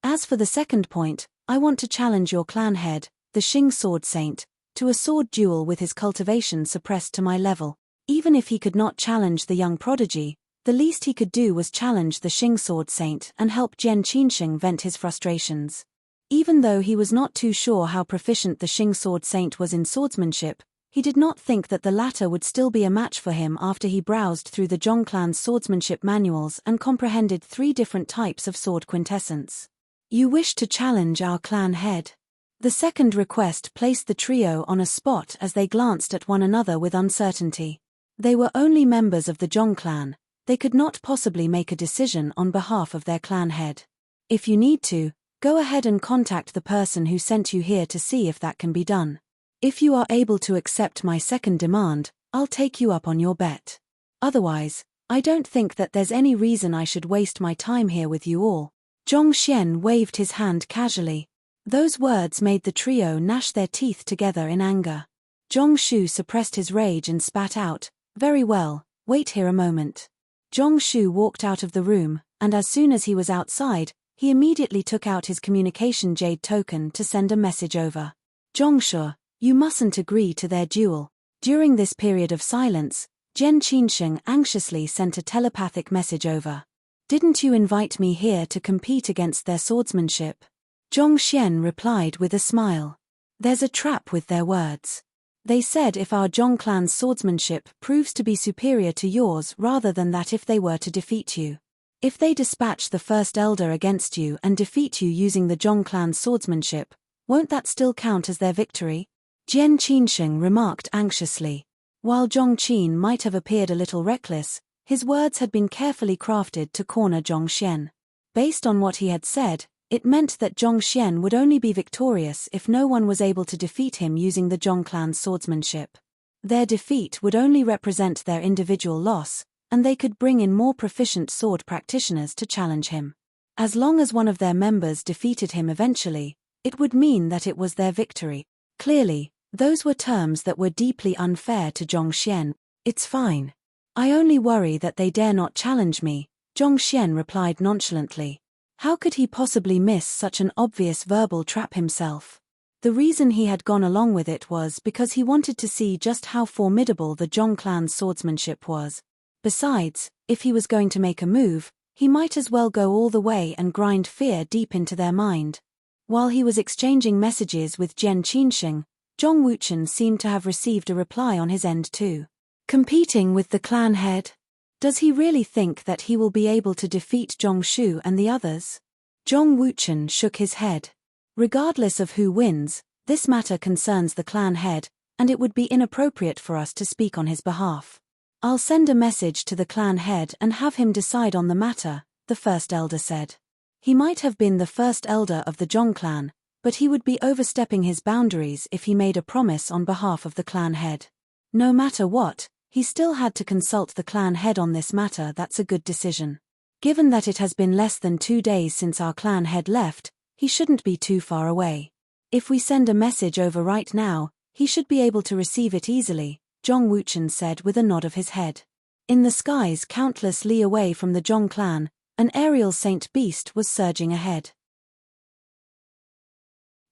As for the second point, I want to challenge your clan head, the Xing Sword Saint, to a sword duel with his cultivation suppressed to my level. Even if he could not challenge the young prodigy, the least he could do was challenge the Xing Sword Saint and help Jian Qinsheng vent his frustrations. Even though he was not too sure how proficient the Xing Sword Saint was in swordsmanship, he did not think that the latter would still be a match for him after he browsed through the Zhong clan's swordsmanship manuals and comprehended 3 different types of sword quintessence. You wish to challenge our clan head? The second request placed the trio on a spot as they glanced at one another with uncertainty. They were only members of the Zhong clan. They could not possibly make a decision on behalf of their clan head. If you need to, go ahead and contact the person who sent you here to see if that can be done. If you are able to accept my second demand, I'll take you up on your bet. Otherwise, I don't think that there's any reason I should waste my time here with you all. Zhong Xian waved his hand casually. Those words made the trio gnash their teeth together in anger. Zhong Shu suppressed his rage and spat out, "Very well, wait here a moment." Zhong Shu walked out of the room, and as soon as he was outside, he immediately took out his communication jade token to send a message over. "Zhongshu, you mustn't agree to their duel." During this period of silence, Jian Qinsheng anxiously sent a telepathic message over. "Didn't you invite me here to compete against their swordsmanship?" Zhong Xian replied with a smile. "There's a trap with their words. They said if our Zhong clan's swordsmanship proves to be superior to yours rather than that if they were to defeat you. If they dispatch the first elder against you and defeat you using the Zhong clan's swordsmanship, won't that still count as their victory?" Jian Qinsheng remarked anxiously. While Zhong Qin might have appeared a little reckless, his words had been carefully crafted to corner Zhong Xian. Based on what he had said, it meant that Zhong Xian would only be victorious if no one was able to defeat him using the Zhong clan's swordsmanship. Their defeat would only represent their individual loss, and they could bring in more proficient sword practitioners to challenge him. As long as one of their members defeated him eventually, it would mean that it was their victory. Clearly, those were terms that were deeply unfair to Zhong Xian. "It's fine. I only worry that they dare not challenge me," Zhong Xian replied nonchalantly. How could he possibly miss such an obvious verbal trap himself? The reason he had gone along with it was because he wanted to see just how formidable the Zhong clan's swordsmanship was. Besides, if he was going to make a move, he might as well go all the way and grind fear deep into their mind. While he was exchanging messages with Jian Qinsheng, Zhong Wuchen seemed to have received a reply on his end too. Competing with the clan head? Does he really think that he will be able to defeat Zhong Shu and the others? Zhong Wuchen shook his head. Regardless of who wins, this matter concerns the clan head, and it would be inappropriate for us to speak on his behalf. I'll send a message to the clan head and have him decide on the matter, the first elder said. He might have been the first elder of the Zhong clan, but he would be overstepping his boundaries if he made a promise on behalf of the clan head. No matter what, he still had to consult the clan head on this matter. That's a good decision. Given that it has been less than 2 days since our clan head left, he shouldn't be too far away. If we send a message over right now, he should be able to receive it easily, Zhong Wuchen said with a nod of his head. In the skies countless li away from the Zhong clan, an aerial saint beast was surging ahead.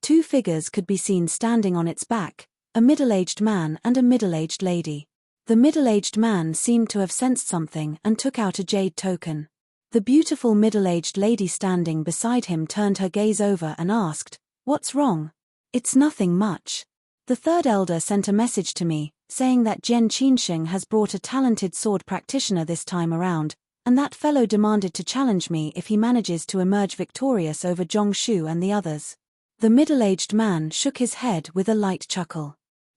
2 figures could be seen standing on its back, a middle-aged man and a middle-aged lady. The middle-aged man seemed to have sensed something and took out a jade token. The beautiful middle-aged lady standing beside him turned her gaze over and asked, "What's wrong?" "It's nothing much. The third elder sent a message to me, saying that Jian Qinsheng has brought a talented sword practitioner this time around, and that fellow demanded to challenge me if he manages to emerge victorious over Zhong Shu and the others." The middle-aged man shook his head with a light chuckle.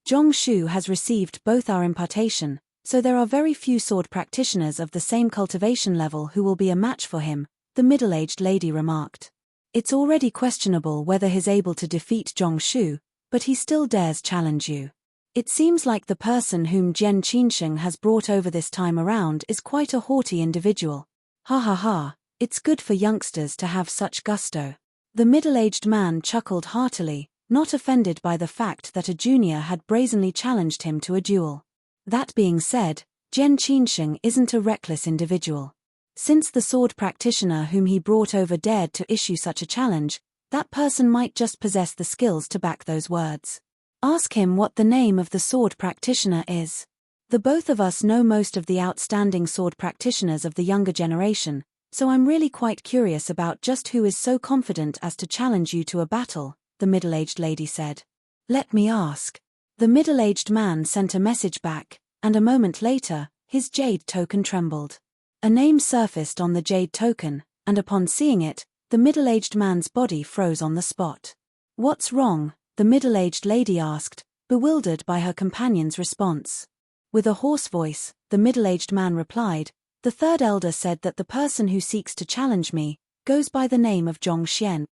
"Zhong Shu has received both our impartation, so there are very few sword practitioners of the same cultivation level who will be a match for him," the middle-aged lady remarked. "It's already questionable whether he's able to defeat Zhong Shu, but he still dares challenge you. It seems like the person whom Jian Qinsheng has brought over this time around is quite a haughty individual. Ha ha ha, it's good for youngsters to have such gusto." The middle-aged man chuckled heartily, not offended by the fact that a junior had brazenly challenged him to a duel. That being said, Jian Qinsheng isn't a reckless individual. Since the sword practitioner whom he brought over dared to issue such a challenge, that person might just possess the skills to back those words. Ask him what the name of the sword practitioner is. The both of us know most of the outstanding sword practitioners of the younger generation, so I'm really quite curious about just who is so confident as to challenge you to a battle, the middle-aged lady said. Let me ask. The middle-aged man sent a message back, and a moment later, his jade token trembled. A name surfaced on the jade token, and upon seeing it, the middle-aged man's body froze on the spot. What's wrong? The middle-aged lady asked, bewildered by her companion's response. With a hoarse voice, the middle-aged man replied, the third elder said that the person who seeks to challenge me goes by the name of Zhong Xian.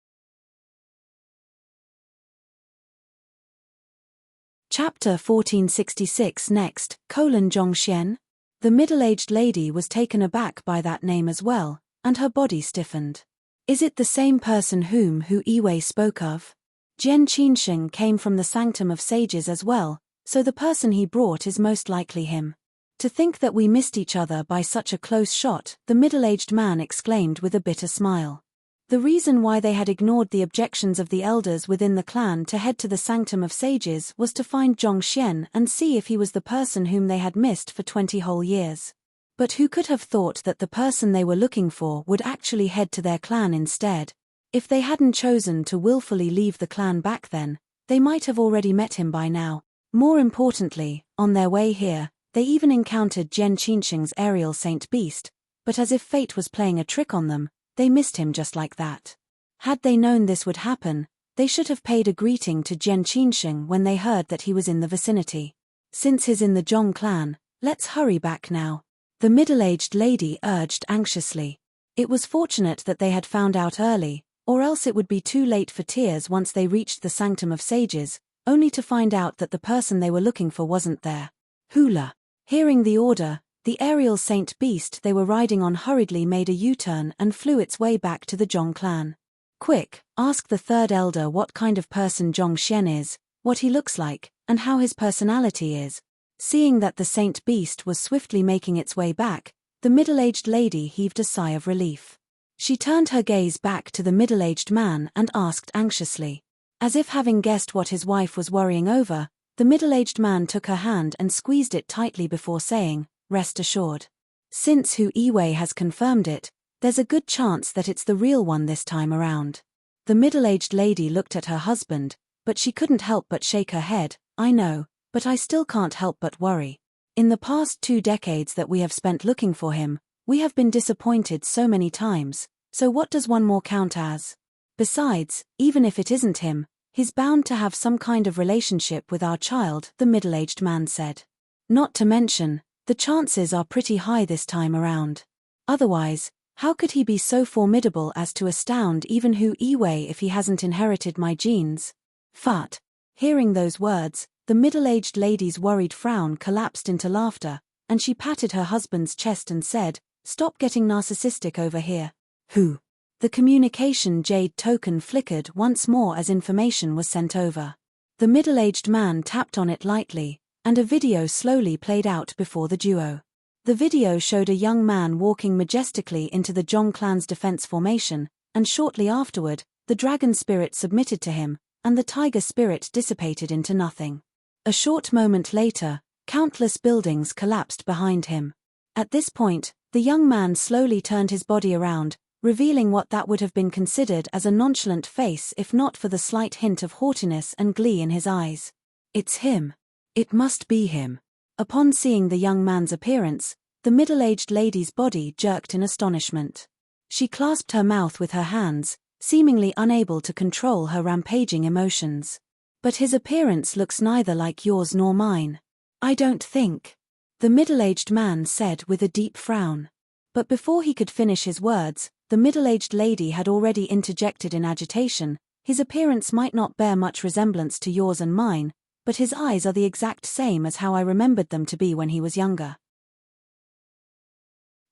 Chapter 1466 Next, Zhong Xian? The middle-aged lady was taken aback by that name as well, and her body stiffened. Is it the same person whom Hu Yiwei spoke of? Jian Qinsheng came from the Sanctum of Sages as well, so the person he brought is most likely him. To think that we missed each other by such a close shot, the middle-aged man exclaimed with a bitter smile. The reason why they had ignored the objections of the elders within the clan to head to the Sanctum of Sages was to find Zhong Xian and see if he was the person whom they had missed for 20 whole years. But who could have thought that the person they were looking for would actually head to their clan instead? If they hadn't chosen to willfully leave the clan back then, they might have already met him by now. More importantly, on their way here, they even encountered Jian Qinsheng's aerial saint beast, but as if fate was playing a trick on them, they missed him just like that. Had they known this would happen, they should have paid a greeting to Jian Qinsheng when they heard that he was in the vicinity. Since he's in the Zhong clan, let's hurry back now, the middle-aged lady urged anxiously. It was fortunate that they had found out early, or else it would be too late for tears once they reached the Sanctum of Sages, only to find out that the person they were looking for wasn't there. Hula. Hearing the order, the aerial saint beast they were riding on hurriedly made a U-turn and flew its way back to the Zhong clan. Quick, ask the third elder what kind of person Zhong Xian is, what he looks like, and how his personality is. Seeing that the saint beast was swiftly making its way back, the middle-aged lady heaved a sigh of relief. She turned her gaze back to the middle-aged man and asked anxiously. As if having guessed what his wife was worrying over, the middle-aged man took her hand and squeezed it tightly before saying, rest assured. Since Hu Yiwei has confirmed it, there's a good chance that it's the real one this time around. The middle-aged lady looked at her husband, but she couldn't help but shake her head. I know, but I still can't help but worry. In the past 2 decades that we have spent looking for him, we have been disappointed so many times, so what does one more count as? Besides, even if it isn't him, he's bound to have some kind of relationship with our child, the middle-aged man said. Not to mention, the chances are pretty high this time around. Otherwise, how could he be so formidable as to astound even Hu Yiwei if he hasn't inherited my genes? Fat. Hearing those words, the middle-aged lady's worried frown collapsed into laughter, and she patted her husband's chest and said, stop getting narcissistic over here. Who? The communication jade token flickered once more as information was sent over. The middle-aged man tapped on it lightly, and a video slowly played out before the duo. The video showed a young man walking majestically into the Zhong clan's defense formation, and shortly afterward, the dragon spirit submitted to him, and the tiger spirit dissipated into nothing. A short moment later, countless buildings collapsed behind him. At this point, the young man slowly turned his body around, revealing what that would have been considered as a nonchalant face if not for the slight hint of haughtiness and glee in his eyes. It's him. It must be him. Upon seeing the young man's appearance, the middle-aged lady's body jerked in astonishment. She clasped her mouth with her hands, seemingly unable to control her rampaging emotions. But his appearance looks neither like yours nor mine. I don't think. The middle-aged man said with a deep frown. But before he could finish his words, the middle-aged lady had already interjected in agitation. His appearance might not bear much resemblance to yours and mine, but his eyes are the exact same as how I remembered them to be when he was younger.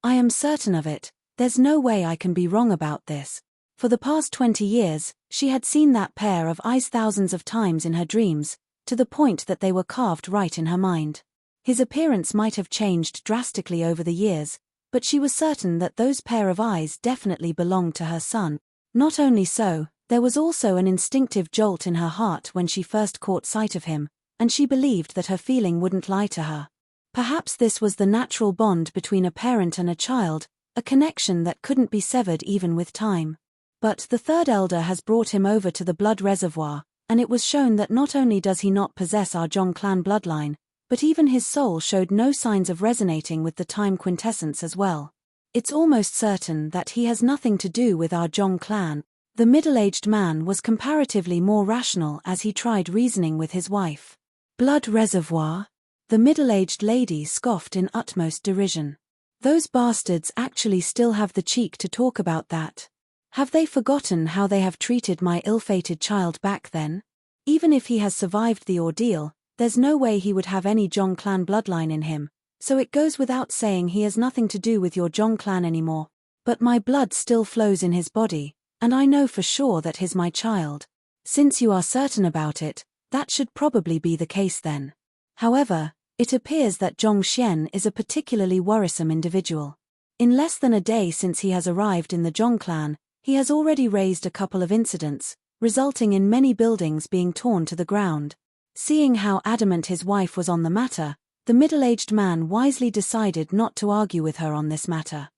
I am certain of it, there's no way I can be wrong about this. For the past 20 years, she had seen that pair of eyes thousands of times in her dreams, to the point that they were carved right in her mind. His appearance might have changed drastically over the years, but she was certain that those pair of eyes definitely belonged to her son. Not only so, there was also an instinctive jolt in her heart when she first caught sight of him, and she believed that her feeling wouldn't lie to her. Perhaps this was the natural bond between a parent and a child, a connection that couldn't be severed even with time. But the third elder has brought him over to the blood reservoir, and it was shown that not only does he not possess our Zhong clan bloodline, but even his soul showed no signs of resonating with the time quintessence as well. It's almost certain that he has nothing to do with our Zhong clan. The middle-aged man was comparatively more rational as he tried reasoning with his wife. Blood reservoir? The middle-aged lady scoffed in utmost derision. Those bastards actually still have the cheek to talk about that. Have they forgotten how they have treated my ill-fated child back then? Even if he has survived the ordeal, there's no way he would have any Zhong clan bloodline in him, so it goes without saying he has nothing to do with your Zhong clan anymore. But my blood still flows in his body, and I know for sure that he's my child. Since you are certain about it, that should probably be the case then. However, it appears that Zhong Xian is a particularly worrisome individual. In less than a day since he has arrived in the Zhong clan, he has already raised a couple of incidents, resulting in many buildings being torn to the ground. Seeing how adamant his wife was on the matter, the middle-aged man wisely decided not to argue with her on this matter.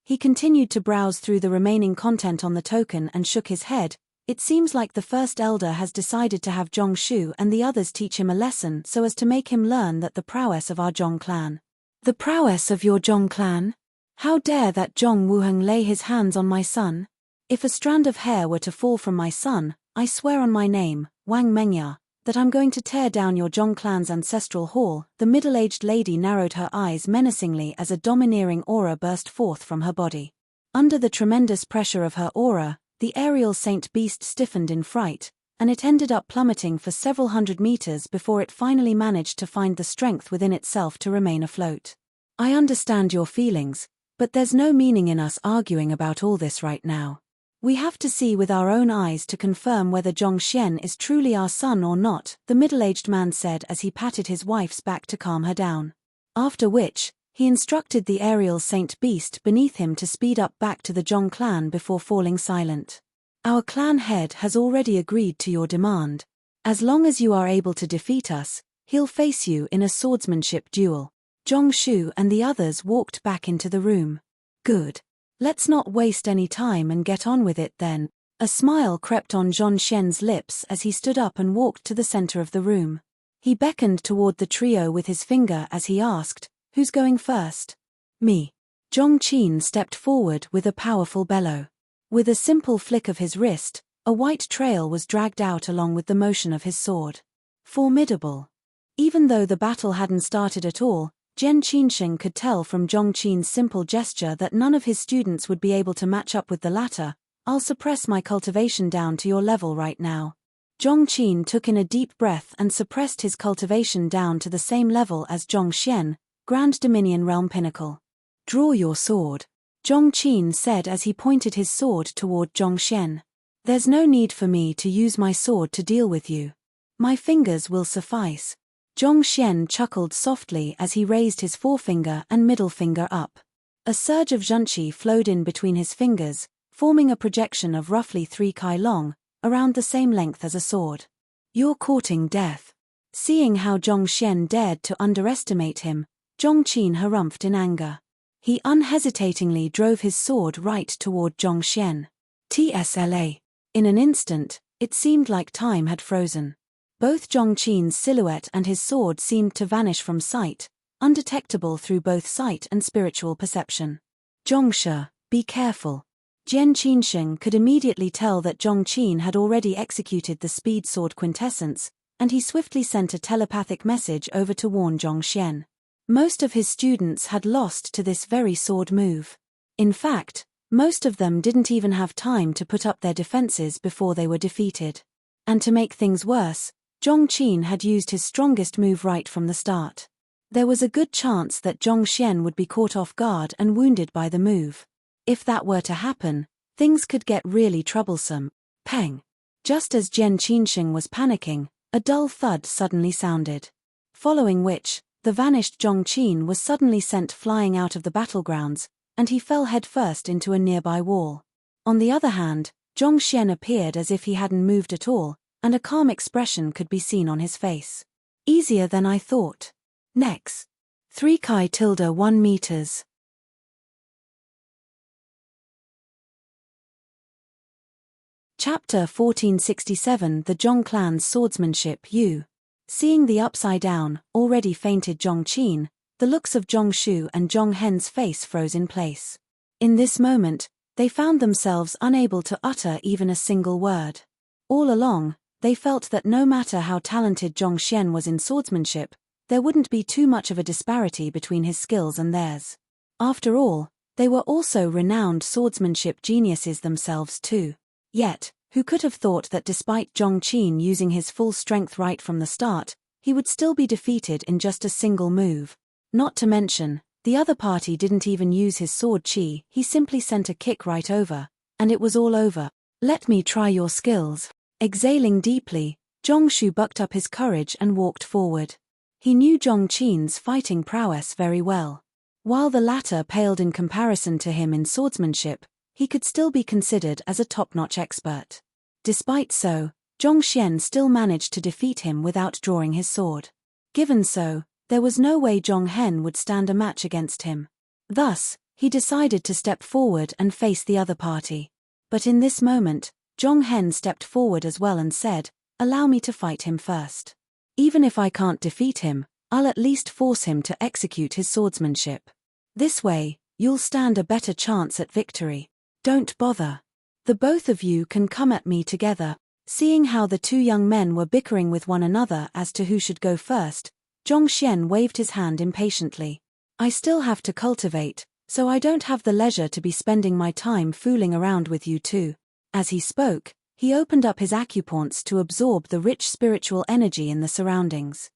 He continued to browse through the remaining content on the token and shook his head. It seems like the first elder has decided to have Zhong Shu and the others teach him a lesson so as to make him learn that the prowess of our Zhong clan. The prowess of your Zhong clan? How dare that Zhong Wuheng lay his hands on my son? If a strand of hair were to fall from my son, I swear on my name, Wang Mengya, that I'm going to tear down your Zhong clan's ancestral hall. The middle-aged lady narrowed her eyes menacingly as a domineering aura burst forth from her body. Under the tremendous pressure of her aura, the aerial saint beast stiffened in fright, and it ended up plummeting for several hundred meters before it finally managed to find the strength within itself to remain afloat. I understand your feelings, but there's no meaning in us arguing about all this right now. We have to see with our own eyes to confirm whether Zhong Xian is truly our son or not, the middle-aged man said as he patted his wife's back to calm her down. After which, he instructed the aerial saint beast beneath him to speed up back to the Zhong clan before falling silent. Our clan head has already agreed to your demand. As long as you are able to defeat us, he'll face you in a swordsmanship duel. Zhong Shu and the others walked back into the room. Good. Let's not waste any time and get on with it then. A smile crept on Zhong Xian's lips as he stood up and walked to the center of the room. He beckoned toward the trio with his finger as he asked, "Who's going first?" "Me." Zhong Qin stepped forward with a powerful bellow. With a simple flick of his wrist, a white trail was dragged out along with the motion of his sword. Formidable. Even though the battle hadn't started at all, Zhen Qinsheng could tell from Zhong Qin's simple gesture that none of his students would be able to match up with the latter. "I'll suppress my cultivation down to your level right now." Zhong Qin took in a deep breath and suppressed his cultivation down to the same level as Zhong Xian, Grand Dominion Realm Pinnacle. "Draw your sword," Zhong Qin said as he pointed his sword toward Zhong Xian. "There's no need for me to use my sword to deal with you. My fingers will suffice." Zhong Xian chuckled softly as he raised his forefinger and middle finger up. A surge of zhenqi flowed in between his fingers, forming a projection of roughly 3 kai long, around the same length as a sword. "You're courting death." Seeing how Zhong Xian dared to underestimate him, Zhong Qin harumphed in anger. He unhesitatingly drove his sword right toward Zhong Xian. TSLA. In an instant, it seemed like time had frozen. Both Zhong Qin's silhouette and his sword seemed to vanish from sight, undetectable through both sight and spiritual perception. "Zhongshe, be careful." Zhen Qinsheng could immediately tell that Zhong Qin had already executed the speed sword quintessence, and he swiftly sent a telepathic message over to warn Zhong Xian. Most of his students had lost to this very sword move. In fact, most of them didn't even have time to put up their defenses before they were defeated. And to make things worse, Zhong Qin had used his strongest move right from the start. There was a good chance that Zhong Xian would be caught off guard and wounded by the move. If that were to happen, things could get really troublesome. Peng. Just as Jian Qinsheng was panicking, a dull thud suddenly sounded. Following which, the vanished Zhong Qin was suddenly sent flying out of the battlegrounds, and he fell headfirst into a nearby wall. On the other hand, Zhong Xian appeared as if he hadn't moved at all, and a calm expression could be seen on his face. Easier than I thought. Next. 3 Chi tilde 1 meters. Chapter 1467 The Zhong clan's swordsmanship. Seeing the upside-down, already fainted Zhong Qin, the looks of Zhong Shu and Zhong Hen's face froze in place. In this moment, they found themselves unable to utter even a single word. All along, they felt that no matter how talented Zhong Xian was in swordsmanship, there wouldn't be too much of a disparity between his skills and theirs. After all, they were also renowned swordsmanship geniuses themselves too. Yet, who could have thought that despite Zhong Qin using his full strength right from the start, he would still be defeated in just a single move? Not to mention, the other party didn't even use his sword qi, he simply sent a kick right over, and it was all over. Let me try your skills. Exhaling deeply, Zhong Shu bucked up his courage and walked forward. He knew Zhong Qin's fighting prowess very well. While the latter paled in comparison to him in swordsmanship, he could still be considered as a top-notch expert. Despite so, Zhong Xian still managed to defeat him without drawing his sword. Given so, there was no way Zhong Hen would stand a match against him. Thus, he decided to step forward and face the other party. But in this moment, Zhong Hen stepped forward as well and said, "Allow me to fight him first. Even if I can't defeat him, I'll at least force him to execute his swordsmanship. This way, you'll stand a better chance at victory. Don't bother. The both of you can come at me together." Seeing how the two young men were bickering with one another as to who should go first, Zhong Xian waved his hand impatiently. "I still have to cultivate, so I don't have the leisure to be spending my time fooling around with you two." As he spoke, he opened up his acupoints to absorb the rich spiritual energy in the surroundings.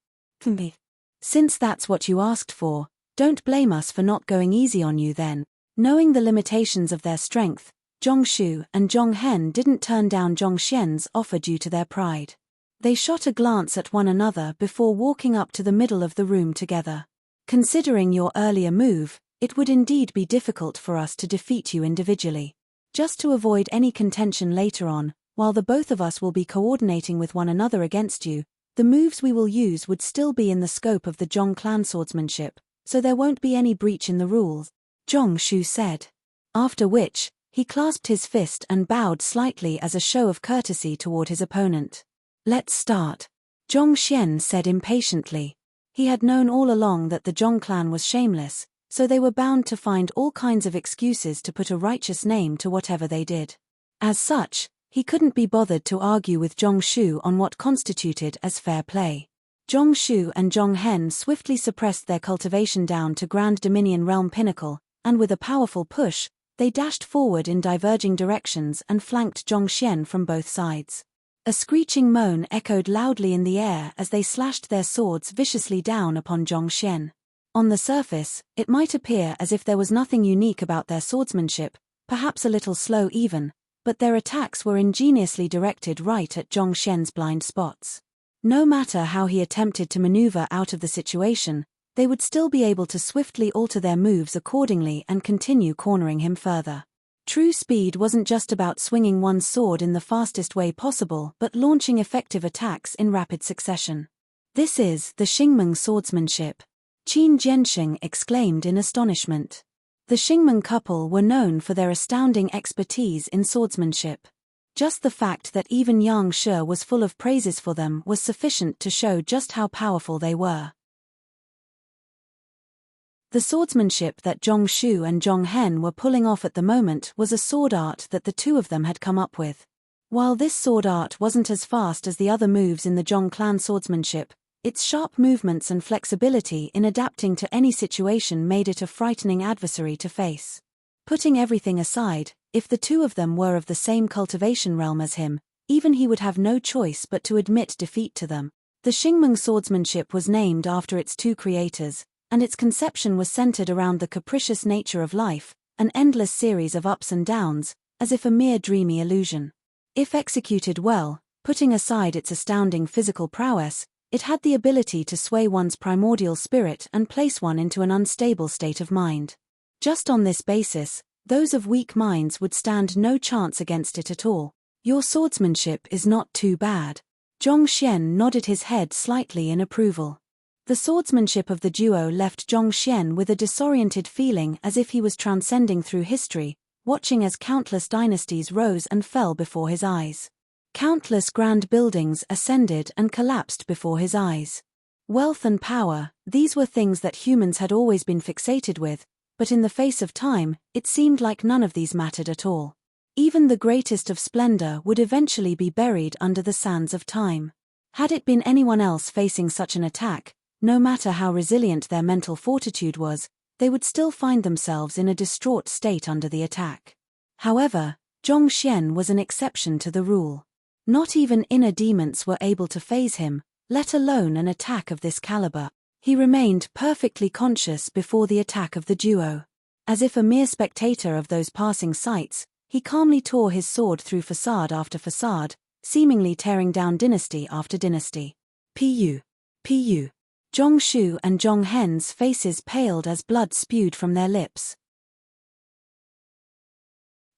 "Since that's what you asked for, don't blame us for not going easy on you then." Knowing the limitations of their strength, Zhong Shu and Zhong Hen didn't turn down Zhong Xian's offer due to their pride. They shot a glance at one another before walking up to the middle of the room together. "Considering your earlier move, it would indeed be difficult for us to defeat you individually. Just to avoid any contention later on, while the both of us will be coordinating with one another against you, the moves we will use would still be in the scope of the Zhong clan swordsmanship, so there won't be any breach in the rules," Zhong Shu said. After which, he clasped his fist and bowed slightly as a show of courtesy toward his opponent. "Let's start," Zhong Xian said impatiently. He had known all along that the Zhong clan was shameless, so they were bound to find all kinds of excuses to put a righteous name to whatever they did. As such, he couldn't be bothered to argue with Zhong Shu on what constituted as fair play. Zhong Shu and Zhong Hen swiftly suppressed their cultivation down to Grand Dominion Realm Pinnacle, and with a powerful push, they dashed forward in diverging directions and flanked Zhong Xian from both sides. A screeching moan echoed loudly in the air as they slashed their swords viciously down upon Zhong Xian. On the surface, it might appear as if there was nothing unique about their swordsmanship, perhaps a little slow even, but their attacks were ingeniously directed right at Zhong Xian's blind spots. No matter how he attempted to maneuver out of the situation, they would still be able to swiftly alter their moves accordingly and continue cornering him further. True speed wasn't just about swinging one's sword in the fastest way possible but launching effective attacks in rapid succession. "This is the Xingmeng swordsmanship," Qin Jiansheng exclaimed in astonishment. The Xingmeng couple were known for their astounding expertise in swordsmanship. Just the fact that even Yang Shi was full of praises for them was sufficient to show just how powerful they were. The swordsmanship that Zhong Shu and Zhong Hen were pulling off at the moment was a sword art that the two of them had come up with. While this sword art wasn't as fast as the other moves in the Zhong clan swordsmanship, its sharp movements and flexibility in adapting to any situation made it a frightening adversary to face. Putting everything aside, if the two of them were of the same cultivation realm as him, even he would have no choice but to admit defeat to them. The Xingmeng swordsmanship was named after its two creators, and its conception was centered around the capricious nature of life, an endless series of ups and downs, as if a mere dreamy illusion. If executed well, putting aside its astounding physical prowess, it had the ability to sway one's primordial spirit and place one into an unstable state of mind. Just on this basis, those of weak minds would stand no chance against it at all. Your swordsmanship is not too bad. Zhong Xian nodded his head slightly in approval. The swordsmanship of the duo left Zhong Xian with a disoriented feeling, as if he was transcending through history, watching as countless dynasties rose and fell before his eyes. Countless grand buildings ascended and collapsed before his eyes. Wealth and power, these were things that humans had always been fixated with, but in the face of time, it seemed like none of these mattered at all. Even the greatest of splendor would eventually be buried under the sands of time. Had it been anyone else facing such an attack, no matter how resilient their mental fortitude was, they would still find themselves in a distraught state under the attack. However, Zhong Xian was an exception to the rule. Not even inner demons were able to faze him, let alone an attack of this caliber. He remained perfectly conscious before the attack of the duo. As if a mere spectator of those passing sights, he calmly tore his sword through facade after facade, seemingly tearing down dynasty after dynasty. Pu. Zhong Shu and Zhong Hen's faces paled as blood spewed from their lips.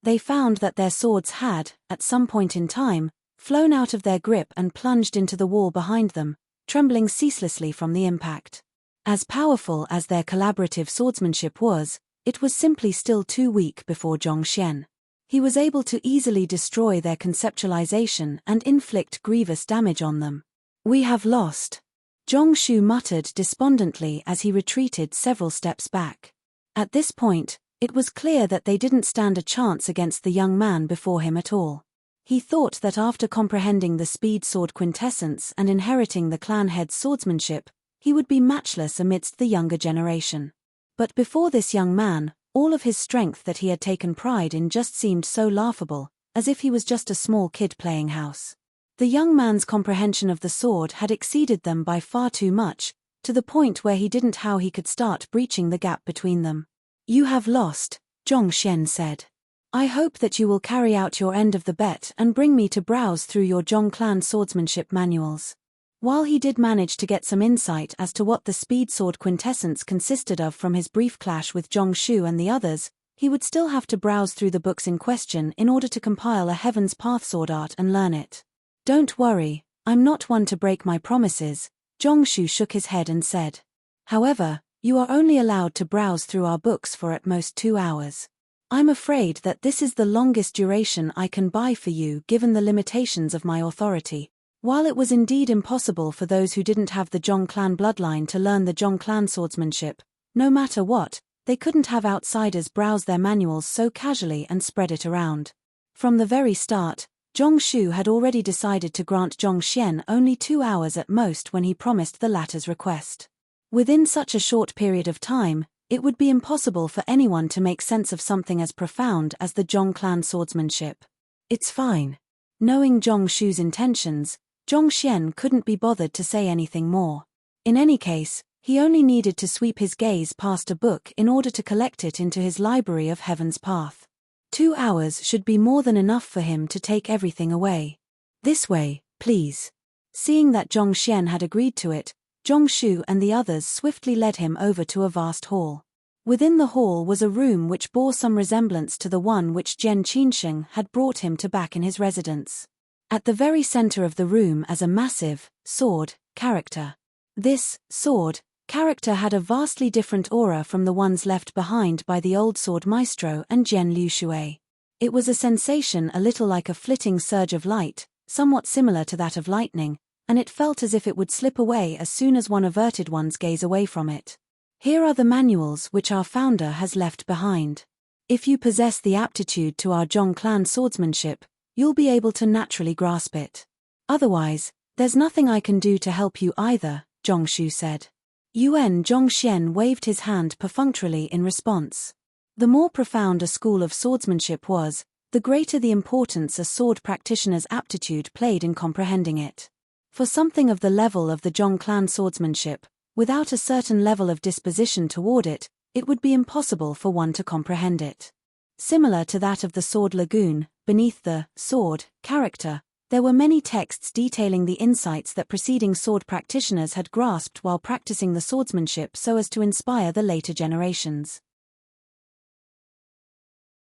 They found that their swords had, at some point in time, flown out of their grip and plunged into the wall behind them, trembling ceaselessly from the impact. As powerful as their collaborative swordsmanship was, it was simply still too weak before Zhong Xian. He was able to easily destroy their conceptualization and inflict grievous damage on them. "We have lost," Zhong Shu muttered despondently as he retreated several steps back. At this point, it was clear that they didn't stand a chance against the young man before him at all. He thought that after comprehending the speed sword quintessence and inheriting the clan head's swordsmanship, he would be matchless amidst the younger generation. But before this young man, all of his strength that he had taken pride in just seemed so laughable, as if he was just a small kid playing house. The young man's comprehension of the sword had exceeded them by far too much, to the point where he didn't how he could start breaching the gap between them. "You have lost," Zhong Xian said. "I hope that you will carry out your end of the bet and bring me to browse through your Zhong clan swordsmanship manuals." While he did manage to get some insight as to what the speed sword quintessence consisted of from his brief clash with Zhong Shu and the others, he would still have to browse through the books in question in order to compile a Heaven's Path sword art and learn it. "Don't worry, I'm not one to break my promises," Zhong Shu shook his head and said. "However, you are only allowed to browse through our books for at most 2 hours. I'm afraid that this is the longest duration I can buy for you given the limitations of my authority." While it was indeed impossible for those who didn't have the Zhong clan bloodline to learn the Zhong clan swordsmanship, no matter what, they couldn't have outsiders browse their manuals so casually and spread it around. From the very start, Zhong Shu had already decided to grant Zhong Xian only 2 hours at most when he promised the latter's request. Within such a short period of time, it would be impossible for anyone to make sense of something as profound as the Zhong clan swordsmanship. "It's fine." Knowing Zhong Shu's intentions, Zhong Xian couldn't be bothered to say anything more. In any case, he only needed to sweep his gaze past a book in order to collect it into his library of Heaven's Path. 2 hours should be more than enough for him to take everything away. "This way, please." Seeing that Zhong Xian had agreed to it, Zhong Shu and the others swiftly led him over to a vast hall. Within the hall was a room which bore some resemblance to the one which Jian Qinsheng had brought him to back in his residence. At the very center of the room as a massive, sword, character. This, sword, character had a vastly different aura from the ones left behind by the old sword maestro and Jian Liushui. It was a sensation a little like a flitting surge of light, somewhat similar to that of lightning, and it felt as if it would slip away as soon as one averted one's gaze away from it. "Here are the manuals which our founder has left behind. If you possess the aptitude to our Zhong clan swordsmanship, you'll be able to naturally grasp it. Otherwise, there's nothing I can do to help you either," Zhong Shu said. Zhong Xian waved his hand perfunctorily in response. The more profound a school of swordsmanship was, the greater the importance a sword practitioner's aptitude played in comprehending it. For something of the level of the Zhong clan swordsmanship, without a certain level of disposition toward it, it would be impossible for one to comprehend it. Similar to that of the Sword Lagoon, beneath the sword character, there were many texts detailing the insights that preceding sword practitioners had grasped while practicing the swordsmanship so as to inspire the later generations.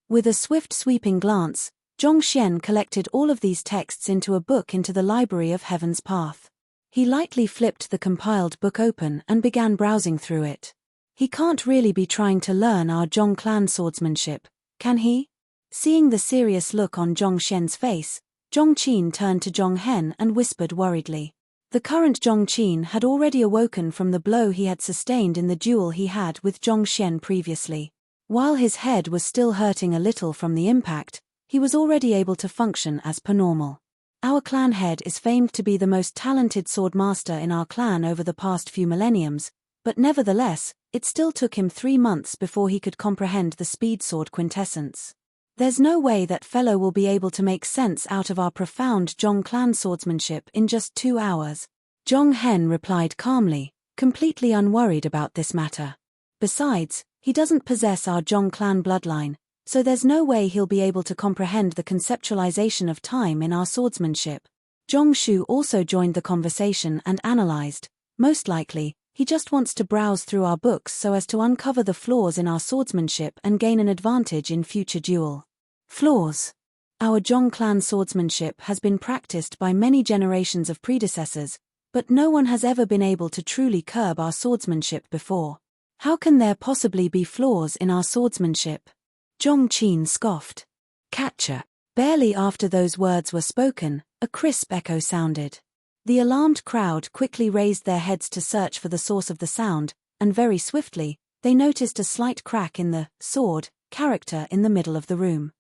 With a swift sweeping glance, Zhongxian collected all of these texts into a book into the library of Heaven's Path. He lightly flipped the compiled book open and began browsing through it. He can't really be trying to learn our Zhong clan swordsmanship, can he? Seeing the serious look on Zhongxian's face, Zhongqin turned to Zhonghen and whispered worriedly. The current Zhongqin had already awoken from the blow he had sustained in the duel he had with Zhongxian previously. While his head was still hurting a little from the impact, he was already able to function as per normal. Our clan head is famed to be the most talented sword master in our clan over the past few millenniums, but nevertheless, it still took him 3 months before he could comprehend the speed sword quintessence. There's no way that fellow will be able to make sense out of our profound Zhong clan swordsmanship in just 2 hours. Zhonghen replied calmly, completely unworried about this matter. Besides, he doesn't possess our Zhong clan bloodline, so there's no way he'll be able to comprehend the conceptualization of time in our swordsmanship. Zhongshu also joined the conversation and analyzed. Most likely, he just wants to browse through our books so as to uncover the flaws in our swordsmanship and gain an advantage in future duel. Flaws. Our Zhong clan swordsmanship has been practiced by many generations of predecessors, but no one has ever been able to truly curb our swordsmanship before. How can there possibly be flaws in our swordsmanship? Zhongqin scoffed. Catcher. Barely after those words were spoken, a crisp echo sounded. The alarmed crowd quickly raised their heads to search for the source of the sound, and very swiftly, they noticed a slight crack in the sword character in the middle of the room.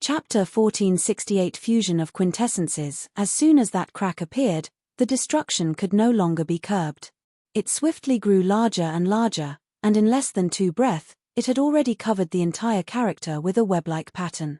Chapter 1468 Fusion of Quintessences. As soon as that crack appeared, the destruction could no longer be curbed. It swiftly grew larger and larger, and in less than 2 breaths, it had already covered the entire character with a web-like pattern.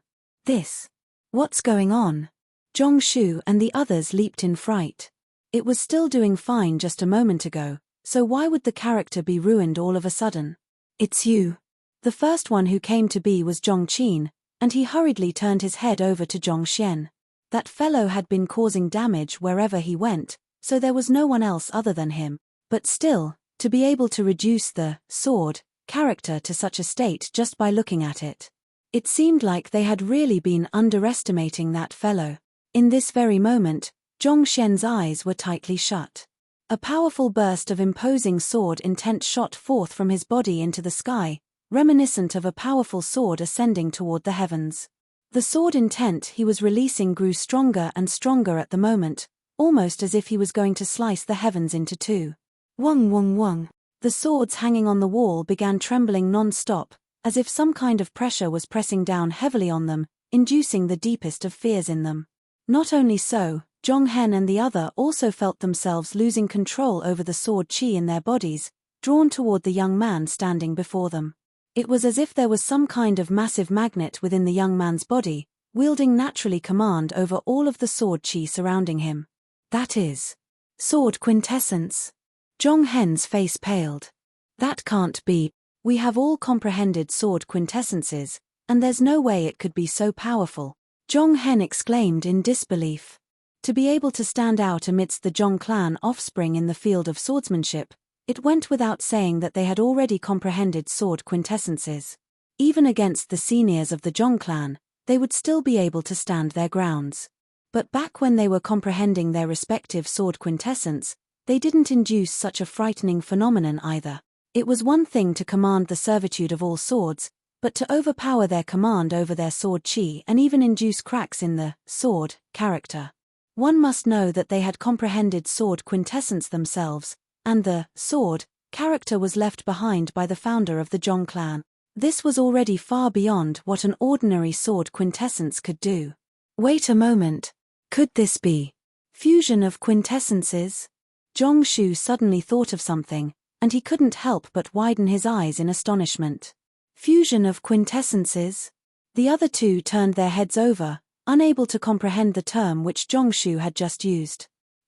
What's going on? Zhongshu and the others leaped in fright. It was still doing fine just a moment ago, so why would the character be ruined all of a sudden? It's you. The first one who came to be was Zhongqin, and he hurriedly turned his head over to Zhongxian. That fellow had been causing damage wherever he went, so there was no one else other than him. But still, to be able to reduce the sword character to such a state just by looking at it. It seemed like they had really been underestimating that fellow. In this very moment, Zhongxian's eyes were tightly shut. A powerful burst of imposing sword intent shot forth from his body into the sky, reminiscent of a powerful sword ascending toward the heavens. The sword intent he was releasing grew stronger and stronger at the moment, almost as if he was going to slice the heavens into 2. Wong wong wong. The swords hanging on the wall began trembling non-stop, as if some kind of pressure was pressing down heavily on them, inducing the deepest of fears in them. Not only so, Zhonghen and the other also felt themselves losing control over the sword qi in their bodies, drawn toward the young man standing before them. It was as if there was some kind of massive magnet within the young man's body, wielding naturally command over all of the sword qi surrounding him. That is sword quintessence. Zhonghen's face paled. That can't be. We have all comprehended sword quintessences, and there's no way it could be so powerful. Zhonghen exclaimed in disbelief. To be able to stand out amidst the Zhong clan offspring in the field of swordsmanship, it went without saying that they had already comprehended sword quintessences. Even against the seniors of the Zhong clan, they would still be able to stand their grounds. But back when they were comprehending their respective sword quintessence, they didn't induce such a frightening phenomenon either. It was one thing to command the servitude of all swords, but to overpower their command over their sword qi and even induce cracks in the sword character. One must know that they had comprehended sword quintessence themselves, and the sword character was left behind by the founder of the Zhong clan. This was already far beyond what an ordinary sword quintessence could do. Wait a moment. Could this be fusion of quintessences? Zhongshu suddenly thought of something, and he couldn't help but widen his eyes in astonishment. Fusion of quintessences? The other two turned their heads over, unable to comprehend the term which Zhongshu had just used.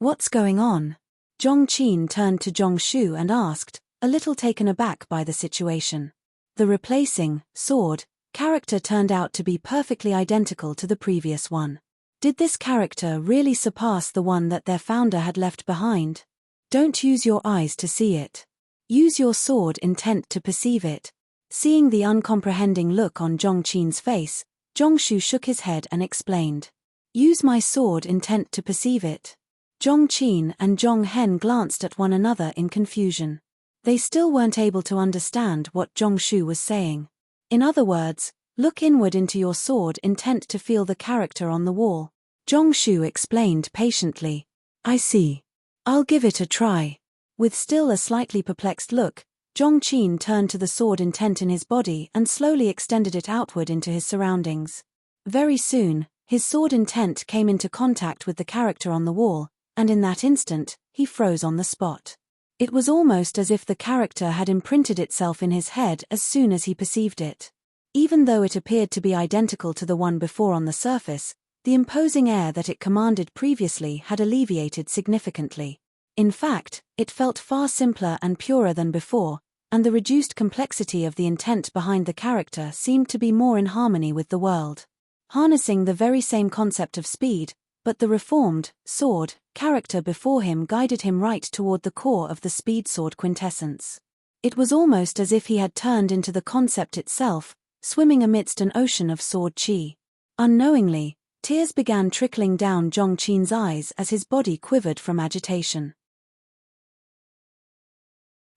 What's going on? Zhongqin turned to Zhongshu and asked, a little taken aback by the situation. The replacing sword character turned out to be perfectly identical to the previous one. Did this character really surpass the one that their founder had left behind? Don't use your eyes to see it. Use your sword intent to perceive it. Seeing the uncomprehending look on Zhongqin's face, Zhongshu shook his head and explained. Use my sword intent to perceive it. Zhongqin and Zhonghen glanced at one another in confusion. They still weren't able to understand what Zhongshu was saying. In other words, look inward into your sword intent to feel the character on the wall. Zhongshu explained patiently. I see. I'll give it a try. With still a slightly perplexed look, Zhongqin turned to the sword intent in his body and slowly extended it outward into his surroundings. Very soon, his sword intent came into contact with the character on the wall, and in that instant, he froze on the spot. It was almost as if the character had imprinted itself in his head as soon as he perceived it. Even though it appeared to be identical to the one before on the surface, the imposing air that it commanded previously had alleviated significantly. In fact, it felt far simpler and purer than before, and the reduced complexity of the intent behind the character seemed to be more in harmony with the world. Harnessing the very same concept of speed, but the reformed sword character before him guided him right toward the core of the speed sword quintessence. It was almost as if he had turned into the concept itself, swimming amidst an ocean of sword chi. Unknowingly, tears began trickling down Zhongqin's eyes as his body quivered from agitation.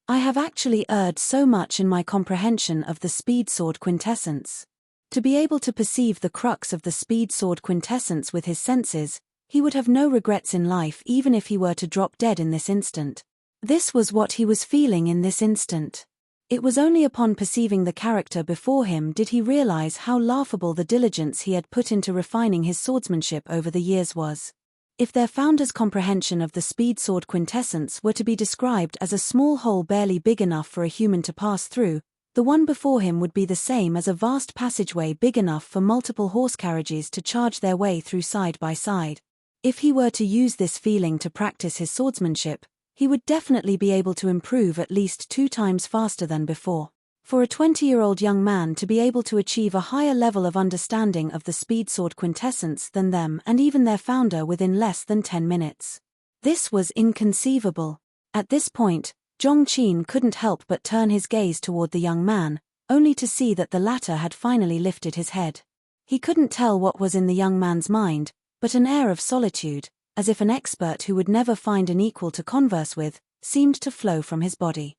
I have actually erred so much in my comprehension of the speed sword quintessence. To be able to perceive the crux of the speed sword quintessence with his senses, he would have no regrets in life even if he were to drop dead in this instant. This was what he was feeling in this instant. It was only upon perceiving the character before him did he realize how laughable the diligence he had put into refining his swordsmanship over the years was. If their founder's comprehension of the speed sword quintessence were to be described as a small hole barely big enough for a human to pass through, the one before him would be the same as a vast passageway big enough for multiple horse carriages to charge their way through side by side. If he were to use this feeling to practice his swordsmanship, he would definitely be able to improve at least 2 times faster than before. For a 20-year-old young man to be able to achieve a higher level of understanding of the speed sword quintessence than them and even their founder within less than 10 minutes. This was inconceivable. At this point, Zhongqin couldn't help but turn his gaze toward the young man, only to see that the latter had finally lifted his head. He couldn't tell what was in the young man's mind, but an air of solitude, as if an expert who would never find an equal to converse with, seemed to flow from his body.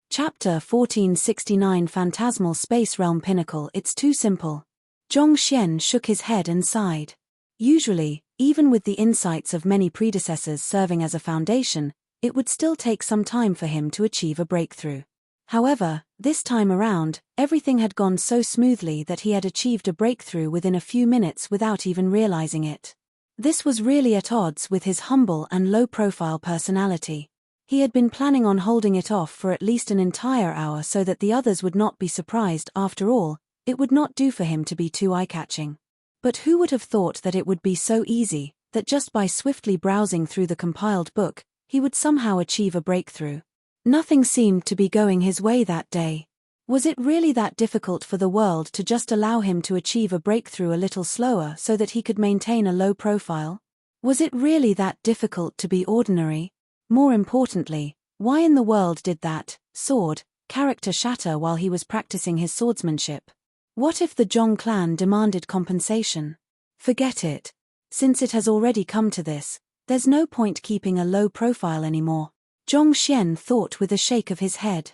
Chapter 1469 Phantasmal Space Realm Pinnacle. It's too simple. Zhongxian shook his head and sighed. Usually, even with the insights of many predecessors serving as a foundation, it would still take some time for him to achieve a breakthrough. However, this time around, everything had gone so smoothly that he had achieved a breakthrough within a few minutes without even realizing it. This was really at odds with his humble and low-profile personality. He had been planning on holding it off for at least an entire hour so that the others would not be surprised. After all, it would not do for him to be too eye-catching. But who would have thought that it would be so easy, that just by swiftly browsing through the compiled book, he would somehow achieve a breakthrough? Nothing seemed to be going his way that day. Was it really that difficult for the world to just allow him to achieve a breakthrough a little slower so that he could maintain a low profile? Was it really that difficult to be ordinary? More importantly, why in the world did that sword character shatter while he was practicing his swordsmanship? What if the Zhong clan demanded compensation? Forget it. Since it has already come to this, there's no point keeping a low profile anymore. Zhongxian thought with a shake of his head.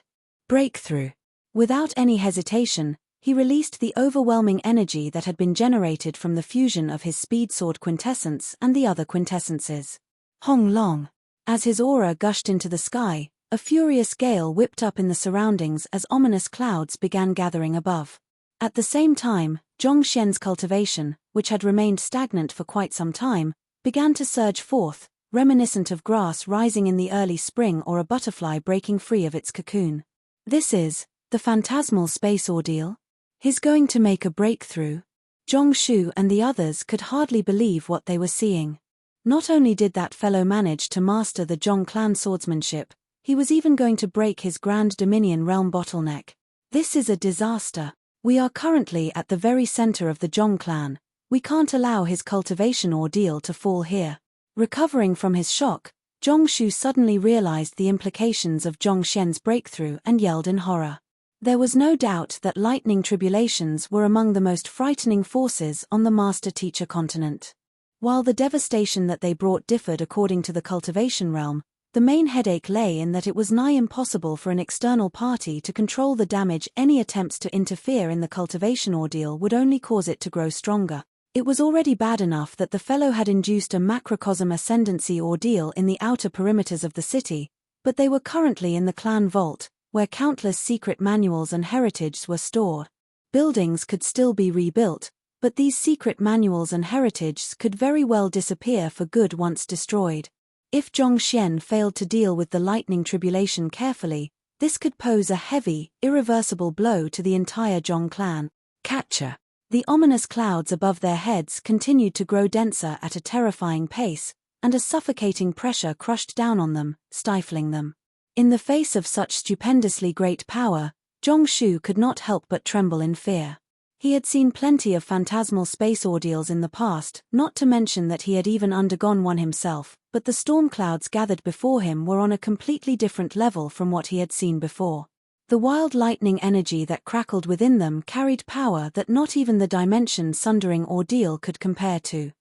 Breakthrough. Without any hesitation, he released the overwhelming energy that had been generated from the fusion of his speed sword quintessence and the other quintessences. Hong Long. As his aura gushed into the sky, a furious gale whipped up in the surroundings as ominous clouds began gathering above. At the same time, Zhongxian's cultivation, which had remained stagnant for quite some time, began to surge forth, reminiscent of grass rising in the early spring or a butterfly breaking free of its cocoon. This is the phantasmal space ordeal. He's going to make a breakthrough. Zhongshu and the others could hardly believe what they were seeing. Not only did that fellow manage to master the Zhong clan swordsmanship, he was even going to break his Grand Dominion realm bottleneck. This is a disaster. We are currently at the very center of the Zhong clan. We can't allow his cultivation ordeal to fall here. Recovering from his shock, Zhongshu suddenly realized the implications of Zhongxian's breakthrough and yelled in horror. There was no doubt that lightning tribulations were among the most frightening forces on the master-teacher continent. While the devastation that they brought differed according to the cultivation realm, the main headache lay in that it was nigh impossible for an external party to control the damage. Any attempts to interfere in the cultivation ordeal would only cause it to grow stronger. It was already bad enough that the fellow had induced a macrocosm ascendancy ordeal in the outer perimeters of the city, but they were currently in the clan vault, where countless secret manuals and heritages were stored. Buildings could still be rebuilt, but these secret manuals and heritages could very well disappear for good once destroyed. If Zhongxian failed to deal with the lightning tribulation carefully, this could pose a heavy, irreversible blow to the entire Zhong clan. Catcher. The ominous clouds above their heads continued to grow denser at a terrifying pace, and a suffocating pressure crushed down on them, stifling them. In the face of such stupendously great power, Zhongshu could not help but tremble in fear. He had seen plenty of phantasmal space ordeals in the past, not to mention that he had even undergone one himself, but the storm clouds gathered before him were on a completely different level from what he had seen before. The wild lightning energy that crackled within them carried power that not even the dimension-sundering ordeal could compare to.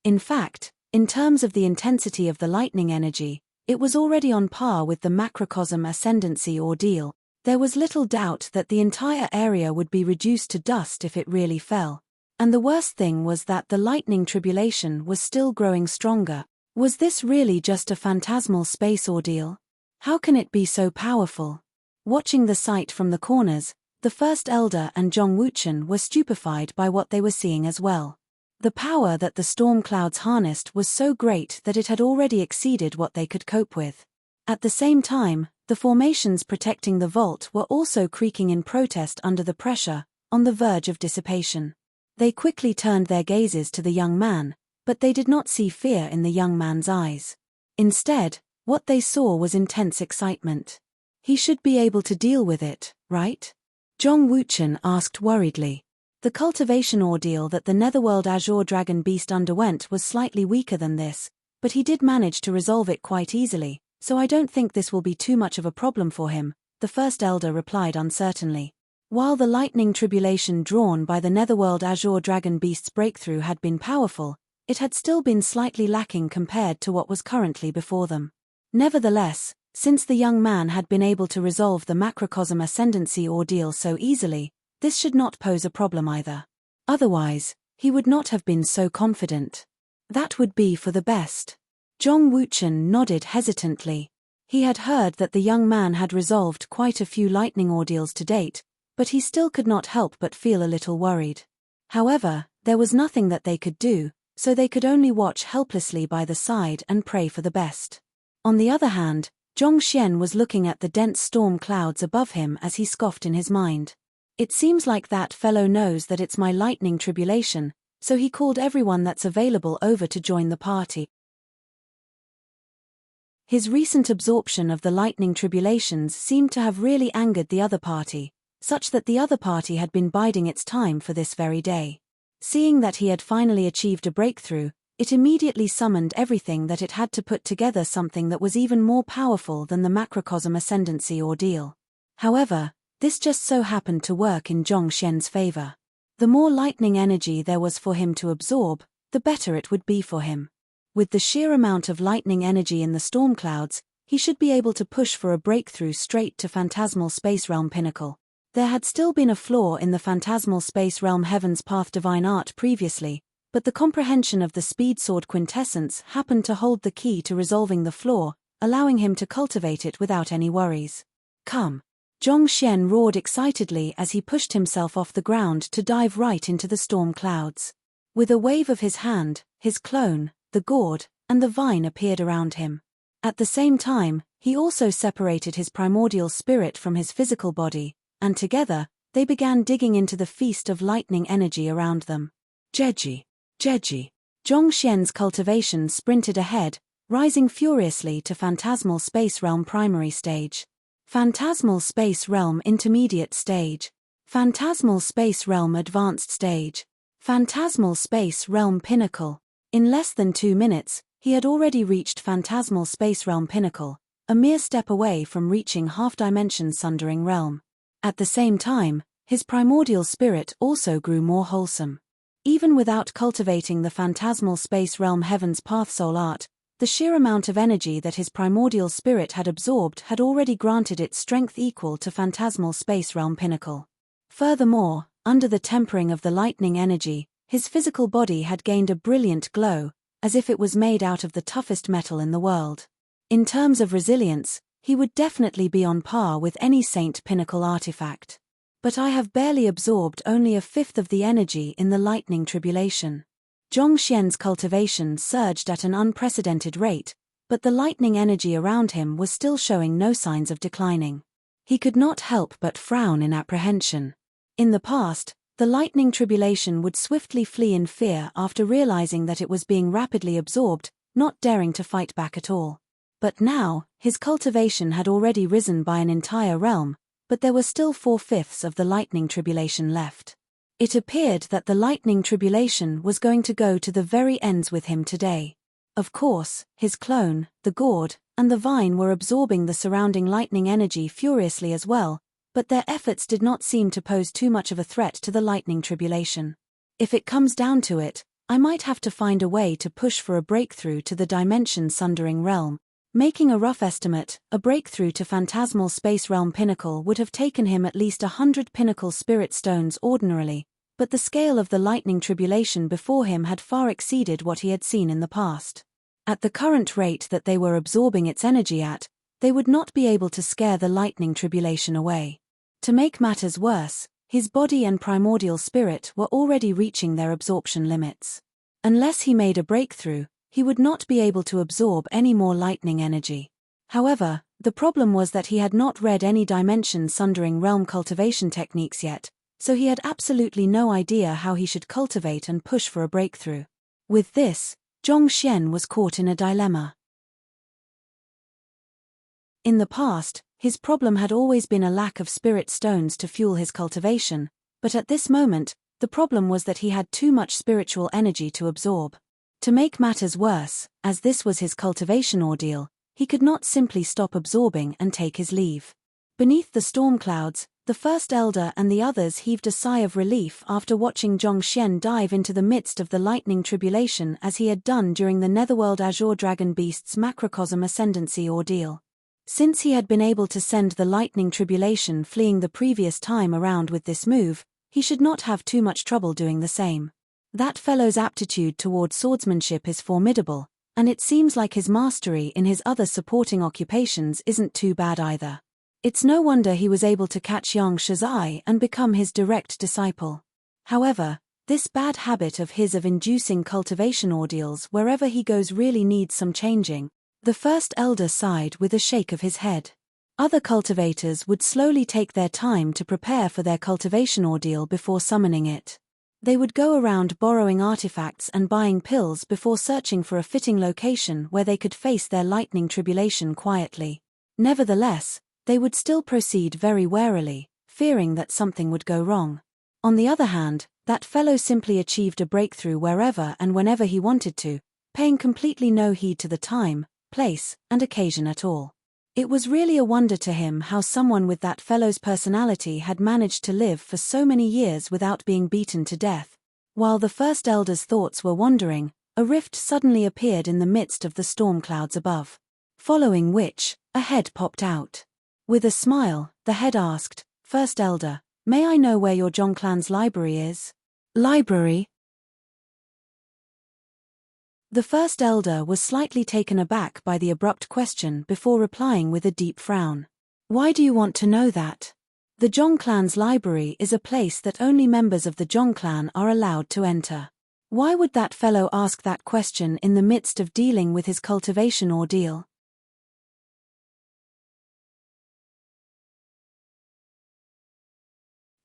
In fact, in terms of the intensity of the lightning energy, it was already on par with the macrocosm ascendancy ordeal. There was little doubt that the entire area would be reduced to dust if it really fell. And the worst thing was that the lightning tribulation was still growing stronger. Was this really just a phantasmal space ordeal? How can it be so powerful? Watching the sight from the corners, the First Elder and Zhong Wuchen were stupefied by what they were seeing as well. The power that the storm clouds harnessed was so great that it had already exceeded what they could cope with. At the same time, the formations protecting the vault were also creaking in protest under the pressure, on the verge of dissipation. They quickly turned their gazes to the young man, but they did not see fear in the young man's eyes. Instead, what they saw was intense excitement. He should be able to deal with it, right? Zhong Wuchen asked worriedly. The cultivation ordeal that the Netherworld Azure Dragon Beast underwent was slightly weaker than this, but he did manage to resolve it quite easily, so I don't think this will be too much of a problem for him, the First Elder replied uncertainly. While the lightning tribulation drawn by the Netherworld Azure Dragon Beast's breakthrough had been powerful, it had still been slightly lacking compared to what was currently before them. Nevertheless, since the young man had been able to resolve the macrocosm ascendancy ordeal so easily, this should not pose a problem either. Otherwise, he would not have been so confident. That would be for the best. Zhong Wuchen nodded hesitantly. He had heard that the young man had resolved quite a few lightning ordeals to date, but he still could not help but feel a little worried. However, there was nothing that they could do, so they could only watch helplessly by the side and pray for the best. On the other hand, Zhongxian was looking at the dense storm clouds above him as he scoffed in his mind. It seems like that fellow knows that it's my lightning tribulation, so he called everyone that's available over to join the party. His recent absorption of the lightning tribulations seemed to have really angered the other party, such that the other party had been biding its time for this very day. Seeing that he had finally achieved a breakthrough, it immediately summoned everything that it had to put together something that was even more powerful than the macrocosm ascendancy ordeal. However, this just so happened to work in Zhongxian's favor. The more lightning energy there was for him to absorb, the better it would be for him. With the sheer amount of lightning energy in the storm clouds, he should be able to push for a breakthrough straight to Phantasmal Space Realm Pinnacle. There had still been a flaw in the Phantasmal Space Realm Heaven's Path Divine Art previously, but the comprehension of the Speed Sword Quintessence happened to hold the key to resolving the flaw, allowing him to cultivate it without any worries. Come! Zhongxian roared excitedly as he pushed himself off the ground to dive right into the storm clouds. With a wave of his hand, his clone, the gourd, and the vine appeared around him. At the same time, he also separated his primordial spirit from his physical body, and together, they began digging into the feast of lightning energy around them. Jeji, Jeji. Zhongxian's cultivation sprinted ahead, rising furiously to Phantasmal Space Realm Primary Stage. Phantasmal Space Realm Intermediate Stage. Phantasmal Space Realm Advanced Stage. Phantasmal Space Realm Pinnacle. In less than 2 minutes, he had already reached Phantasmal Space Realm Pinnacle, a mere step away from reaching half-dimension Sundering Realm. At the same time, his primordial spirit also grew more wholesome. Even without cultivating the Phantasmal Space Realm Heaven's Path Soul Art, the sheer amount of energy that his primordial spirit had absorbed had already granted it strength equal to Phantasmal Space Realm Pinnacle. Furthermore, under the tempering of the lightning energy, his physical body had gained a brilliant glow, as if it was made out of the toughest metal in the world. In terms of resilience, he would definitely be on par with any Saint Pinnacle artifact. But I have barely absorbed only a fifth of the energy in the lightning tribulation. Zhongxian's cultivation surged at an unprecedented rate, but the lightning energy around him was still showing no signs of declining. He could not help but frown in apprehension. In the past, the lightning tribulation would swiftly flee in fear after realizing that it was being rapidly absorbed, not daring to fight back at all. But now, his cultivation had already risen by an entire realm, but there were still 4/5 of the lightning tribulation left. It appeared that the lightning tribulation was going to go to the very ends with him today. Of course, his clone, the gourd, and the vine were absorbing the surrounding lightning energy furiously as well, but their efforts did not seem to pose too much of a threat to the lightning tribulation. If it comes down to it, I might have to find a way to push for a breakthrough to the dimension Sundering Realm. Making a rough estimate, a breakthrough to Phantasmal Space Realm Pinnacle would have taken him at least 100 Pinnacle Spirit Stones ordinarily, but the scale of the lightning tribulation before him had far exceeded what he had seen in the past. At the current rate that they were absorbing its energy at, they would not be able to scare the lightning tribulation away. To make matters worse, his body and primordial spirit were already reaching their absorption limits. Unless he made a breakthrough, he would not be able to absorb any more lightning energy. However, the problem was that he had not read any dimension Sundering Realm cultivation techniques yet, so he had absolutely no idea how he should cultivate and push for a breakthrough. With this, Zhongxian was caught in a dilemma. In the past, his problem had always been a lack of spirit stones to fuel his cultivation, but at this moment, the problem was that he had too much spiritual energy to absorb. To make matters worse, as this was his cultivation ordeal, he could not simply stop absorbing and take his leave. Beneath the storm clouds, the first elder and the others heaved a sigh of relief after watching Zhongxian dive into the midst of the lightning tribulation as he had done during the Netherworld Azure Dragon Beast's Macrocosm Ascendancy ordeal. Since he had been able to send the lightning tribulation fleeing the previous time around with this move, he should not have too much trouble doing the same. That fellow's aptitude toward swordsmanship is formidable, and it seems like his mastery in his other supporting occupations isn't too bad either. It's no wonder he was able to catch Yang Shi's eye and become his direct disciple. However, this bad habit of his of inducing cultivation ordeals wherever he goes really needs some changing. The first elder sighed with a shake of his head. Other cultivators would slowly take their time to prepare for their cultivation ordeal before summoning it. They would go around borrowing artifacts and buying pills before searching for a fitting location where they could face their lightning tribulation quietly. Nevertheless, they would still proceed very warily, fearing that something would go wrong. On the other hand, that fellow simply achieved a breakthrough wherever and whenever he wanted to, paying completely no heed to the time, place, and occasion at all. It was really a wonder to him how someone with that fellow's personality had managed to live for so many years without being beaten to death. While the first elder's thoughts were wandering, a rift suddenly appeared in the midst of the storm clouds above. Following which, a head popped out. With a smile, the head asked, "First elder, may I know where your Zhongclan's library is?" "Library?" The first elder was slightly taken aback by the abrupt question before replying with a deep frown. "Why do you want to know that?" "The Zhongclan's library is a place that only members of the Zhongclan are allowed to enter." Why would that fellow ask that question in the midst of dealing with his cultivation ordeal?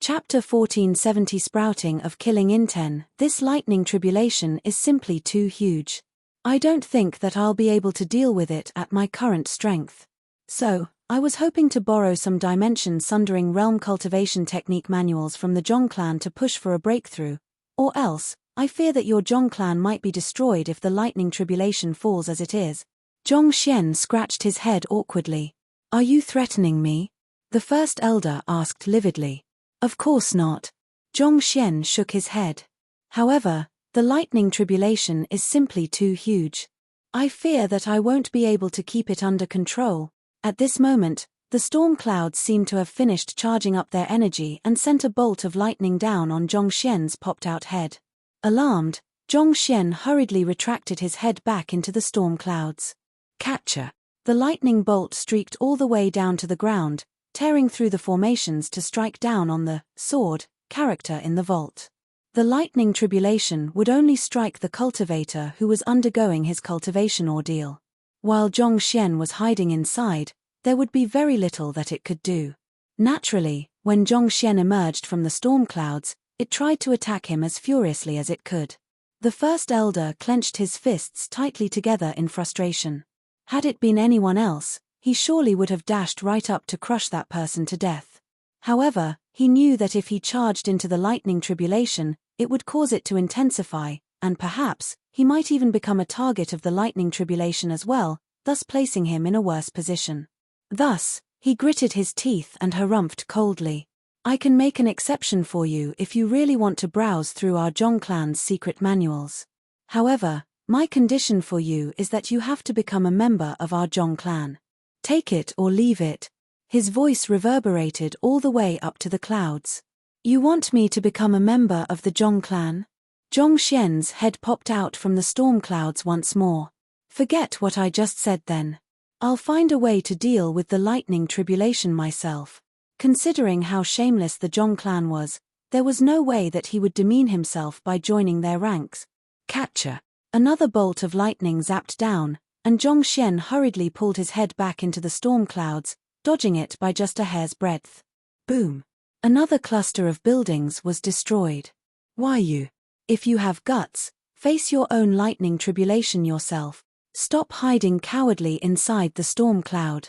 Chapter 1470 Sprouting of Killing Inten. This lightning tribulation is simply too huge. I don't think that I'll be able to deal with it at my current strength. So, I was hoping to borrow some dimension-sundering realm cultivation technique manuals from the Zhong clan to push for a breakthrough, or else, I fear that your Zhong clan might be destroyed if the lightning tribulation falls as it is. Zhong Xian scratched his head awkwardly. Are you threatening me? The first elder asked lividly. Of course not. Zhong Xian shook his head. However, the lightning tribulation is simply too huge. I fear that I won't be able to keep it under control. At this moment, the storm clouds seemed to have finished charging up their energy and sent a bolt of lightning down on Zhong Xian's popped-out head. Alarmed, Zhong Xian hurriedly retracted his head back into the storm clouds. Catcher! The lightning bolt streaked all the way down to the ground, tearing through the formations to strike down on the sword character in the vault. The lightning tribulation would only strike the cultivator who was undergoing his cultivation ordeal. While Zhong Xian was hiding inside, there would be very little that it could do. Naturally, when Zhong Xian emerged from the storm clouds, it tried to attack him as furiously as it could. The first elder clenched his fists tightly together in frustration. Had it been anyone else, he surely would have dashed right up to crush that person to death. However, he knew that if he charged into the lightning tribulation, it would cause it to intensify, and perhaps, he might even become a target of the lightning tribulation as well, thus placing him in a worse position. Thus, he gritted his teeth and harumphed coldly. I can make an exception for you if you really want to browse through our Zhong clan's secret manuals. However, my condition for you is that you have to become a member of our Zhong clan. Take it or leave it. His voice reverberated all the way up to the clouds. You want me to become a member of the Zhong clan? Zhong Xian's head popped out from the storm clouds once more. Forget what I just said then. I'll find a way to deal with the lightning tribulation myself. Considering how shameless the Zhong clan was, there was no way that he would demean himself by joining their ranks. Catcher! Another bolt of lightning zapped down, and Zhong Xian hurriedly pulled his head back into the storm clouds, dodging it by just a hair's breadth. Boom! Another cluster of buildings was destroyed. Why you? If you have guts, face your own lightning tribulation yourself. Stop hiding cowardly inside the storm cloud.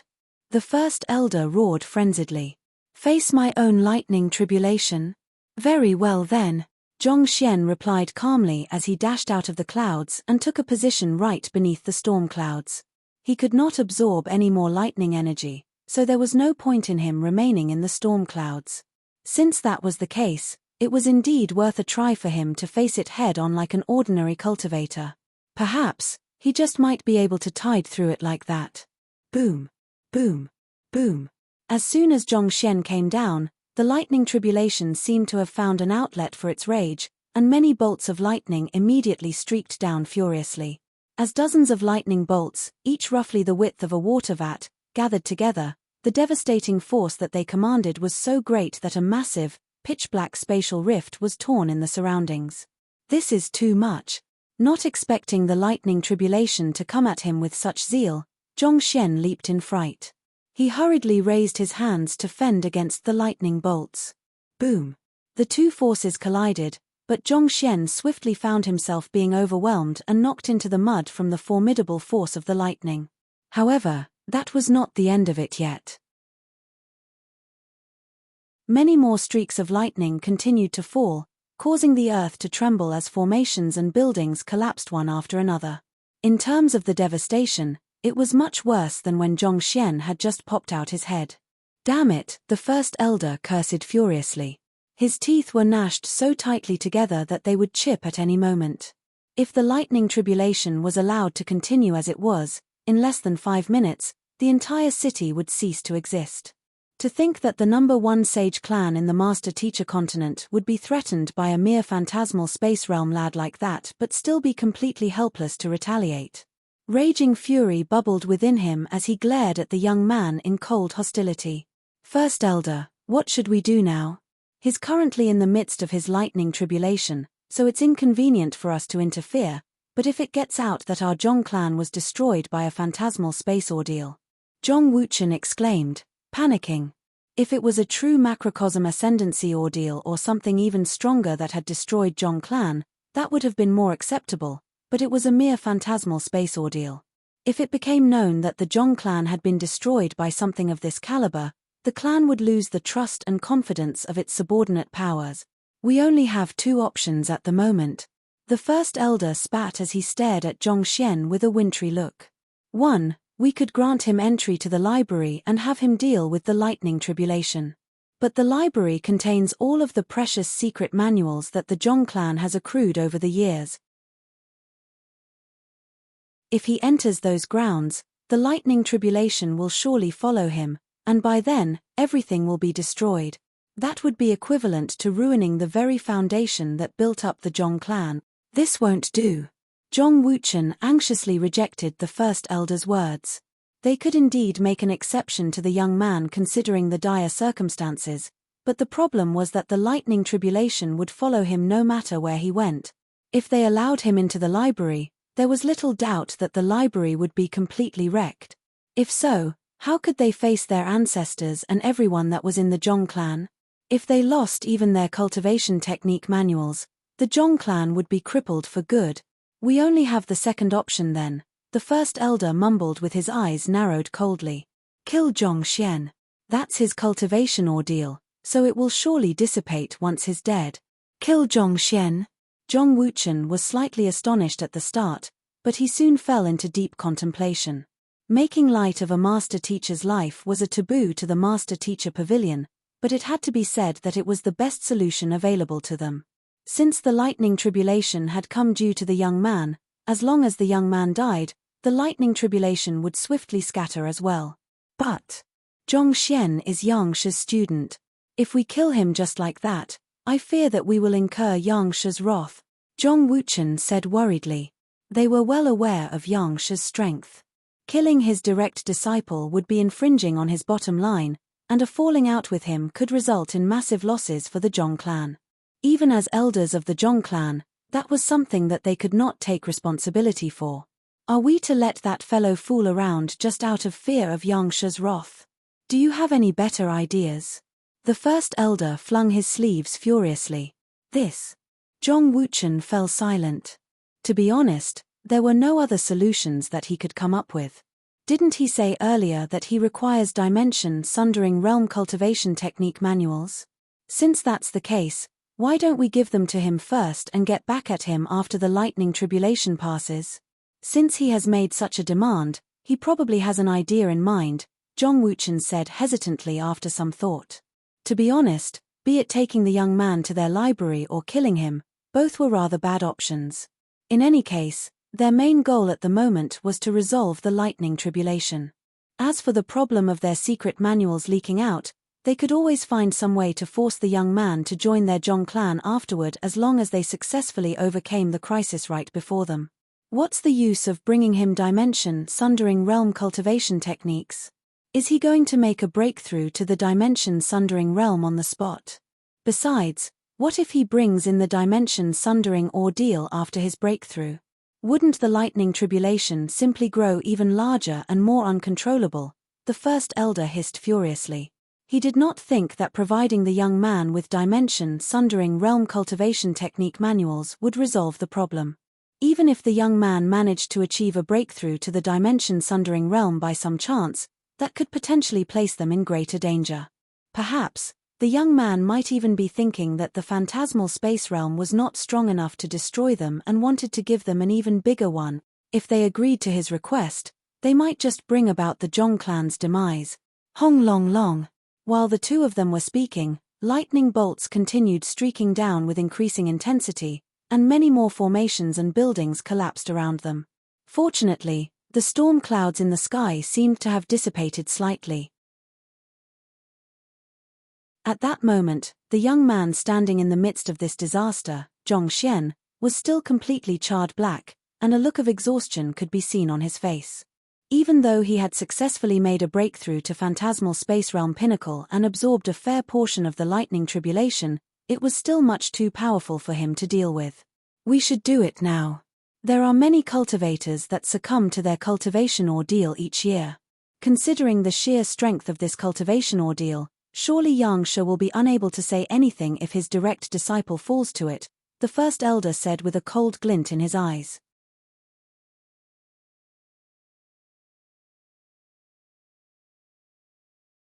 The first elder roared frenziedly. Face my own lightning tribulation? Very well then. Zhong Xian replied calmly as he dashed out of the clouds and took a position right beneath the storm clouds. He could not absorb any more lightning energy, so there was no point in him remaining in the storm clouds. Since that was the case, it was indeed worth a try for him to face it head-on like an ordinary cultivator. Perhaps, he just might be able to tide through it like that. Boom! Boom! Boom! As soon as Zhong Xian came down, the lightning tribulation seemed to have found an outlet for its rage, and many bolts of lightning immediately streaked down furiously. As dozens of lightning bolts, each roughly the width of a water vat, gathered together, the devastating force that they commanded was so great that a massive, pitch-black spatial rift was torn in the surroundings. This is too much. Not expecting the lightning tribulation to come at him with such zeal, Zhong Xian leaped in fright. He hurriedly raised his hands to fend against the lightning bolts. Boom! The two forces collided, but Zhong Xian swiftly found himself being overwhelmed and knocked into the mud from the formidable force of the lightning. However, that was not the end of it yet. Many more streaks of lightning continued to fall, causing the earth to tremble as formations and buildings collapsed one after another. In terms of the devastation, it was much worse than when Zhong Xian had just popped out his head. Damn it, the first elder cursed furiously. His teeth were gnashed so tightly together that they would chip at any moment. If the lightning tribulation was allowed to continue as it was, in less than 5 minutes, the entire city would cease to exist. To think that the #1 sage clan in the Master-Teacher continent would be threatened by a mere phantasmal space realm lad like that but still be completely helpless to retaliate. Raging fury bubbled within him as he glared at the young man in cold hostility. First elder, what should we do now? He's currently in the midst of his lightning tribulation, so it's inconvenient for us to interfere, but if it gets out that our Zhong clan was destroyed by a phantasmal space ordeal. Zhong Wuchen exclaimed, panicking. If it was a true macrocosm ascendancy ordeal or something even stronger that had destroyed Zhong Clan, that would have been more acceptable, but it was a mere phantasmal space ordeal. If it became known that the Zhong Clan had been destroyed by something of this caliber, the clan would lose the trust and confidence of its subordinate powers. We only have two options at the moment. The first elder spat as he stared at Zhong Xian with a wintry look. 1. We could grant him entry to the library and have him deal with the lightning tribulation. But the library contains all of the precious secret manuals that the Zhong clan has accrued over the years. If he enters those grounds, the lightning tribulation will surely follow him, and by then, everything will be destroyed. That would be equivalent to ruining the very foundation that built up the Zhong clan. This won't do. Zhong Wuchen anxiously rejected the first elder's words. They could indeed make an exception to the young man considering the dire circumstances, but the problem was that the lightning tribulation would follow him no matter where he went. If they allowed him into the library, there was little doubt that the library would be completely wrecked. If so, how could they face their ancestors and everyone that was in the Zhong clan? If they lost even their cultivation technique manuals, the Zhong clan would be crippled for good. We only have the second option then, the first elder mumbled with his eyes narrowed coldly. Kill Zhong Xian. That's his cultivation ordeal, so it will surely dissipate once he's dead. Kill Zhong Xian? Zhong Wuchen was slightly astonished at the start, but he soon fell into deep contemplation. Making light of a master teacher's life was a taboo to the master teacher pavilion, but it had to be said that it was the best solution available to them. Since the lightning tribulation had come due to the young man, as long as the young man died, the lightning tribulation would swiftly scatter as well. But Zhong Xian is Yang Shi's student. If we kill him just like that, I fear that we will incur Yang Shi's wrath, Zhong Wuchen said worriedly. They were well aware of Yang Shi's strength. Killing his direct disciple would be infringing on his bottom line, and a falling out with him could result in massive losses for the Zhong clan. Even as elders of the Zhong clan, that was something that they could not take responsibility for. Are we to let that fellow fool around just out of fear of Yang Shi's wrath? Do you have any better ideas? The first elder flung his sleeves furiously. This. Zhong Wuchen fell silent. To be honest, there were no other solutions that he could come up with. Didn't he say earlier that he requires dimension-sundering realm cultivation technique manuals? Since that's the case, why don't we give them to him first and get back at him after the lightning tribulation passes? Since he has made such a demand, he probably has an idea in mind, Zhong Wuchen said hesitantly after some thought. To be honest, be it taking the young man to their library or killing him, both were rather bad options. In any case, their main goal at the moment was to resolve the lightning tribulation. As for the problem of their secret manuals leaking out, they could always find some way to force the young man to join their Zhong clan afterward as long as they successfully overcame the crisis right before them. What's the use of bringing him dimension-sundering realm cultivation techniques? Is he going to make a breakthrough to the dimension-sundering realm on the spot? Besides, what if he brings in the dimension-sundering ordeal after his breakthrough? Wouldn't the lightning tribulation simply grow even larger and more uncontrollable? The first elder hissed furiously. He did not think that providing the young man with dimension-sundering realm cultivation technique manuals would resolve the problem. Even if the young man managed to achieve a breakthrough to the dimension-sundering realm by some chance, that could potentially place them in greater danger. Perhaps, the young man might even be thinking that the phantasmal space realm was not strong enough to destroy them and wanted to give them an even bigger one. If they agreed to his request, they might just bring about the Zhong clan's demise. Hong long long. While the two of them were speaking, lightning bolts continued streaking down with increasing intensity, and many more formations and buildings collapsed around them. Fortunately, the storm clouds in the sky seemed to have dissipated slightly. At that moment, the young man standing in the midst of this disaster, Zhong Xian, was still completely charred black, and a look of exhaustion could be seen on his face. Even though he had successfully made a breakthrough to Phantasmal Space Realm Pinnacle and absorbed a fair portion of the lightning tribulation, it was still much too powerful for him to deal with. We should do it now. There are many cultivators that succumb to their cultivation ordeal each year. Considering the sheer strength of this cultivation ordeal, Surely Yangsha will be unable to say anything if his direct disciple falls to it, the first elder said with a cold glint in his eyes.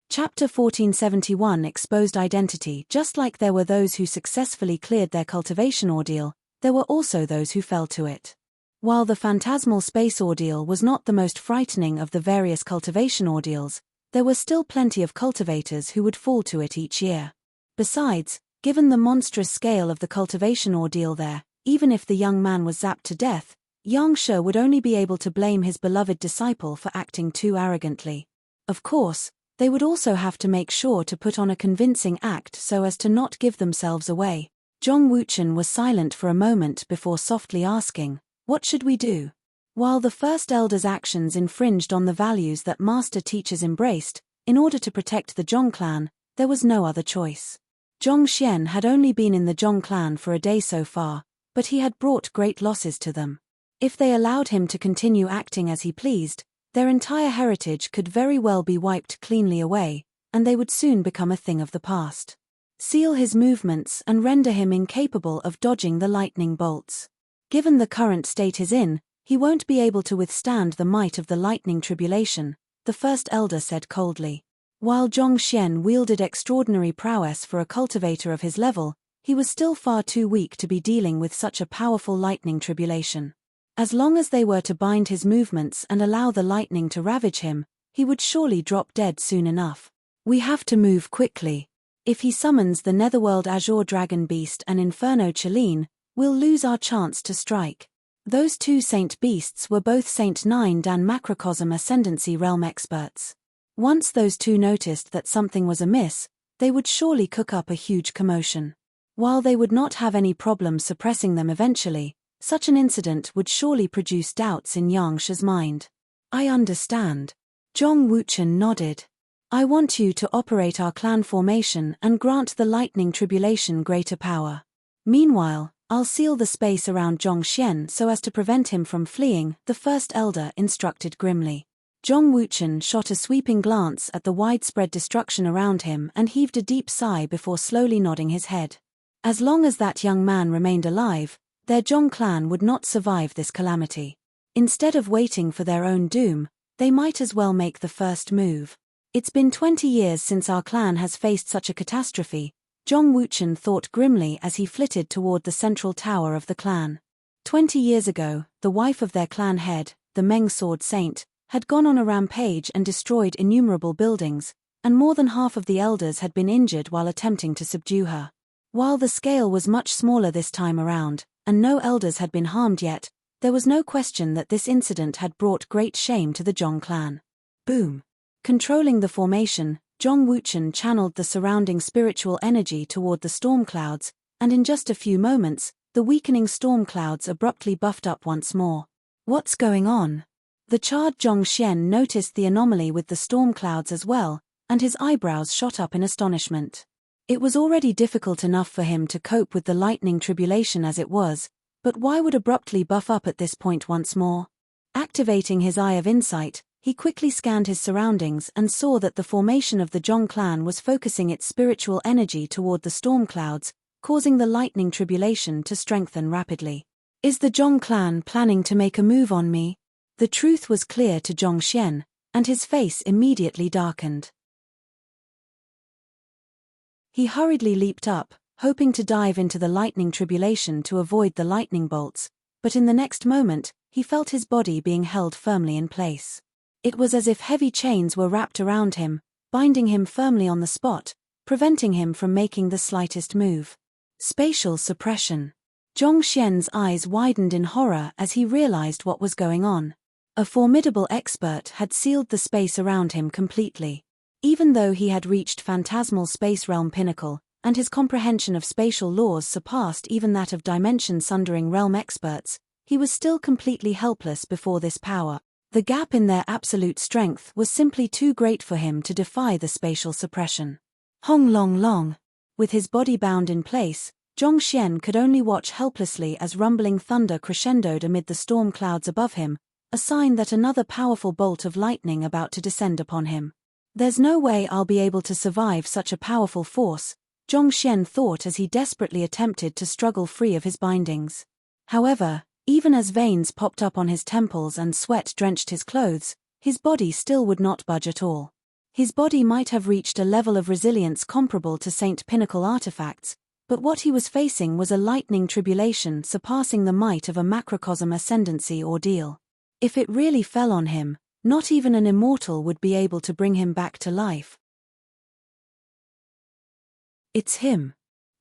Chapter 1471 exposed identity. Just like there were those who successfully cleared their cultivation ordeal, there were also those who fell to it. While the phantasmal space ordeal was not the most frightening of the various cultivation ordeals, there were still plenty of cultivators who would fall to it each year. Besides, given the monstrous scale of the cultivation ordeal there, even if the young man was zapped to death, Yangsha would only be able to blame his beloved disciple for acting too arrogantly. Of course, they would also have to make sure to put on a convincing act so as to not give themselves away. Zhong Wuchen was silent for a moment before softly asking, "What should we do?" While the first elder's actions infringed on the values that master teachers embraced, in order to protect the Zhong clan, there was no other choice. Zhong Xian had only been in the Zhong clan for a day so far, but he had brought great losses to them. If they allowed him to continue acting as he pleased, their entire heritage could very well be wiped cleanly away, and they would soon become a thing of the past. Seal his movements and render him incapable of dodging the lightning bolts. Given the current state he's in, he won't be able to withstand the might of the lightning tribulation, the first elder said coldly. While Zhong Xian wielded extraordinary prowess for a cultivator of his level, he was still far too weak to be dealing with such a powerful lightning tribulation. As long as they were to bind his movements and allow the lightning to ravage him, he would surely drop dead soon enough. We have to move quickly. If he summons the Netherworld Azure Dragon Beast and Inferno Cheline, we'll lose our chance to strike. Those two saint beasts were both Saint 9 Dan Macrocosm Ascendancy Realm experts. Once those two noticed that something was amiss, they would surely cook up a huge commotion. While they would not have any problem suppressing them eventually, such an incident would surely produce doubts in Yangsha's mind. I understand. Zhong Wuchen nodded. I want you to operate our clan formation and grant the lightning tribulation greater power. Meanwhile, I'll seal the space around Zhong Xian so as to prevent him from fleeing, the first elder instructed grimly. Zhong Wuchen shot a sweeping glance at the widespread destruction around him and heaved a deep sigh before slowly nodding his head. As long as that young man remained alive, their Zhong clan would not survive this calamity. Instead of waiting for their own doom, they might as well make the first move. It's been 20 years since our clan has faced such a catastrophe, Zhong Wuchen thought grimly as he flitted toward the central tower of the clan. 20 years ago, the wife of their clan head, the Meng Sword Saint, had gone on a rampage and destroyed innumerable buildings, and more than half of the elders had been injured while attempting to subdue her. While the scale was much smaller this time around, and no elders had been harmed yet, there was no question that this incident had brought great shame to the Zhong clan. Boom. Controlling the formation, Zhong Wuchen channeled the surrounding spiritual energy toward the storm clouds, and in just a few moments, the weakening storm clouds abruptly buffed up once more. What's going on? The charred Zhong Xian noticed the anomaly with the storm clouds as well, and his eyebrows shot up in astonishment. It was already difficult enough for him to cope with the lightning tribulation as it was, but why would abruptly buff up at this point once more? Activating his eye of insight, he quickly scanned his surroundings and saw that the formation of the Zhong clan was focusing its spiritual energy toward the storm clouds, causing the lightning tribulation to strengthen rapidly. Is the Zhong clan planning to make a move on me? The truth was clear to Zhong Xian, and his face immediately darkened. He hurriedly leaped up, hoping to dive into the lightning tribulation to avoid the lightning bolts, but in the next moment, he felt his body being held firmly in place. It was as if heavy chains were wrapped around him, binding him firmly on the spot, preventing him from making the slightest move. Spatial suppression. Zhong Xian's eyes widened in horror as he realized what was going on. A formidable expert had sealed the space around him completely. Even though he had reached phantasmal space realm pinnacle, and his comprehension of spatial laws surpassed even that of dimension-sundering realm experts, he was still completely helpless before this power. The gap in their absolute strength was simply too great for him to defy the spatial suppression. Hong long long. With his body bound in place, Zhong Xian could only watch helplessly as rumbling thunder crescendoed amid the storm clouds above him, a sign that another powerful bolt of lightning about to descend upon him. There's no way I'll be able to survive such a powerful force, Zhongxian thought as he desperately attempted to struggle free of his bindings. However, even as veins popped up on his temples and sweat drenched his clothes, his body still would not budge at all. His body might have reached a level of resilience comparable to Saint Pinnacle artifacts, but what he was facing was a lightning tribulation surpassing the might of a macrocosm ascendancy ordeal. If it really fell on him, not even an immortal would be able to bring him back to life. It's him.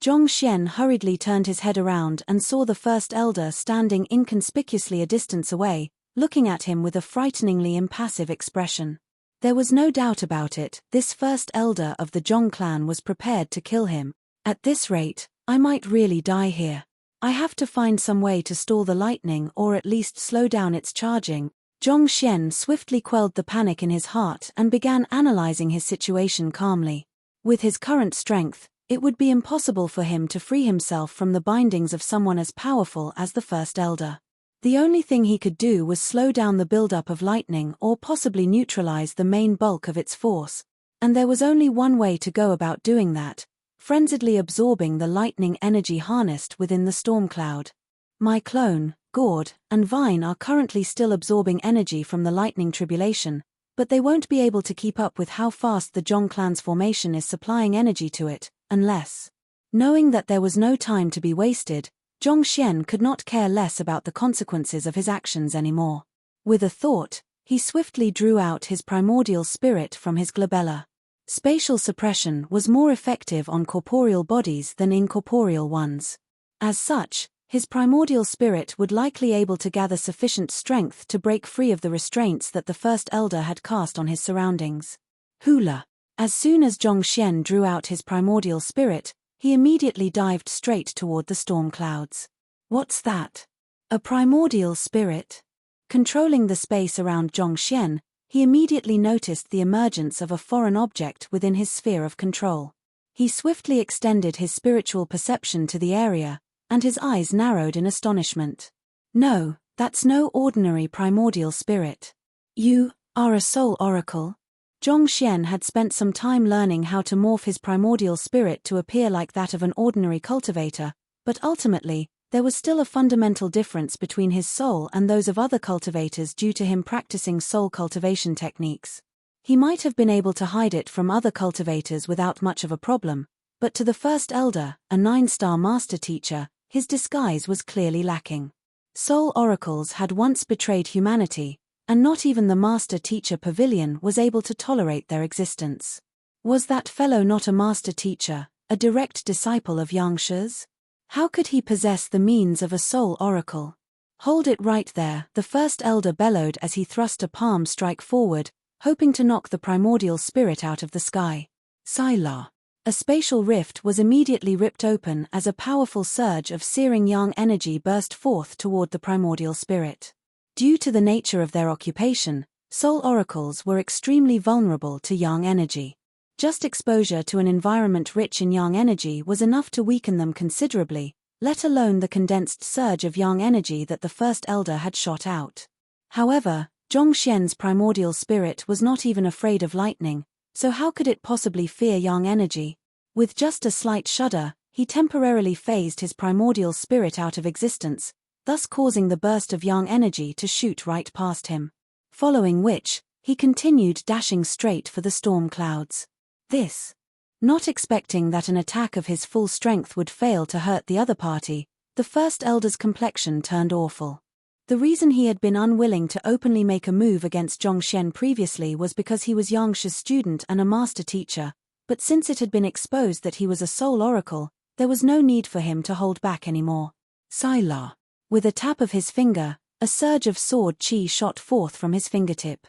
Zhongxian hurriedly turned his head around and saw the first elder standing inconspicuously a distance away, looking at him with a frighteningly impassive expression. There was no doubt about it, this first elder of the Zhong clan was prepared to kill him. At this rate, I might really die here. I have to find some way to stall the lightning or at least slow down its charging. Zhongxian swiftly quelled the panic in his heart and began analyzing his situation calmly. With his current strength, it would be impossible for him to free himself from the bindings of someone as powerful as the first elder. The only thing he could do was slow down the buildup of lightning or possibly neutralize the main bulk of its force. And there was only one way to go about doing that: frenziedly absorbing the lightning energy harnessed within the storm cloud. My clone, Gourd, and Vine are currently still absorbing energy from the lightning tribulation, but they won't be able to keep up with how fast the Zhong clan's formation is supplying energy to it, unless. Knowing that there was no time to be wasted, Zhongxian could not care less about the consequences of his actions anymore. With a thought, he swiftly drew out his primordial spirit from his glabella. Spatial suppression was more effective on corporeal bodies than incorporeal ones. As such, his primordial spirit would likely able to gather sufficient strength to break free of the restraints that the first elder had cast on his surroundings. Hula. As soon as Zhongxian drew out his primordial spirit, he immediately dived straight toward the storm clouds. What's that? A primordial spirit? Controlling the space around Zhongxian, he immediately noticed the emergence of a foreign object within his sphere of control. He swiftly extended his spiritual perception to the area, and his eyes narrowed in astonishment. No, that's no ordinary primordial spirit. You are a soul oracle? Zhongxian had spent some time learning how to morph his primordial spirit to appear like that of an ordinary cultivator, but ultimately, there was still a fundamental difference between his soul and those of other cultivators due to him practicing soul cultivation techniques. He might have been able to hide it from other cultivators without much of a problem, but to the first elder, a 9-star master teacher, his disguise was clearly lacking. Soul oracles had once betrayed humanity, and not even the master teacher pavilion was able to tolerate their existence. Was that fellow not a master teacher, a direct disciple of Yangshi's? How could he possess the means of a soul oracle? Hold it right there, the first elder bellowed as he thrust a palm strike forward, hoping to knock the primordial spirit out of the sky. Sila. A spatial rift was immediately ripped open as a powerful surge of searing yang energy burst forth toward the primordial spirit. Due to the nature of their occupation, soul oracles were extremely vulnerable to yang energy. Just exposure to an environment rich in yang energy was enough to weaken them considerably, let alone the condensed surge of yang energy that the first elder had shot out. However, Zhongxian's primordial spirit was not even afraid of lightning, so how could it possibly fear yang energy? With just a slight shudder, he temporarily phased his primordial spirit out of existence, thus causing the burst of yang energy to shoot right past him. Following which, he continued dashing straight for the storm clouds. Not expecting that an attack of his full strength would fail to hurt the other party, the first elder's complexion turned awful. The reason he had been unwilling to openly make a move against Zhongxian previously was because he was Yangshi's student and a master teacher, but since it had been exposed that he was a soul oracle, there was no need for him to hold back anymore. Sila. With a tap of his finger, a surge of sword chi shot forth from his fingertip.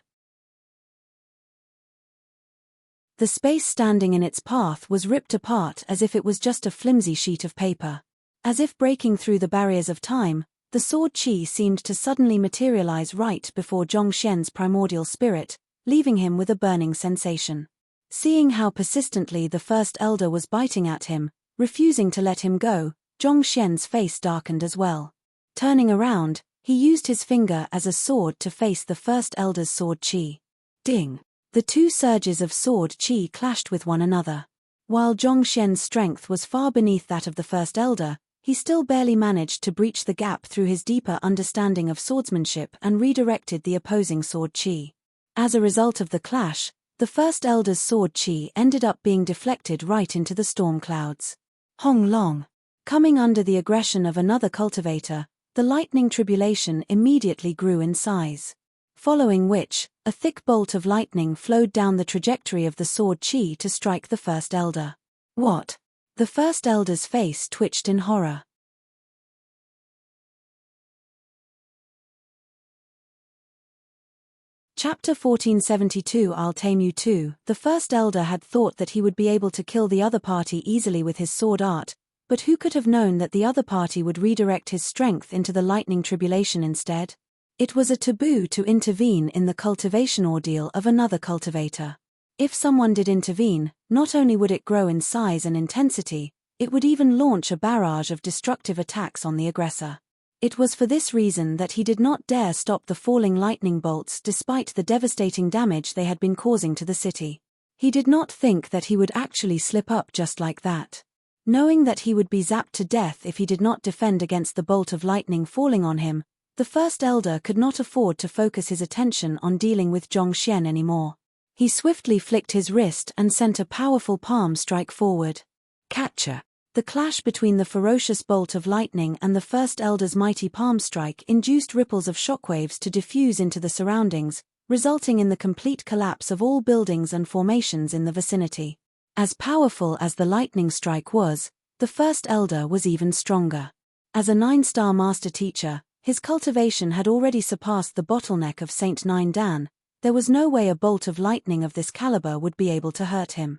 The space standing in its path was ripped apart as if it was just a flimsy sheet of paper. As if breaking through the barriers of time, the sword chi seemed to suddenly materialize right before Zhongxian's primordial spirit, leaving him with a burning sensation. Seeing how persistently the first elder was biting at him, refusing to let him go, Zhongxian's face darkened as well. Turning around, he used his finger as a sword to face the first elder's sword chi. Ding! The two surges of sword chi clashed with one another. While Zhongxian's strength was far beneath that of the First Elder, he still barely managed to breach the gap through his deeper understanding of swordsmanship and redirected the opposing sword chi. As a result of the clash, the First Elder's sword chi ended up being deflected right into the storm clouds. Hong Long. Coming under the aggression of another cultivator, the lightning tribulation immediately grew in size. Following which, a thick bolt of lightning flowed down the trajectory of the sword chi to strike the First Elder. What? The First Elder's face twitched in horror. Chapter 1472 I'll tame you too. The First Elder had thought that he would be able to kill the other party easily with his sword art, but who could have known that the other party would redirect his strength into the lightning tribulation instead? It was a taboo to intervene in the cultivation ordeal of another cultivator. If someone did intervene, not only would it grow in size and intensity, it would even launch a barrage of destructive attacks on the aggressor. It was for this reason that he did not dare stop the falling lightning bolts despite the devastating damage they had been causing to the city. He did not think that he would actually slip up just like that. Knowing that he would be zapped to death if he did not defend against the bolt of lightning falling on him, the First Elder could not afford to focus his attention on dealing with Zhongxian anymore. He swiftly flicked his wrist and sent a powerful palm strike forward. Catcher. The clash between the ferocious bolt of lightning and the First Elder's mighty palm strike induced ripples of shockwaves to diffuse into the surroundings, resulting in the complete collapse of all buildings and formations in the vicinity. As powerful as the lightning strike was, the First Elder was even stronger. As a 9-star master teacher, his cultivation had already surpassed the bottleneck of Saint Nine Dan. There was no way a bolt of lightning of this caliber would be able to hurt him.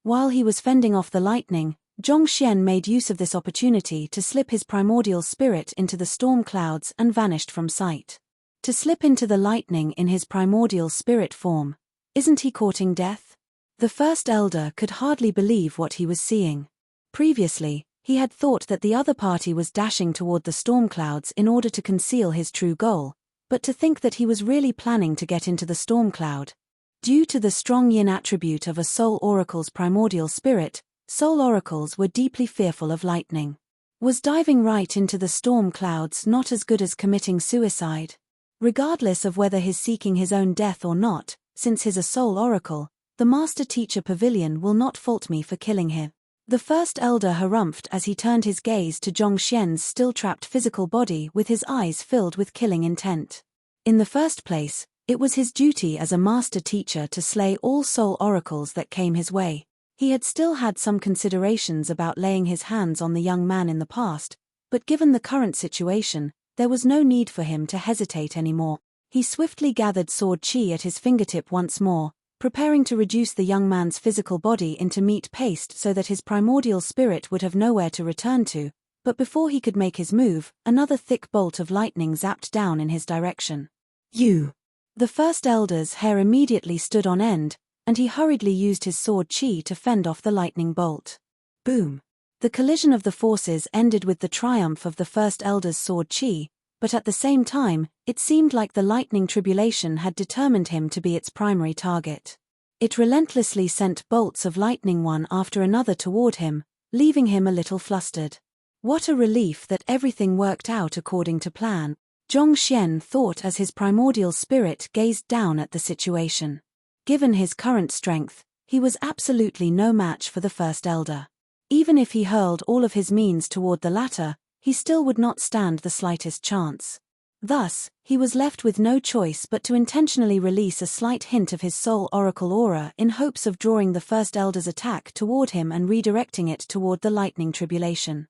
While he was fending off the lightning, Zhongxian made use of this opportunity to slip his primordial spirit into the storm clouds and vanished from sight. To slip into the lightning in his primordial spirit form, isn't he courting death? The First Elder could hardly believe what he was seeing. Previously, he had thought that the other party was dashing toward the storm clouds in order to conceal his true goal, but to think that he was really planning to get into the storm cloud. Due to the strong yin attribute of a soul oracle's primordial spirit, soul oracles were deeply fearful of lightning. Was diving right into the storm clouds not as good as committing suicide? Regardless of whether he's seeking his own death or not, since he's a soul oracle, the Master Teacher Pavilion will not fault me for killing him. The First Elder harumphed as he turned his gaze to Zhongxian's still-trapped physical body with his eyes filled with killing intent. In the first place, it was his duty as a master teacher to slay all soul oracles that came his way. He had still had some considerations about laying his hands on the young man in the past, but given the current situation, there was no need for him to hesitate anymore. He swiftly gathered sword chi at his fingertip once more, preparing to reduce the young man's physical body into meat paste so that his primordial spirit would have nowhere to return to, but before he could make his move, another thick bolt of lightning zapped down in his direction. You! The First Elder's hair immediately stood on end, and he hurriedly used his sword chi to fend off the lightning bolt. Boom! The collision of the forces ended with the triumph of the First Elder's sword chi, but at the same time, it seemed like the lightning tribulation had determined him to be its primary target. It relentlessly sent bolts of lightning one after another toward him, leaving him a little flustered. What a relief that everything worked out according to plan, Zhongxian thought as his primordial spirit gazed down at the situation. Given his current strength, he was absolutely no match for the First Elder. Even if he hurled all of his means toward the latter, he still would not stand the slightest chance. Thus, he was left with no choice but to intentionally release a slight hint of his soul oracle aura in hopes of drawing the First Elder's attack toward him and redirecting it toward the lightning tribulation.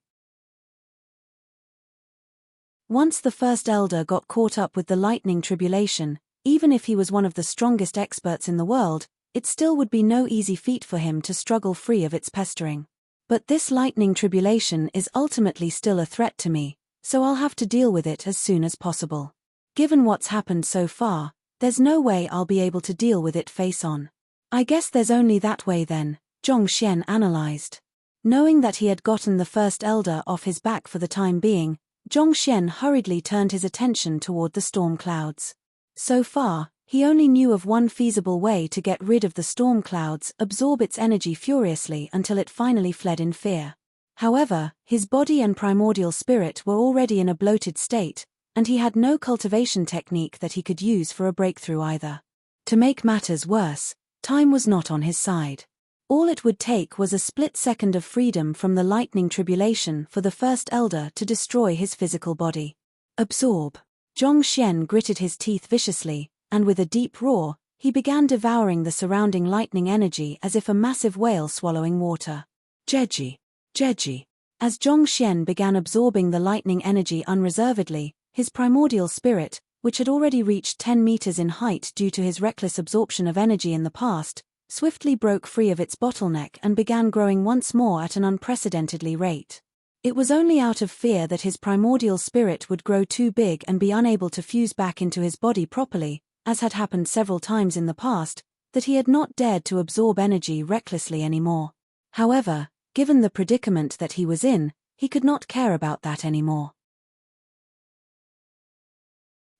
Once the First Elder got caught up with the lightning tribulation, even if he was one of the strongest experts in the world, it still would be no easy feat for him to struggle free of its pestering. But this lightning tribulation is ultimately still a threat to me, so I'll have to deal with it as soon as possible. Given what's happened so far, there's no way I'll be able to deal with it face on. I guess there's only that way then, Zhongxian analyzed. Knowing that he had gotten the First Elder off his back for the time being, Zhongxian hurriedly turned his attention toward the storm clouds. So far, He only knew of one feasible way to get rid of the storm clouds, absorb its energy furiously until it finally fled in fear. However, his body and primordial spirit were already in a bloated state, and he had no cultivation technique that he could use for a breakthrough either. To make matters worse, time was not on his side. All it would take was a split second of freedom from the lightning tribulation for the first elder to destroy his physical body. Absorb. Zhongxian gritted his teeth viciously, and with a deep roar, he began devouring the surrounding lightning energy as if a massive whale swallowing water. Jeji. Jeji. As Zhongxian began absorbing the lightning energy unreservedly, his primordial spirit, which had already reached 10 meters in height due to his reckless absorption of energy in the past, swiftly broke free of its bottleneck and began growing once more at an unprecedentedly rate. It was only out of fear that his primordial spirit would grow too big and be unable to fuse back into his body properly, as had happened several times in the past, that he had not dared to absorb energy recklessly anymore. However, given the predicament that he was in, he could not care about that anymore.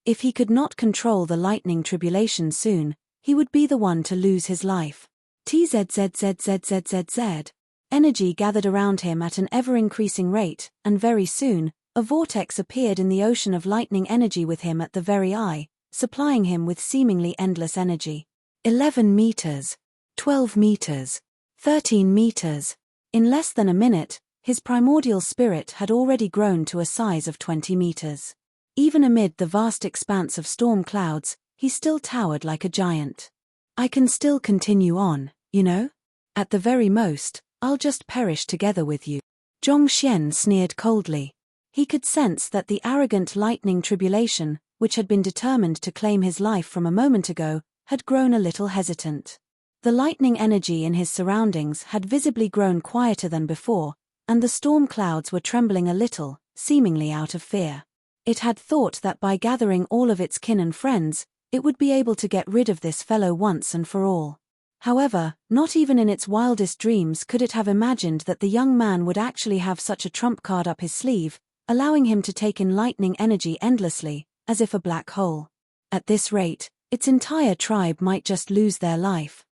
If he could not control the lightning tribulation soon, he would be the one to lose his life. TZZZZZZZ. Energy gathered around him at an ever-increasing rate, and very soon, a vortex appeared in the ocean of lightning energy with him at the very eye, supplying him with seemingly endless energy. 11 meters. 12 meters. 13 meters. In less than a minute, his primordial spirit had already grown to a size of 20 meters. Even amid the vast expanse of storm clouds, he still towered like a giant. I can still continue on, you know? At the very most, I'll just perish together with you. Zhongxian sneered coldly. He could sense that the arrogant lightning tribulation, which had been determined to claim his life from a moment ago, had grown a little hesitant. The lightning energy in his surroundings had visibly grown quieter than before, and the storm clouds were trembling a little, seemingly out of fear. It had thought that by gathering all of its kin and friends, it would be able to get rid of this fellow once and for all. However, not even in its wildest dreams could it have imagined that the young man would actually have such a trump card up his sleeve, allowing him to take in lightning energy endlessly, as if a black hole. At this rate, its entire tribe might just lose their life.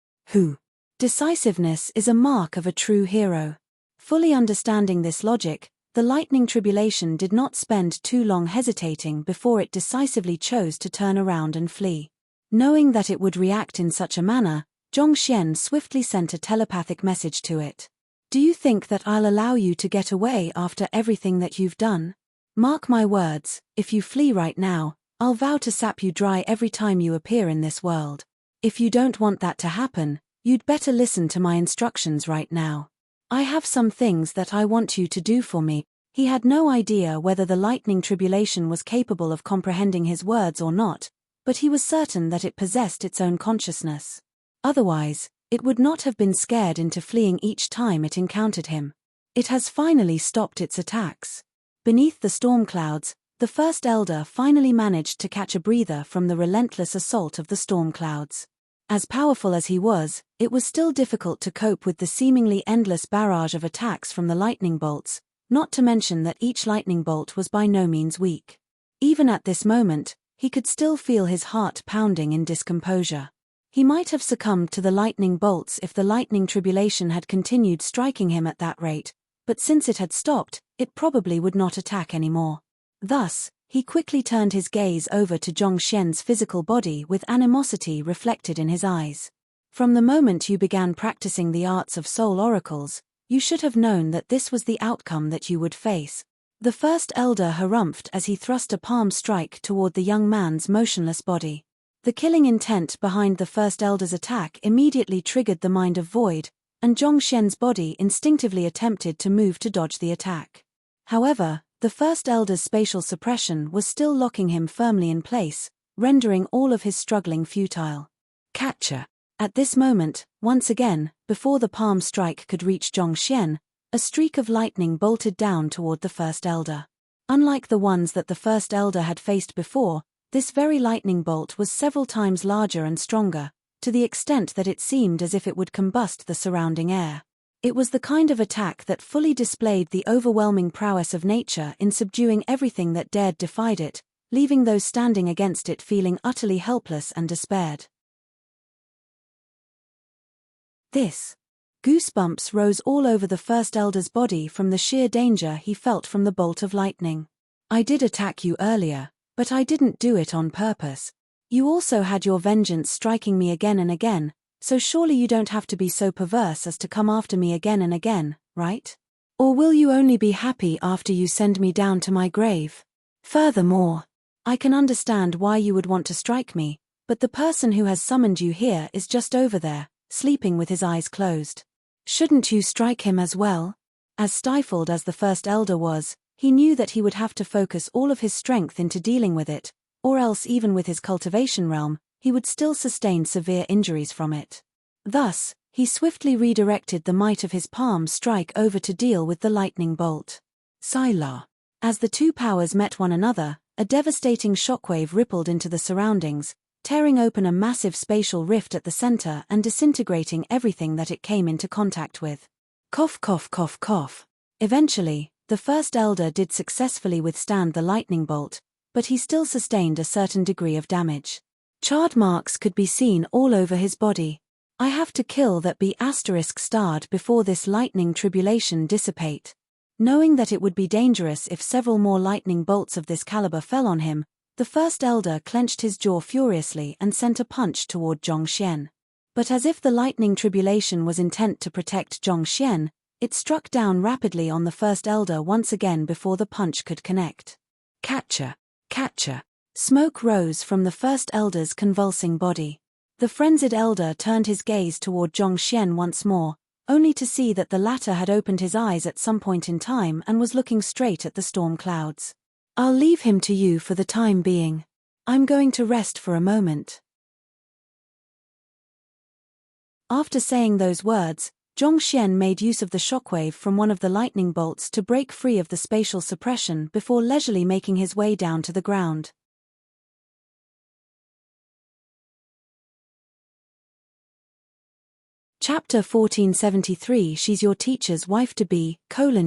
Decisiveness is a mark of a true hero. Fully understanding this logic, the lightning tribulation did not spend too long hesitating before it decisively chose to turn around and flee. Knowing that it would react in such a manner, Zhongxian swiftly sent a telepathic message to it. Do you think that I'll allow you to get away after everything that you've done? Mark my words, if you flee right now, I'll vow to sap you dry every time you appear in this world. If you don't want that to happen, you'd better listen to my instructions right now. I have some things that I want you to do for me. He had no idea whether the lightning tribulation was capable of comprehending his words or not, but he was certain that it possessed its own consciousness. Otherwise, it would not have been scared into fleeing each time it encountered him. It has finally stopped its attacks. Beneath the storm clouds, the first elder finally managed to catch a breather from the relentless assault of the storm clouds. As powerful as he was, it was still difficult to cope with the seemingly endless barrage of attacks from the lightning bolts, not to mention that each lightning bolt was by no means weak. Even at this moment, he could still feel his heart pounding in discomposure. He might have succumbed to the lightning bolts if the lightning tribulation had continued striking him at that rate, but since it had stopped, it probably would not attack anymore. Thus, he quickly turned his gaze over to Zhongxian's physical body with animosity reflected in his eyes. From the moment you began practicing the arts of soul oracles, you should have known that this was the outcome that you would face. The first elder harumphed as he thrust a palm strike toward the young man's motionless body. The killing intent behind the first elder's attack immediately triggered the mind of Void, and Zhongxian's body instinctively attempted to move to dodge the attack. However, the first elder's spatial suppression was still locking him firmly in place, rendering all of his struggling futile. Catcher. At this moment, once again, before the palm strike could reach Zhongxian, a streak of lightning bolted down toward the first elder. Unlike the ones that the first elder had faced before, this very lightning bolt was several times larger and stronger, to the extent that it seemed as if it would combust the surrounding air. It was the kind of attack that fully displayed the overwhelming prowess of nature in subduing everything that dared defied it, leaving those standing against it feeling utterly helpless and despaired. This. Goosebumps rose all over the First Elder's body from the sheer danger he felt from the bolt of lightning. I did attack you earlier, but I didn't do it on purpose. You also had your vengeance striking me again and again, so surely you don't have to be so perverse as to come after me again and again, right? Or will you only be happy after you send me down to my grave? Furthermore, I can understand why you would want to strike me, but the person who has summoned you here is just over there, sleeping with his eyes closed. Shouldn't you strike him as well? As stifled as the First Elder was, he knew that he would have to focus all of his strength into dealing with it, or else even with his cultivation realm, he would still sustain severe injuries from it. Thus, he swiftly redirected the might of his palm strike over to deal with the lightning bolt. Sylar. As the two powers met one another, a devastating shockwave rippled into the surroundings, tearing open a massive spatial rift at the center and disintegrating everything that it came into contact with. Cough, cough, cough, cough. Eventually, the First Elder did successfully withstand the lightning bolt, but he still sustained a certain degree of damage. Charred marks could be seen all over his body. I have to kill that be *starred before this lightning tribulation dissipate. Knowing that it would be dangerous if several more lightning bolts of this caliber fell on him, the First Elder clenched his jaw furiously and sent a punch toward Zhongxian. But as if the lightning tribulation was intent to protect Zhongxian, it struck down rapidly on the First Elder once again before the punch could connect. Catcher! Catcher! Smoke rose from the First Elder's convulsing body. The frenzied elder turned his gaze toward Zhongxian once more, only to see that the latter had opened his eyes at some point in time and was looking straight at the storm clouds. I'll leave him to you for the time being. I'm going to rest for a moment. After saying those words, Zhongxian made use of the shockwave from one of the lightning bolts to break free of the spatial suppression before leisurely making his way down to the ground. Chapter 1473 She's your teacher's wife-to-be,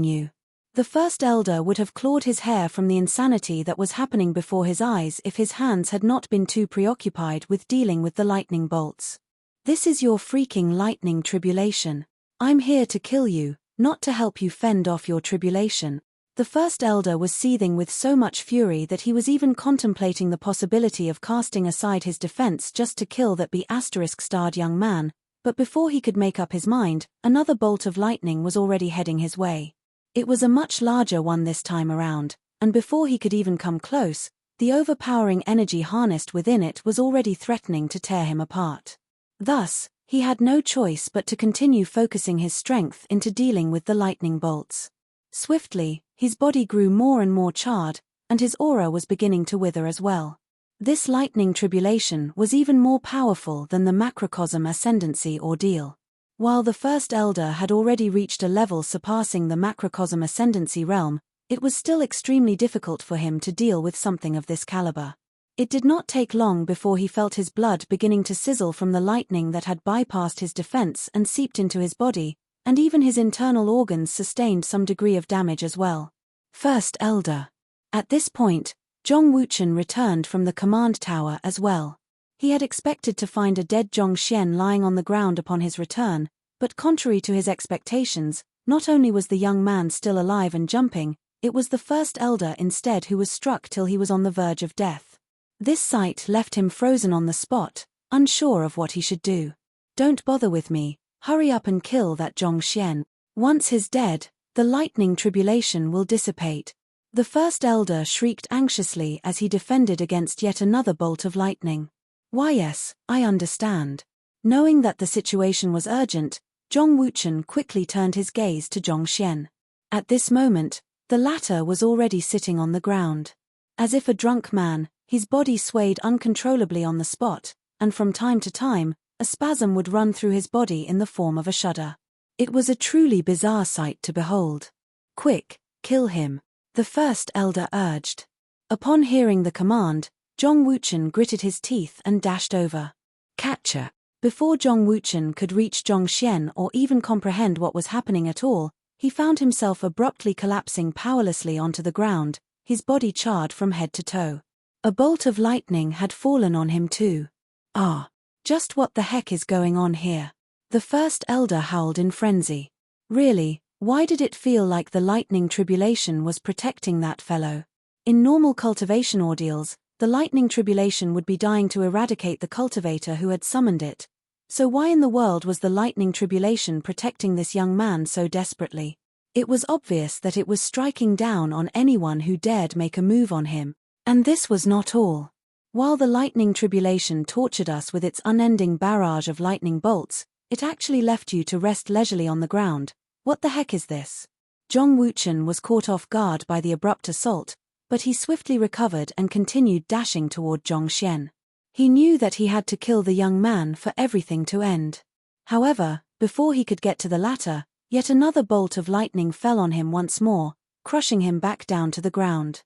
you. The First Elder would have clawed his hair from the insanity that was happening before his eyes if his hands had not been too preoccupied with dealing with the lightning bolts. This is your freaking lightning tribulation. I'm here to kill you, not to help you fend off your tribulation. The First Elder was seething with so much fury that he was even contemplating the possibility of casting aside his defense just to kill that be *starred young man, but before he could make up his mind, another bolt of lightning was already heading his way. It was a much larger one this time around, and before he could even come close, the overpowering energy harnessed within it was already threatening to tear him apart. Thus, he had no choice but to continue focusing his strength into dealing with the lightning bolts. Swiftly, his body grew more and more charred, and his aura was beginning to wither as well. This lightning tribulation was even more powerful than the macrocosm ascendancy ordeal. While the First Elder had already reached a level surpassing the macrocosm ascendancy realm, it was still extremely difficult for him to deal with something of this caliber. It did not take long before he felt his blood beginning to sizzle from the lightning that had bypassed his defense and seeped into his body, and even his internal organs sustained some degree of damage as well. First Elder. At this point, Zhong Wuchen returned from the command tower as well. He had expected to find a dead Zhongxian lying on the ground upon his return, but contrary to his expectations, not only was the young man still alive and jumping, it was the First Elder instead who was struck till he was on the verge of death. This sight left him frozen on the spot, unsure of what he should do. Don't bother with me, hurry up and kill that Zhongxian. Once he's dead, the lightning tribulation will dissipate. The First Elder shrieked anxiously as he defended against yet another bolt of lightning. Why yes, I understand. Knowing that the situation was urgent, Zhong Wuchen quickly turned his gaze to Zhongxian. At this moment, the latter was already sitting on the ground. As if a drunk man, his body swayed uncontrollably on the spot, and from time to time, a spasm would run through his body in the form of a shudder. It was a truly bizarre sight to behold. Quick, kill him, the First Elder urged. Upon hearing the command, Zhong Wuchen gritted his teeth and dashed over. Catcher. Before Zhong Wuchen could reach Zhongxian or even comprehend what was happening at all, he found himself abruptly collapsing powerlessly onto the ground, his body charred from head to toe. A bolt of lightning had fallen on him too. Ah! Just what the heck is going on here? The first elder howled in frenzy. Really, why did it feel like the lightning tribulation was protecting that fellow? In normal cultivation ordeals, the lightning tribulation would be dying to eradicate the cultivator who had summoned it. So why in the world was the lightning tribulation protecting this young man so desperately? It was obvious that it was striking down on anyone who dared make a move on him. And this was not all. While the lightning tribulation tortured us with its unending barrage of lightning bolts, it actually left you to rest leisurely on the ground. What the heck is this? Zhong Wuchen was caught off guard by the abrupt assault, but he swiftly recovered and continued dashing toward Zhong Xian. He knew that he had to kill the young man for everything to end. However, before he could get to the latter, yet another bolt of lightning fell on him once more, crushing him back down to the ground.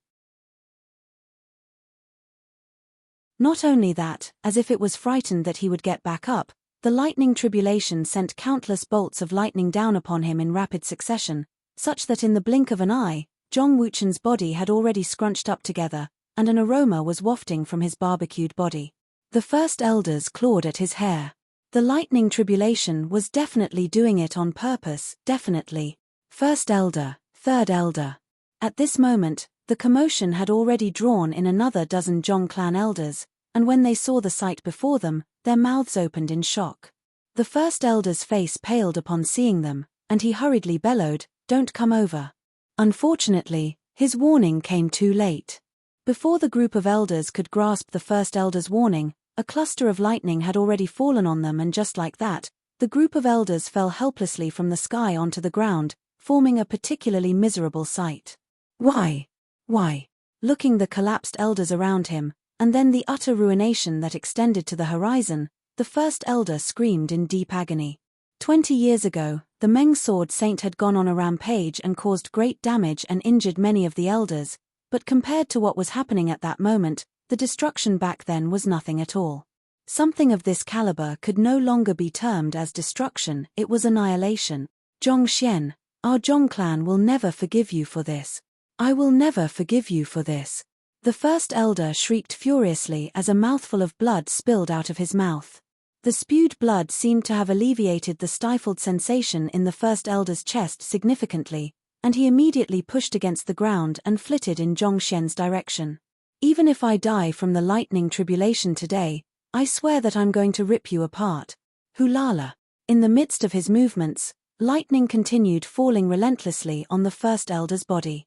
Not only that, as if it was frightened that he would get back up, the lightning tribulation sent countless bolts of lightning down upon him in rapid succession, such that in the blink of an eye, Zhong Wuchen's body had already scrunched up together, and an aroma was wafting from his barbecued body. The first elders clawed at his hair. The lightning tribulation was definitely doing it on purpose, definitely. First elder, third elder. At this moment, the commotion had already drawn in another dozen Zhong clan elders, and when they saw the sight before them, their mouths opened in shock. The first elder's face paled upon seeing them, and he hurriedly bellowed, "Don't come over." Unfortunately, his warning came too late. Before the group of elders could grasp the first elder's warning, a cluster of lightning had already fallen on them, and just like that, the group of elders fell helplessly from the sky onto the ground, forming a particularly miserable sight. Why? Looking the collapsed elders around him, and then the utter ruination that extended to the horizon, the first elder screamed in deep agony. 20 years ago, the Meng Sword Saint had gone on a rampage and caused great damage and injured many of the elders, but compared to what was happening at that moment, the destruction back then was nothing at all. Something of this caliber could no longer be termed as destruction, it was annihilation. Zhong Xian, our Zhong clan will never forgive you for this. I will never forgive you for this. The first elder shrieked furiously as a mouthful of blood spilled out of his mouth. The spewed blood seemed to have alleviated the stifled sensation in the first elder's chest significantly, and he immediately pushed against the ground and flitted in Zhong Xian's direction. Even if I die from the lightning tribulation today, I swear that I'm going to rip you apart. Hulala. In the midst of his movements, lightning continued falling relentlessly on the first elder's body.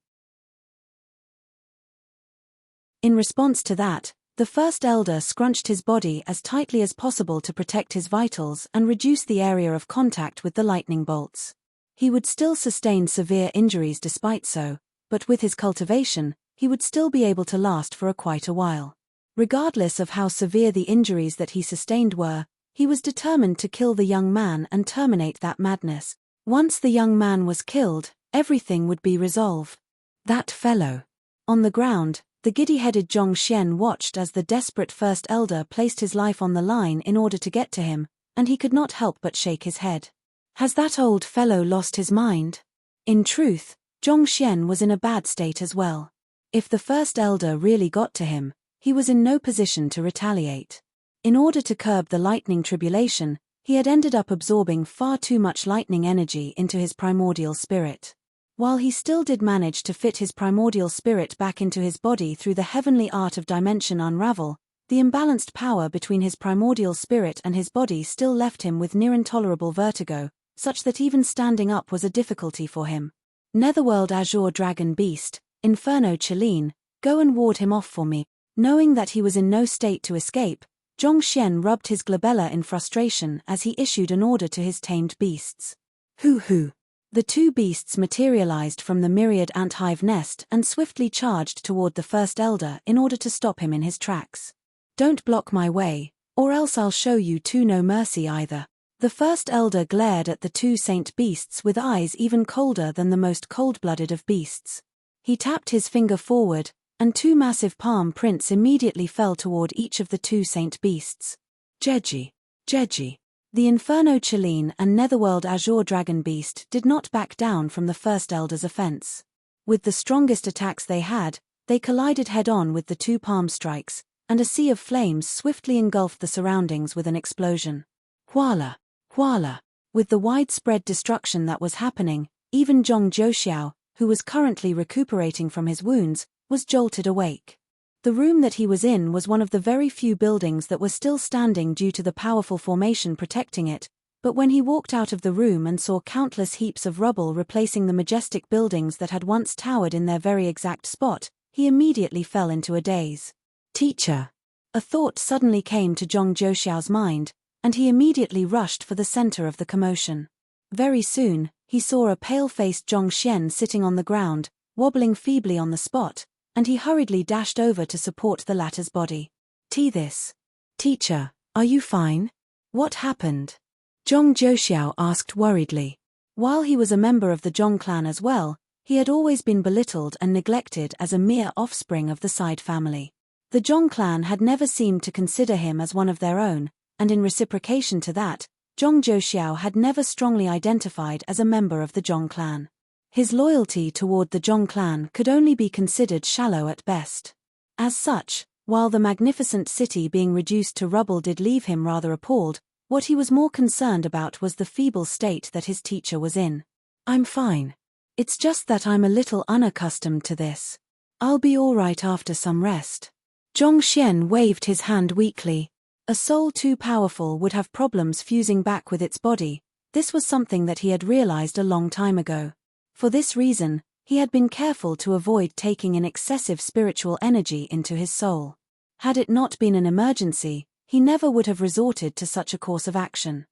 In response to that, the first elder scrunched his body as tightly as possible to protect his vitals and reduce the area of contact with the lightning bolts. He would still sustain severe injuries despite so, but with his cultivation, he would still be able to last for quite a while. Regardless of how severe the injuries that he sustained were, he was determined to kill the young man and terminate that madness. Once the young man was killed, everything would be resolved. That fellow. On the ground, the giddy-headed Zhong Xian watched as the desperate first elder placed his life on the line in order to get to him, and he could not help but shake his head. Has that old fellow lost his mind? In truth, Zhong Xian was in a bad state as well. If the first elder really got to him, he was in no position to retaliate. In order to curb the lightning tribulation, he had ended up absorbing far too much lightning energy into his primordial spirit. While he still did manage to fit his primordial spirit back into his body through the heavenly art of dimension unravel, the imbalanced power between his primordial spirit and his body still left him with near intolerable vertigo, such that even standing up was a difficulty for him. Netherworld Azure Dragon Beast, Inferno Cheline, go and ward him off for me. Knowing that he was in no state to escape, Zhong Xian rubbed his glabella in frustration as he issued an order to his tamed beasts. Hoo-hoo! The two beasts materialized from the myriad ant-hive nest and swiftly charged toward the first elder in order to stop him in his tracks. Don't block my way, or else I'll show you two no mercy either. The first elder glared at the two saint beasts with eyes even colder than the most cold-blooded of beasts. He tapped his finger forward, and two massive palm prints immediately fell toward each of the two saint beasts. Jeji. The Inferno Cheline and Netherworld Azure Dragon Beast did not back down from the first elder's offense. With the strongest attacks they had, They collided head-on with the two palm strikes, and a sea of flames swiftly engulfed the surroundings with an explosion. Huala! Huala! With the widespread destruction that was happening, even Zhong Zhouxiao, who was currently recuperating from his wounds, was jolted awake. The room that he was in was one of the very few buildings that were still standing due to the powerful formation protecting it, but when he walked out of the room and saw countless heaps of rubble replacing the majestic buildings that had once towered in their very exact spot, he immediately fell into a daze. Teacher! A thought suddenly came to Zhong Zhouxiao's mind, and he immediately rushed for the center of the commotion. Very soon, he saw a pale-faced Zhong Xian sitting on the ground, wobbling feebly on the spot, and he hurriedly dashed over to support the latter's body. This. Teacher, are you fine? What happened? Zhong Zhouxiao asked worriedly. While he was a member of the Zhong clan as well, he had always been belittled and neglected as a mere offspring of the side family. The Zhong clan had never seemed to consider him as one of their own, and in reciprocation to that, Zhong Zhouxiao had never strongly identified as a member of the Zhong clan. His loyalty toward the Zhong clan could only be considered shallow at best. As such, while the magnificent city being reduced to rubble did leave him rather appalled, what he was more concerned about was the feeble state that his teacher was in. I'm fine. It's just that I'm a little unaccustomed to this. I'll be all right after some rest. Zhong Xian waved his hand weakly. A soul too powerful would have problems fusing back with its body. This was something that he had realized a long time ago. For this reason, he had been careful to avoid taking in excessive spiritual energy into his soul. Had it not been an emergency, he never would have resorted to such a course of action.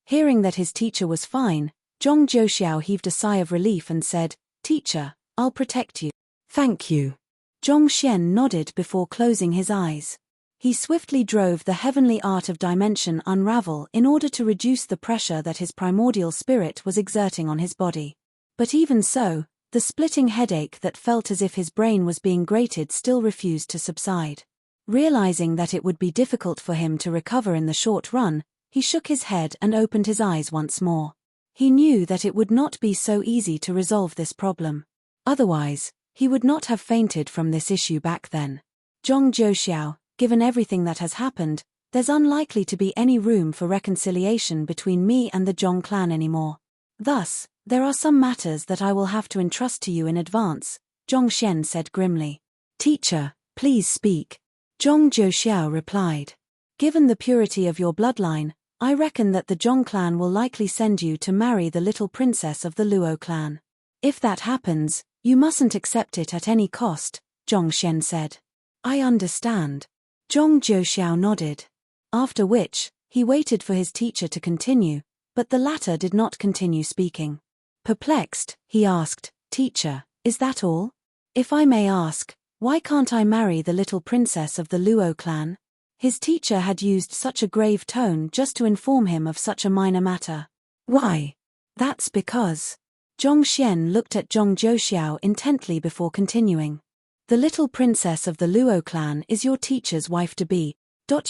Hearing that his teacher was fine, Zhong Zhouxiao heaved a sigh of relief and said, "Teacher, I'll protect you." "Thank you." Zhong Xian nodded before closing his eyes. He swiftly drove the heavenly art of dimension unravel in order to reduce the pressure that his primordial spirit was exerting on his body. But even so, the splitting headache that felt as if his brain was being grated still refused to subside. Realizing that it would be difficult for him to recover in the short run, he shook his head and opened his eyes once more. He knew that it would not be so easy to resolve this problem. Otherwise, he would not have fainted from this issue back then. Zhong Zhouxiao, given everything that has happened, there's unlikely to be any room for reconciliation between me and the Zhong clan anymore. Thus, there are some matters that I will have to entrust to you in advance, Zhong Xian said grimly. Teacher, please speak. Zhong Zhouxiao replied. Given the purity of your bloodline, I reckon that the Zhong clan will likely send you to marry the little princess of the Luo clan. If that happens, you mustn't accept it at any cost, Zhong Xian said. I understand. Zhong Zhouxiao nodded. After which, he waited for his teacher to continue, but the latter did not continue speaking. Perplexed, he asked, Teacher, is that all? If I may ask, why can't I marry the little princess of the Luo clan? His teacher had used such a grave tone just to inform him of such a minor matter. Why? That's because. Zhong Xian looked at Zhong Zhouxiao intently before continuing. The little princess of the Luo clan is your teacher's wife-to-be.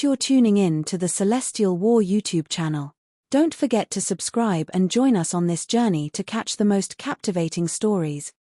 You're tuning in to the Celestial War YouTube channel. Don't forget to subscribe and join us on this journey to catch the most captivating stories.